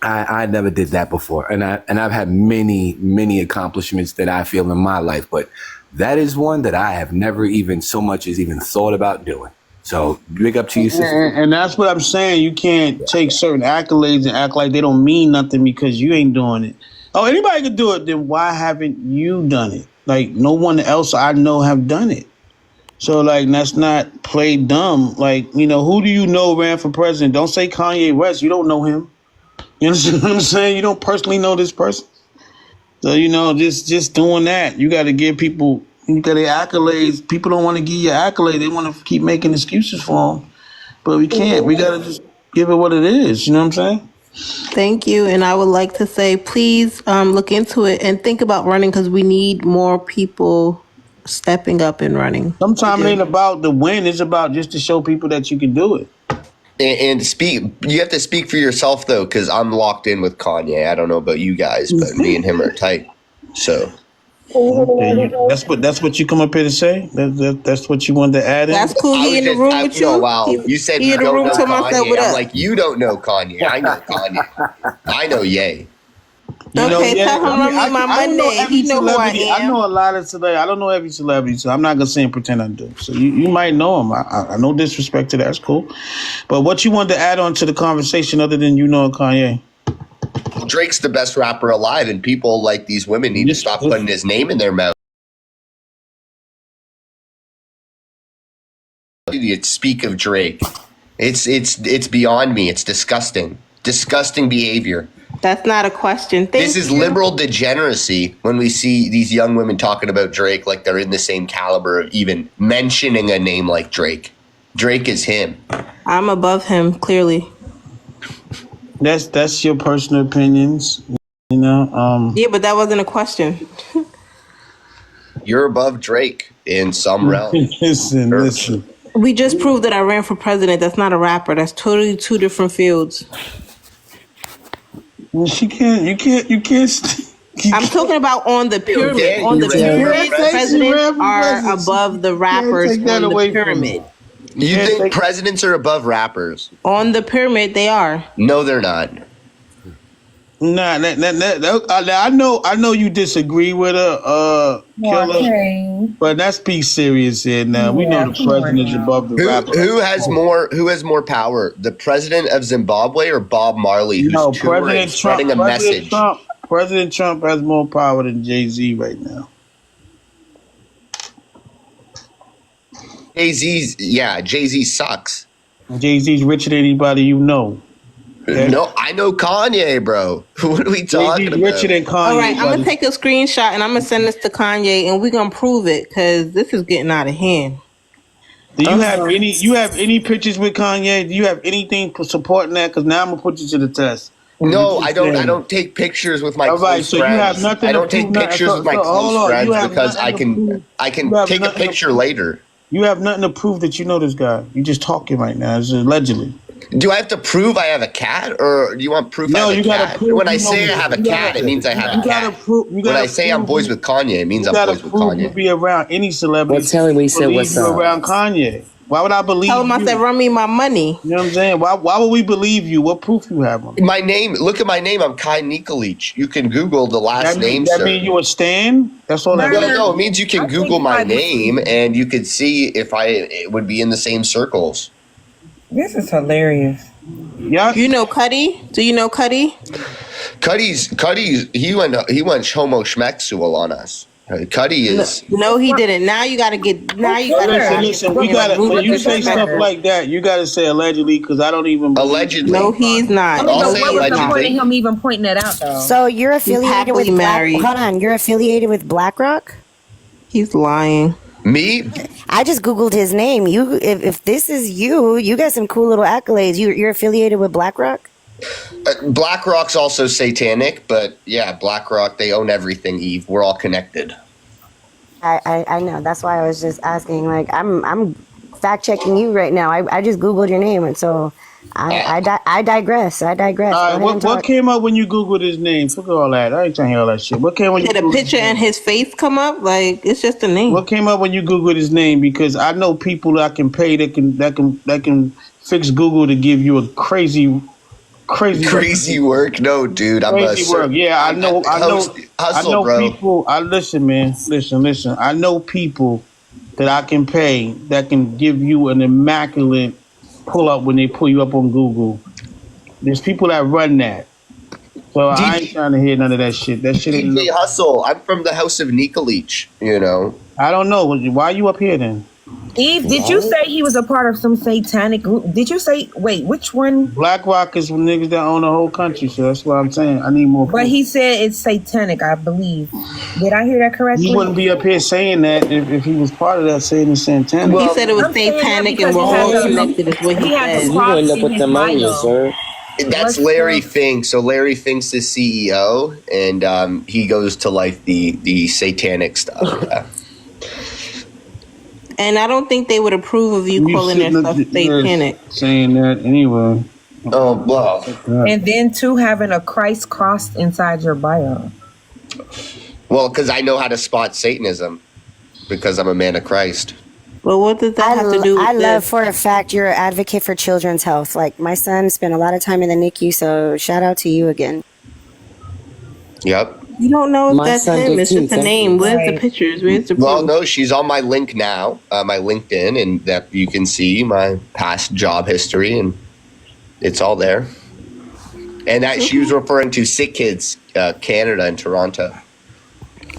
I never did that before. And I've had many, many accomplishments that I feel in my life. But that is one that I have never even so much as even thought about doing. So big up to you, sister. And that's what I'm saying. You can't take certain accolades and act like they don't mean nothing because you ain't doing it. Oh, anybody could do it. Then why haven't you done it? Like no one else I know have done it. So like let's not play dumb. Like who do you know ran for president? Don't say Kanye West. You don't know him. You understand what I'm saying? You don't personally know this person. So just doing that. You got to give people. You got their accolades. People don't want to give you accolades. They want to keep making excuses for them. But we can't. We got to just give it what it is. You know what I'm saying? Thank you. And I would like to say, please look into it and think about running because we need more people stepping up and running. Sometimes it ain't about the win. It's about just to show people that you can do it. And speak. You have to speak for yourself though, because I'm locked in with Kanye. I don't know about you guys, but me and him are tight. So that's what you come up here to say. That's what you wanted to add in. That's cool. He in the room with you. Oh wow, you said you don't know Kanye. I'm up. like, you don't know Kanye. I know Kanye. I know Ye. Okay, tell him run me my I don't know Monday. every He know who I celebrity. I am. know a lot of celebrities. I don't know every celebrity, so I'm not gonna say and pretend I do. So you might know him. I no disrespect to that. That's cool. But what you wanted to add on to the conversation, other than Kanye? Drake's the best rapper alive, and people like these women need to stop putting his name in their mouth. You speak of Drake. It's beyond me. It's disgusting. Disgusting behavior. That's not a question. This is liberal degeneracy when we see these young women talking about Drake like they're in the same caliber of even mentioning a name like Drake. Drake is him. I'm above him, clearly. That's your personal opinions, you know. Yeah, but that wasn't a question. You're above Drake in some realm. Listen. We just proved that I ran for president. That's not a rapper. That's totally two different fields. Well, you can't. I'm talking about on the pyramid. On the pyramid, presidents are above the rappers on the pyramid. You think presidents are above rappers? On the pyramid, they are. No, they're not. Nah, I know you disagree with her, Killer, but let's be serious here now. We know the president is above the rapper. Who has more power, the president of Zimbabwe or Bob Marley, who's touring, spreading a message? President Trump has more power than Jay-Z right now. Jay-Z sucks. Jay-Z's richer than anybody you know. Okay? No, I know Kanye, bro. What are we talking about? Richer than Kanye. All right, I'm gonna take a screenshot and I'm gonna send this to Kanye, and we're gonna prove it because this is getting out of hand. Do you have any? You have any pictures with Kanye? Do you have anything supporting that? Because now I'm gonna put you to the test. No, I don't. I don't take pictures with my close friends. So you have nothing. I don't take pictures with my close friends because I can take a picture later. You have nothing to prove that you know this guy. You're just talking right now. It's allegedly. Do I have to prove I have a cat, or do you want proof I have a cat? When I say I have a cat, it means I have a cat. When I say I'm boys with Kanye, it means I'm boys with Kanye. You be around any celebrity. Well, tell him we said what's up. Around Kanye. Why would I believe you? Tell him I said run me my money. You know what I'm saying? Why would we believe you? What proof you have on? My name. Look at my name. I'm Kai Nikolic. You can Google the last name. That means you a Stan? That's all that means. No, it means you can Google my name and you could see if I would be in the same circles. This is hilarious. Yeah. You know Cuddy? Do you know Cuddy? Cuddy's he went homo schmexual on us. Cuddy is no, he didn't. Now you gotta get. Listen. We gotta. When you say stuff like that, you gotta say allegedly because I don't even. Allegedly. No, he's not. What was the point of him even pointing that out though? So you're affiliated with married. Hold on, you're affiliated with BlackRock? He's lying. Me? I just Googled his name. If this is you got some cool little accolades. You're affiliated with BlackRock? BlackRock's also satanic, but yeah, BlackRock, they own everything, Eve. We're all connected. I know. That's why I was just asking. Like, I'm fact checking you right now. I just Googled your name, and so I digress. I digress. What came up when you Googled his name? Forget all that. I ain't trying to hear all that shit. What came when you Did a picture and his face come up? Like, it's just a name. What came up when you Googled his name? Because I know people that can pay that can fix Google to give you a crazy work. No, dude, I'm crazy work. Yeah, I know bro. people. Listen, man. Listen. I know people that I can pay that can give you an immaculate pull up when they pull you up on Google. There's people that run that. So I ain't trying to hear none of that shit. That shit ain't. DJ Hustle. I'm from the house of Nikolic. You know. I don't know. Why are you up here then? Eve, did you say he was a part of some satanic group? Did you say, wait, which one? BlackRock is from niggas that own the whole country, so that's what I'm saying. I need more proof. But he said it's satanic, I believe. Did I hear that correctly? He wouldn't be up here saying that if he was part of that, saying it's satanic. He said it was satanic and we're all connected is what he said. You end up with the money, sir. That's Larry Fink. So Larry Fink's the CEO, and he goes to like the satanic stuff. Yeah. And I don't think they would approve of you calling their stuff satanic. Saying that anyway. Oh, blah. And then too, having a Christ cross inside your bio. Well, because I know how to spot Satanism, because I'm a man of Christ. Well, what does that have to do with love for a fact you're an advocate for children's health. Like, my son spent a lot of time in the NICU, so shout out to you again. Yep. You don't know if My that's son him. did It's too. just a Thank name. you. Where's the Right. pictures? Where's the Well, proof? no, she's on my link now, my LinkedIn, and that you can see my past job history, and it's all there. And that she was referring to Sick Kids Canada in Toronto.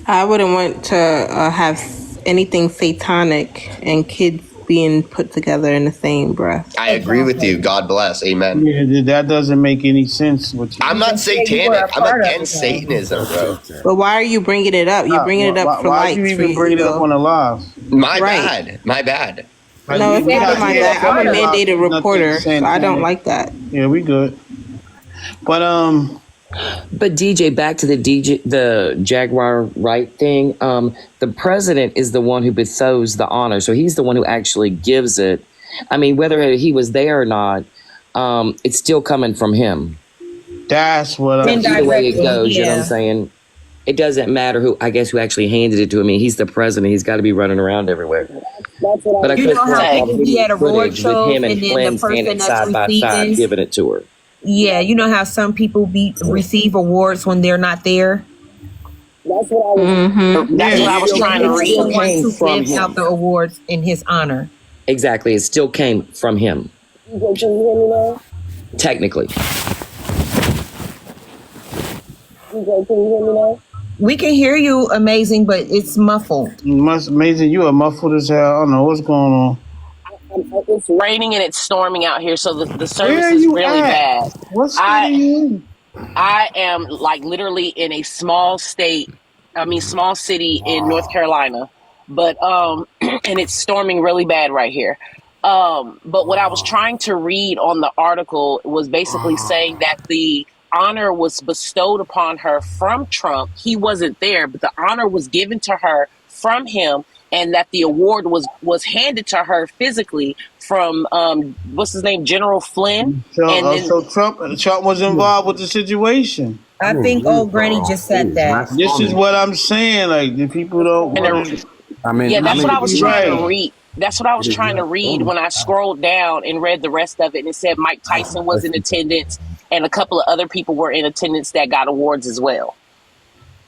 I wouldn't want to have anything satanic and kids being put together in the same breath. I agree with you. God bless. Amen. Yeah, that doesn't make any sense. What you? I'm not You were a satanic. I'm part of it, against though. Satanism, bro. But why are you bringing it up? You're bringing it up for Why'd you likes, for even bring it up ego. on the live? My Right. bad. My bad. Like, No, it's we never not my here bad. I'm a talking about mandated nothing reporter, so I don't satanic. like that. Yeah, we good. But But DJ, back to the Jaguar right thing. The president is the one who bestows the honor, so he's the one who actually gives it. I mean, whether he was there or not, it's still coming from him. that's what I'm saying. Either way it Indirectly, goes, you know what I'm yeah. saying? It doesn't matter who actually handed it to him. I mean, he's the president. He's got to be running around everywhere. But I You could know how saw people be at award footage with shows him and and then Flynn the person standing that's side by side receiving, giving it to her. yeah, you know how some people receive awards when they're not there. That's what I was trying to This is the read. ones who give out the awards in his honor. Exactly. It still came from him. Technically. We can hear you, amazing, but it's muffled. Amazing. You are muffled as hell. I don't know what's going on. It's raining and it's storming out here, so the Where service are is you really at? bad. What state are I you in? I am like literally in a small small city in North Carolina, but and it's storming really bad right here. But what I was trying to read on the article was basically saying that the honor was bestowed upon her from Trump. He wasn't there, but the honor was given to her from him, and that the award was handed to her physically from what's his name, General Flynn. And then So Trump was involved with the situation. I think old Granny just said that. This is what I'm saying. Like, the people don't want to. that's what I was trying to Right. read. That's what I was trying to read when I scrolled down and read the rest of it, and it said Mike Tyson was in attendance and a couple of other people were in attendance that got awards as well.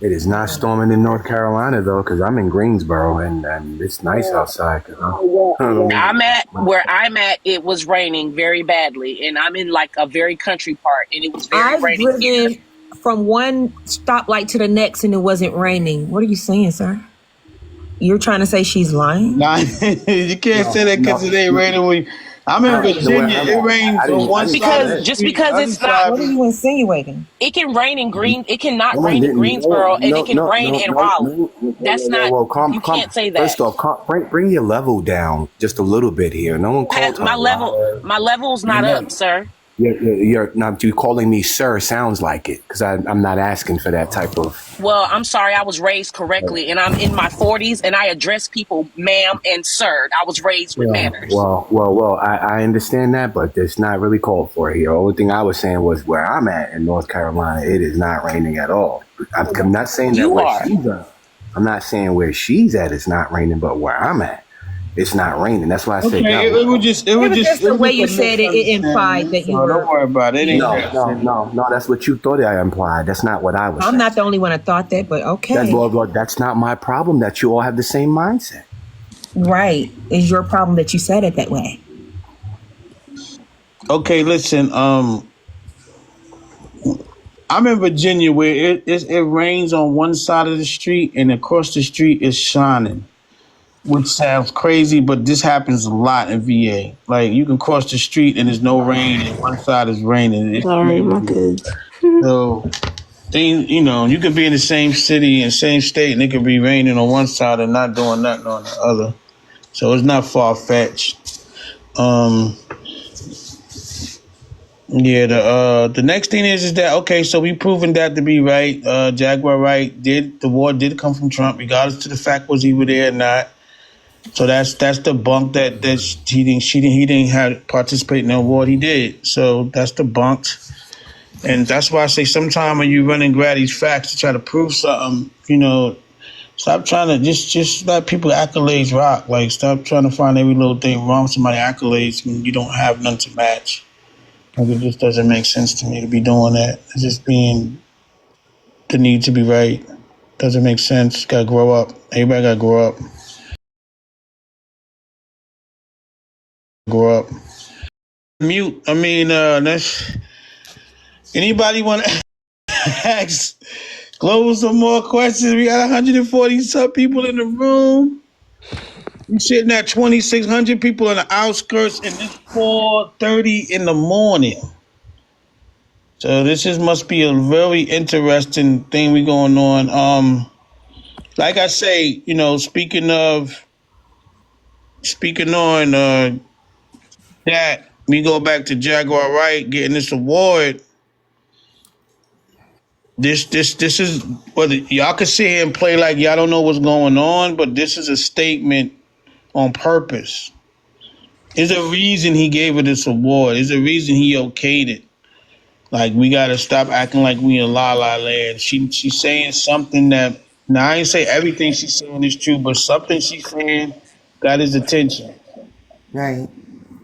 It is not storming in North Carolina though, because I'm in Greensboro and it's nice outside. Where I'm at, it was raining very badly, and I'm in like a very country part, and it was very I've raining here. driven from one stoplight to the next and it wasn't raining. What are you saying, sir? You're trying to say she's lying? Nah, you can't say that because it ain't raining. I'm in Virginia. It rains on one side. Just because it's not. What are you insinuating? It can rain in it cannot rain in Greensboro, and it can rain in Raleigh. That's not. You can't say that. First off, bring your level down just a little bit here. No one called My level's not up, sir. You're not. You calling me sir sounds like it because I'm not asking for that type of. Well, I'm sorry. I was raised correctly, and I'm in my 40s, and I address people ma'am and sir. I was raised with manners. Well. I understand that, but it's not really called for here. The only thing I was saying was where I'm at in North Carolina, it is not raining at all. I'm not saying that she's at. I'm not saying where she's at it's not raining, but where I'm at. It's not raining. That's why I said it was just the way you said it. It implied that you were. Don't worry about it. No. That's what you thought I implied. That's not what I was. I'm not the only one that thought that, but okay. That's not my problem. That you all have the same mindset. Right. It's your problem that you said it that way. Okay, listen. I'm in Virginia where it rains on one side of the street and across the street is shining. Which sounds crazy, but this happens a lot in VA. Like, you can cross the street and there's no rain, and one side is raining. Sorry, my kids. So, you could be in the same city and same state, and it could be raining on one side and not doing nothing on the other. So it's not far fetched. The next thing is that okay, so we proven that to be right. Jaguar right the war did come from Trump, regardless to the fact was he were there or not. So that's the bunk that he didn't have participate in the award. He did. So that's the bunked. And that's why I say sometimes when you run and grab these facts to try to prove something, stop trying to just let people accolades rock. Like, stop trying to find every little thing wrong with somebody's accolades when you don't have none to match. Like, it just doesn't make sense to me to be doing that. It's just being the need to be right. Doesn't make sense. Gotta grow up. Everybody gotta grow up. Grow up. Mute. I mean, that's anybody want to ask Global some more questions? We got 140 some people in the room. We sitting at 2,600 people on the outskirts, and it's 4:30 in the morning. So this must be a very interesting thing we going on. Like I say, speaking on that, we go back to Jaguar Wright getting this award. This is what y'all can sit here and play like y'all don't know what's going on, but this is a statement on purpose. There's a reason he gave her this award. There's a reason he okayed it. Like, we gotta stop acting like we in La La Land. She's saying something that, now I ain't say everything she's saying is true, but something she's saying got his attention. Right.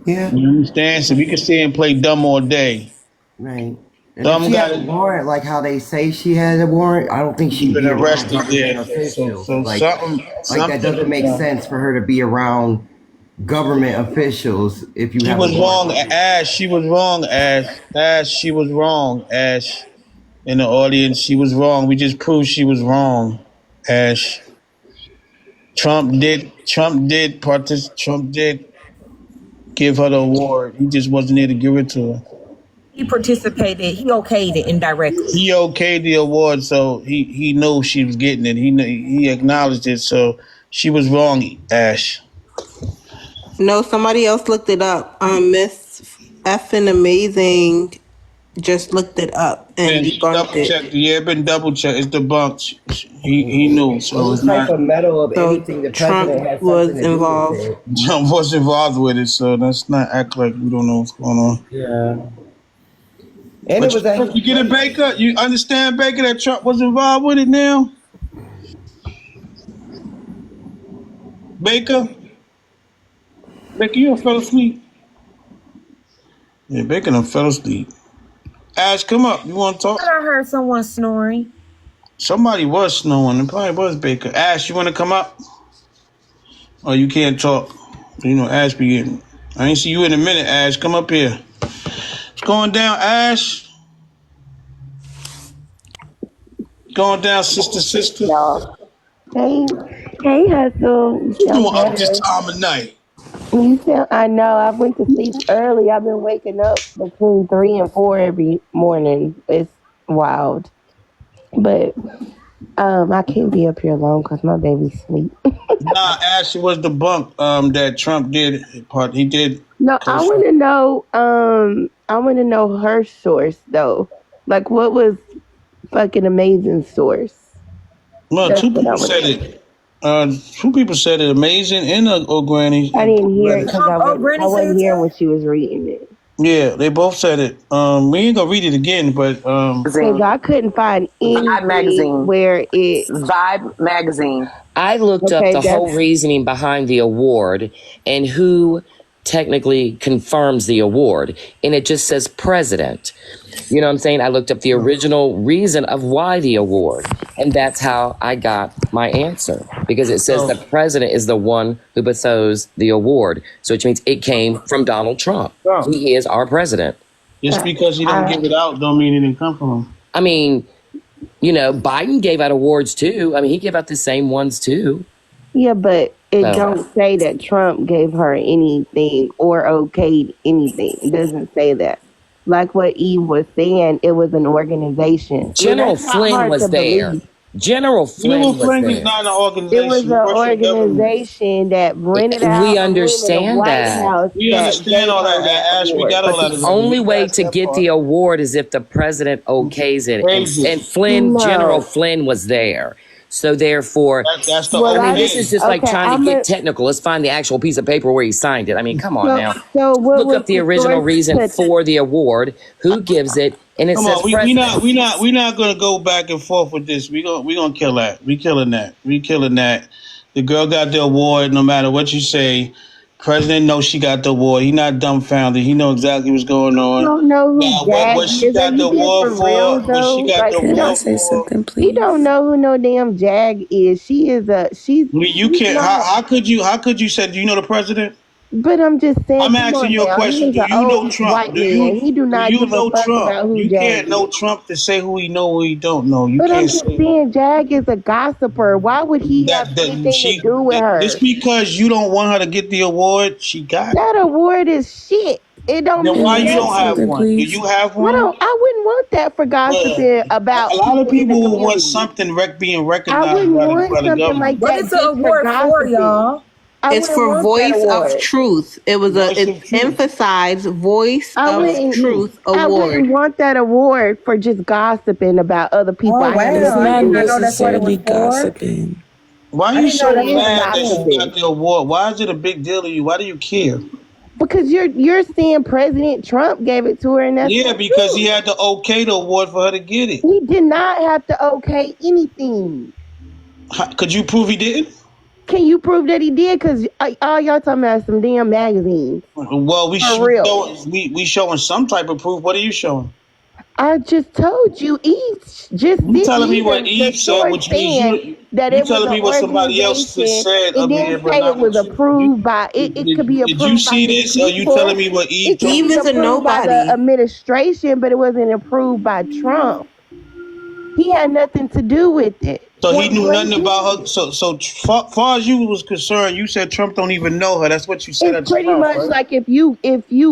Yeah. You understand? So we can sit and play dumb all day. Right. And if Dumb she got had a warrant, like how they say she had a warrant, I don't think she'd been be around arrested government there. officials. So Like that doesn't something. make sense for her to be around government officials if you She have was a wrong, warrant. Ash. She was wrong, Ash. Ash, she was wrong, Ash. In the audience, she was wrong. We just proved she was wrong, Ash. Trump did give her the award. He just wasn't there to give it to her. He participated. He okayed it indirectly. He okayed the award, so he knew she was getting it. He acknowledged it, so she was wrong, Ash. No, somebody else looked it up. Miss Effin Amazing just looked it up and debunked it. Yeah, it been double checked. It's debunked. He knew, so it's Any type not. of medal of So anything the Trump president has was something to do involved. with it. Trump was involved with it, so let's not act like we don't know what's going on. Yeah. And But it was at you get it, Baker? You understand, Baker, that Trump was involved with it now? Baker, you done fell asleep. Yeah, Baker done fell asleep. Ash, come up. You want to talk? I heard someone snoring. Somebody was snoring. It probably was Baker. Ash, you want to come up? Oh, you can't talk. Ash be getting. I ain't see you in a minute, Ash. Come up here. What's going down, Ash? Going down, sister. No. Hey, Hustle. You You sound doing up this better. time of night? I know. I went to sleep early. I've been waking up between 3 and 4 every morning. It's wild. But I can't be up here alone because my baby's asleep. Nah, Ash, it was the bunk that Trump did. He did. No, I want to know. I want to know her source though. Like, what was fucking amazing source? Well, That's two what I people wanna said it. Two people said it. Amazing and Granny. I didn't hear it because I wasn't here when she was reading it. Yeah, they both said it. We ain't gonna read it again, but Because I couldn't find Vibe magazine. anything where it. Vibe magazine. I looked up the whole reasoning behind the award and who technically confirms the award. And it just says president. You know what I'm saying? I looked up the original reason of why the award. And that's how I got my answer. Because it says the president is the one who bestows the award. So which means it came from Donald Trump. He is our president. Just because he didn't give it out don't mean it didn't come from him. I mean, Biden gave out awards too. I mean, he gave out the same ones too. Yeah, but it don't say that Trump gave her anything or okayed anything. It doesn't say that. Like what Eve was saying, it was an organization. General Flynn was there. General Flynn was there. is not an organization. It was an organization that rented out We a room in the understand White that. House. We understand all that, Ash. We got all But that. the only way to get the award is if the president okays it. And Flynn, No. General Flynn was there. So therefore, that's the this is just like trying to get technical. Let's find the actual piece of paper where he signed it. I mean, come on now. So what Look was up the original source reason to- for the award, who gives it, and it Come says on, we president. not gonna go back and forth with this. We gonna kill that. We killing that. The girl got the award. No matter what you say, President knows she got the award. He not dumbfounded. He know exactly what's going You on. don't know who Now, Jag what she is. Are got the you being award for real for? What she though? got Like the he award don't for? he don't know who no damn Jag is. She's You can't. not. How could you? How could you say? Do you know the president? But I'm just saying, I'm come asking on you a now. question. He's Do an you know old Trump? white Do you man. He do not give a know fuck Trump? about who You Jag can't know is. Trump to say who he know, who he don't know. You But I'm can't just say saying, Jag is a gossiper. Why would he have that anything to she. do with Just her? because you don't want her to get the award, she got it. That award is shit. It don't Then mean why you don't have nothing. one? Do you have one? I wouldn't want that for gossiping A about lot of people in the people want community. something being I recognized wouldn't by want the something like government. What that is the just for award for, gossiping. y'all? I It's wouldn't for want that Voice of award. Truth. Voice of It's truth. emphasized Voice I of wouldn't. Truth I Award. wouldn't want that award for just gossiping about other people. Oh I have wow, It's nothing I to not did do not with. know that's what it was necessarily for. gossiping. Why are I you didn't know so that It was is mad that she gossiping got the award? Why is it a big deal to you? Why do you care? because you're saying President Trump gave it to her, and that's Yeah, not because he true. had to okay the award for her to get it. He did not have to okay anything. Could you prove he didn't? Can you prove that he did? Because all y'all talking about is some damn magazines. Well, For real. we showing some type of proof. What are you showing? I just told you, Eve just You sent telling me me what the Eve said, source which means saying that you it was telling an me what somebody else just organization. said It up here, didn't but say it not was what you. approved by it could be Did you approved by see his this? Or are you telling people. me what Eve It could told Eve be is you? a approved by the nobody. administration, but it wasn't approved by Trump. He had nothing to do with it. So he Point knew blank, nothing about period. her. So far as you was concerned, you said Trump don't even know her. That's what you said It's at your pretty mouth, much right? like if you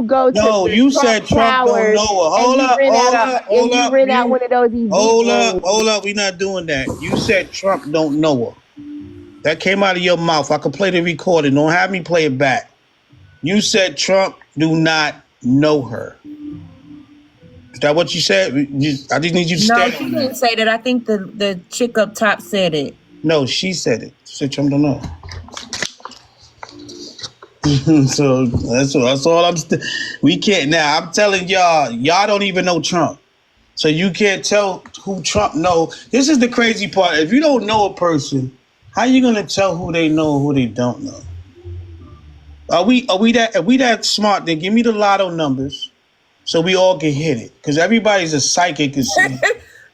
go to No, the you Trump said Trump don't Towers know her. and Hold up, hold up, hold you up, rent out mute. one of those event rooms. Hold up. We're not doing that. You said Trump don't know her. That came out of your mouth. I could play the recording. Don't have me play it back. You said Trump do not know her. Is that what you said? I just need you to No, stand she on didn't that. say that. I think the chick up top said it. No, she said it. She said Trump don't know. So that's all we can't now. I'm telling y'all don't even know Trump. So you can't tell who Trump know. This is the crazy part. If you don't know a person, how you gonna tell who they know and who they don't know? Are we that smart? Then give me the lotto numbers so we all can hit it. Because everybody's a psychic and see.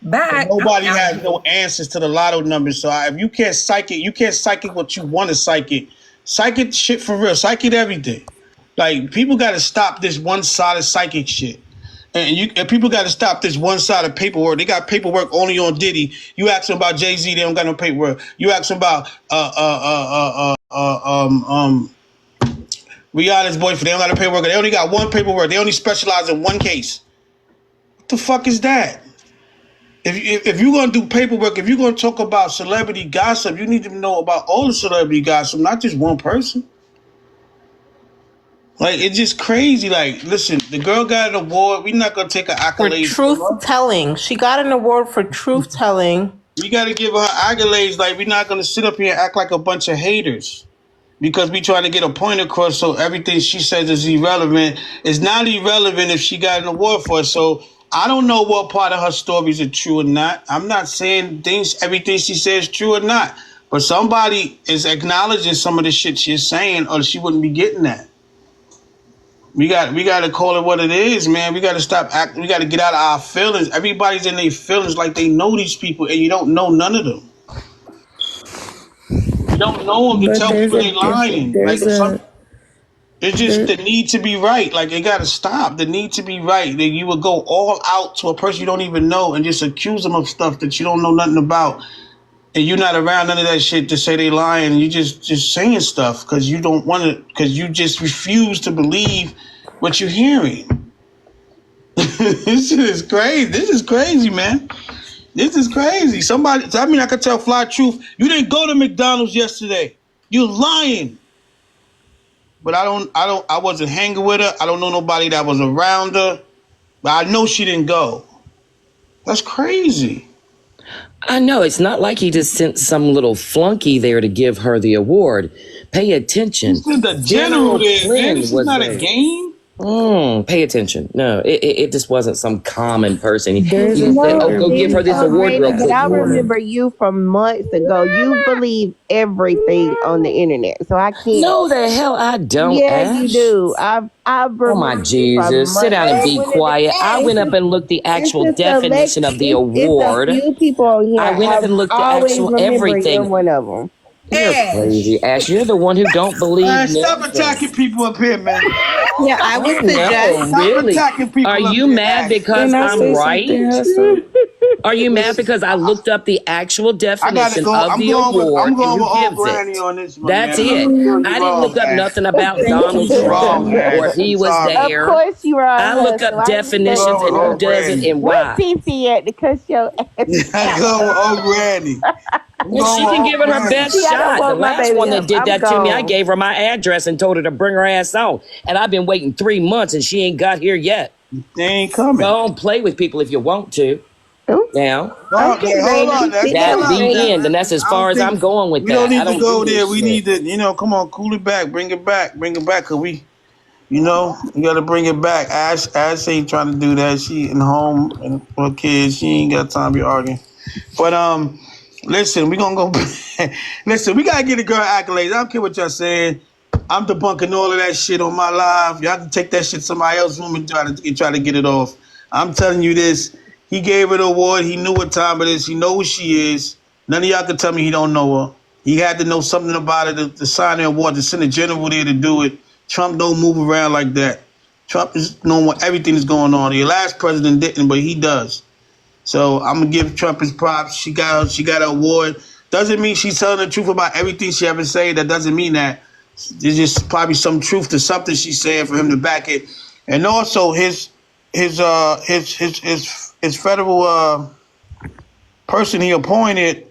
Bye. Nobody has no answers to the lotto numbers. So if you can't psychic what you want to psychic. Psychic shit for real. Psychic everything. Like people got to stop this one-sided psychic shit. And people got to stop this one-sided paperwork. They got paperwork only on Diddy. You ask them about Jay-Z, they don't got no paperwork. You ask them about Rihanna's boyfriend, they don't got no paperwork. They only got one paperwork. They only specialize in one case. What the fuck is that? If you're gonna do paperwork, if you're gonna talk about celebrity gossip, you need to know about all the celebrity gossip, not just one person. Like it's just crazy. Like, listen, the girl got an award. We're not gonna take her For accolades from truth her. telling. She got an award for truth telling. We gotta give her accolades. Like, we're not gonna sit up here and act like a bunch of haters because we trying to get a point across. So everything she says is irrelevant. It's not irrelevant if she got an award for it. So I don't know what part of her stories are true or not. I'm not saying everything she says is true or not. But somebody is acknowledging some of the shit she's saying, or she wouldn't be getting that. We got to call it what it is, man. We got to stop acting. We got to get out of our feelings. Everybody's in their feelings like they know these people, and you don't know none of them. You don't know them to But tell there's people a they different. lying. Like it's just There, the need to be right. Like it got to stop. The need to be right. That you would go all out to a person you don't even know and just accuse them of stuff that you don't know nothing about, and you're not around none of that shit to say they lying. You just saying stuff because you don't want to, because you just refuse to believe what you're hearing. This shit is crazy. This is crazy, man. This is crazy. I could tell fly truth. You didn't go to McDonald's yesterday. You're lying. But I wasn't hanging with her. I don't know nobody that was around her. But I know she didn't go. That's crazy. I know. It's not like he just sent some little flunky there to give her the award. Pay attention. This is the general there, man. Flynn This is was not a there. game. Pay attention. No, it just wasn't some common person. He There's a just said, "Oh, picture go of give me her this No, award real Granny, but quick." I before. remember you from months ago. You believe everything on the internet, so I can't. No, the hell I don't, Yeah, you Ash. do. I Oh my remember you from Jesus! Sit months. down and be When it, quiet. I it's went up just, and looked the it's actual just select. definition of the It's a award. few people on here. I went up I and looked the always actual remember you're everything. one of them. You're crazy, Ash. You're the one who don't believe Stop nothing. attacking people up here, man. Yeah, I would Oh no, suggest. Stop really? attacking Are people up you here, mad Ash. because Can I I'm say right? something, Hester? Are you mad Listen, because I looked up the actual I gotta definition go. of the award I'm and going who with old gives Granny it? on this one, That's man. it. You're I didn't wrong, look up Ash. nothing about Thank you, Donald You're Trump wrong, Jackie. or Ash. if I'm he was sorry. Of there. course you are, I look Hustle. up I just let definitions Go you with and who old know. does it Granny. and Where why. Fifi at to cuss your ass I out? go with old Granny. I'm Well, going she with can give old it her Granny. best See, I don't shot. The want my last baby one that up. did I'm that to me, I gone. gave her my address and told her to bring her ass on. And I've been waiting 3 months and she ain't got here yet. They ain't coming. Don't play with people if you want to. Ooh, Now, okay, Hold on. Granny. That's Sit hold that's down, on. the Granny. end. And that's as I don't far as think I'm going with we don't that. I need to don't do go there. this We shit. need to, come on, cool it back, bring it back, cause we, you gotta bring it back. Ash ain't trying to do that. She in home and her kids. She ain't got time to be arguing. But listen, we gonna go. Listen, we gotta get the girl accolades. I don't care what y'all saying. I'm debunking all of that shit on my live. Y'all can take that shit to somebody else's room and try to get it off. I'm telling you this. He gave her the award. He knew what time it is. He knows who she is. None of y'all can tell me he don't know her. He had to know something about it to sign the award, to send a general there to do it. Trump don't move around like that. Trump is knowing what everything is going on. The last president didn't, but he does. So I'm gonna give Trump his props. She got an award. Doesn't mean she's telling the truth about everything she ever said. That doesn't mean that. There's just probably some truth to something she's saying for him to back it. And also his federal person he appointed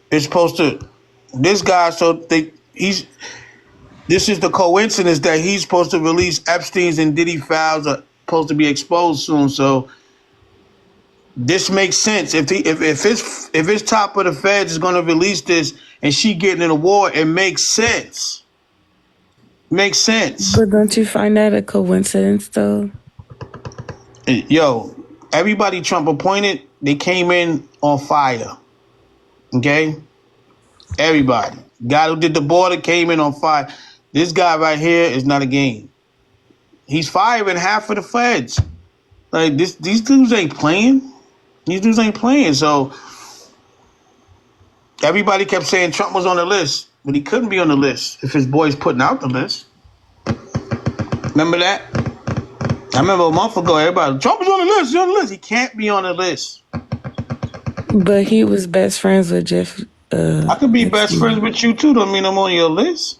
is supposed to this guy. So this is the coincidence that he's supposed to release Epstein's and Diddy files are supposed to be exposed soon. So this makes sense. If his top of the feds is going to release this and she getting an award, it makes sense. Makes sense. But don't you find that a coincidence, though? Yo, everybody Trump appointed, they came in on fire. Okay, everybody. Guy who did the border came in on fire. This guy right here is not a game. He's firing half of the feds. Like these dudes ain't playing. These dudes ain't playing. So everybody kept saying Trump was on the list, but he couldn't be on the list if his boy's putting out the list. Remember that? I remember a month ago, everybody, Trump is on the list, he's on the list. He can't be on the list. But he was best friends with Jeff. I could be best friends with you too, don't mean I'm on your list.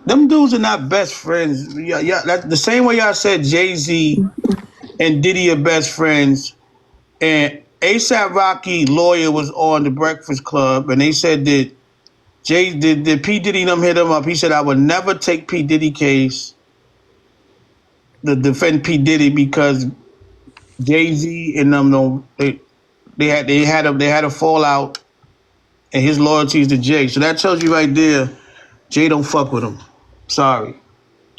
Them dudes are not best friends. Yeah, that's the same way y'all said Jay-Z and Diddy are best friends. And A$AP Rocky lawyer was on the Breakfast Club, and they said that did P. Diddy them hit him up. He said, I would never take P. Diddy case to defend P. Diddy because Jay-Z and them they had a fallout, and his loyalty is to Jay. So that tells you right there, Jay don't fuck with him. Sorry,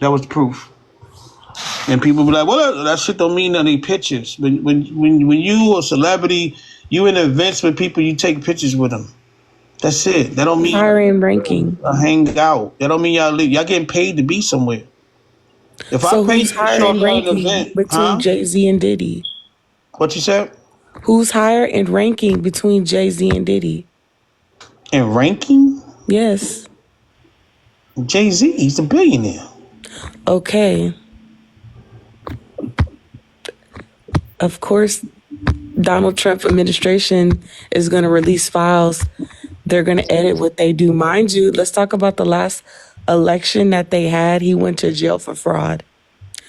that was proof. And people be like, well, that shit don't mean any pictures. When you a celebrity, you in events with people, you take pictures with them. That's it. That don't mean Hiring ranking. hang out. That don't mean y'all live. Y'all getting paid to be somewhere. If I So pay who's you to show up hiring at an ranking event, between Jay-Z and Diddy? What you said? Who's higher in ranking between Jay-Z and Diddy? In ranking? Yes. Jay-Z, he's a billionaire. Okay. Of course, Donald Trump administration is going to release files. They're going to edit what they do. Mind you, let's talk about the last election that they had. He went to jail for fraud.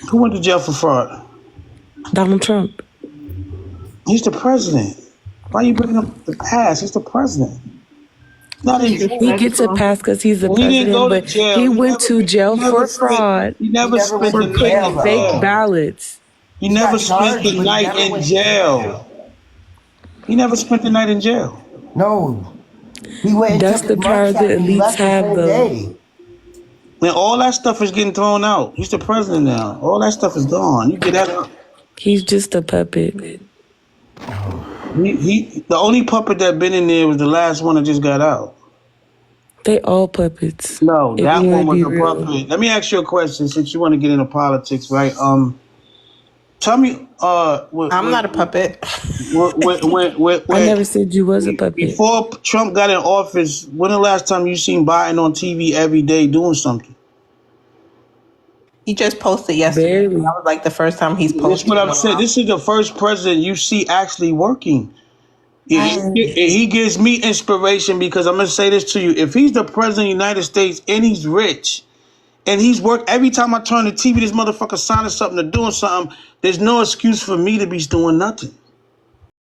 Who went to jail for fraud? Donald Trump. He's the president. Why are you bringing up the past? He's the president. Not in jail. He gets a pass because he's the He didn't president, go to but jail. he went to jail for fraud He never spent for the night putting in fake jail. ballots. He never spent the night in jail. He never spent the night in jail. No. He went and That's took the his power mugshot the and he elites left the have, same though. day. Man, all that stuff is getting thrown out. He's the president now. All that stuff is gone. You get that up. He's just a puppet. The only puppet that been in there was the last one that just got out. They all puppets. No, if that you one wanna was be a real. puppet. Let me ask you a question since you want to get into politics, right? Tell me, I'm not a puppet. I never said you was a puppet. Before Trump got in office, when the last time you seen Biden on TV every day doing something? He just posted yesterday. Barely. That was like the first time he's That's posted. what I'm saying. This is the first president you see actually working. He gives me inspiration because I'm going to say this to you. If he's the president of the United States and he's rich and he's worked, every time I turn the TV, this motherfucker signing something or doing something, there's no excuse for me to be doing nothing.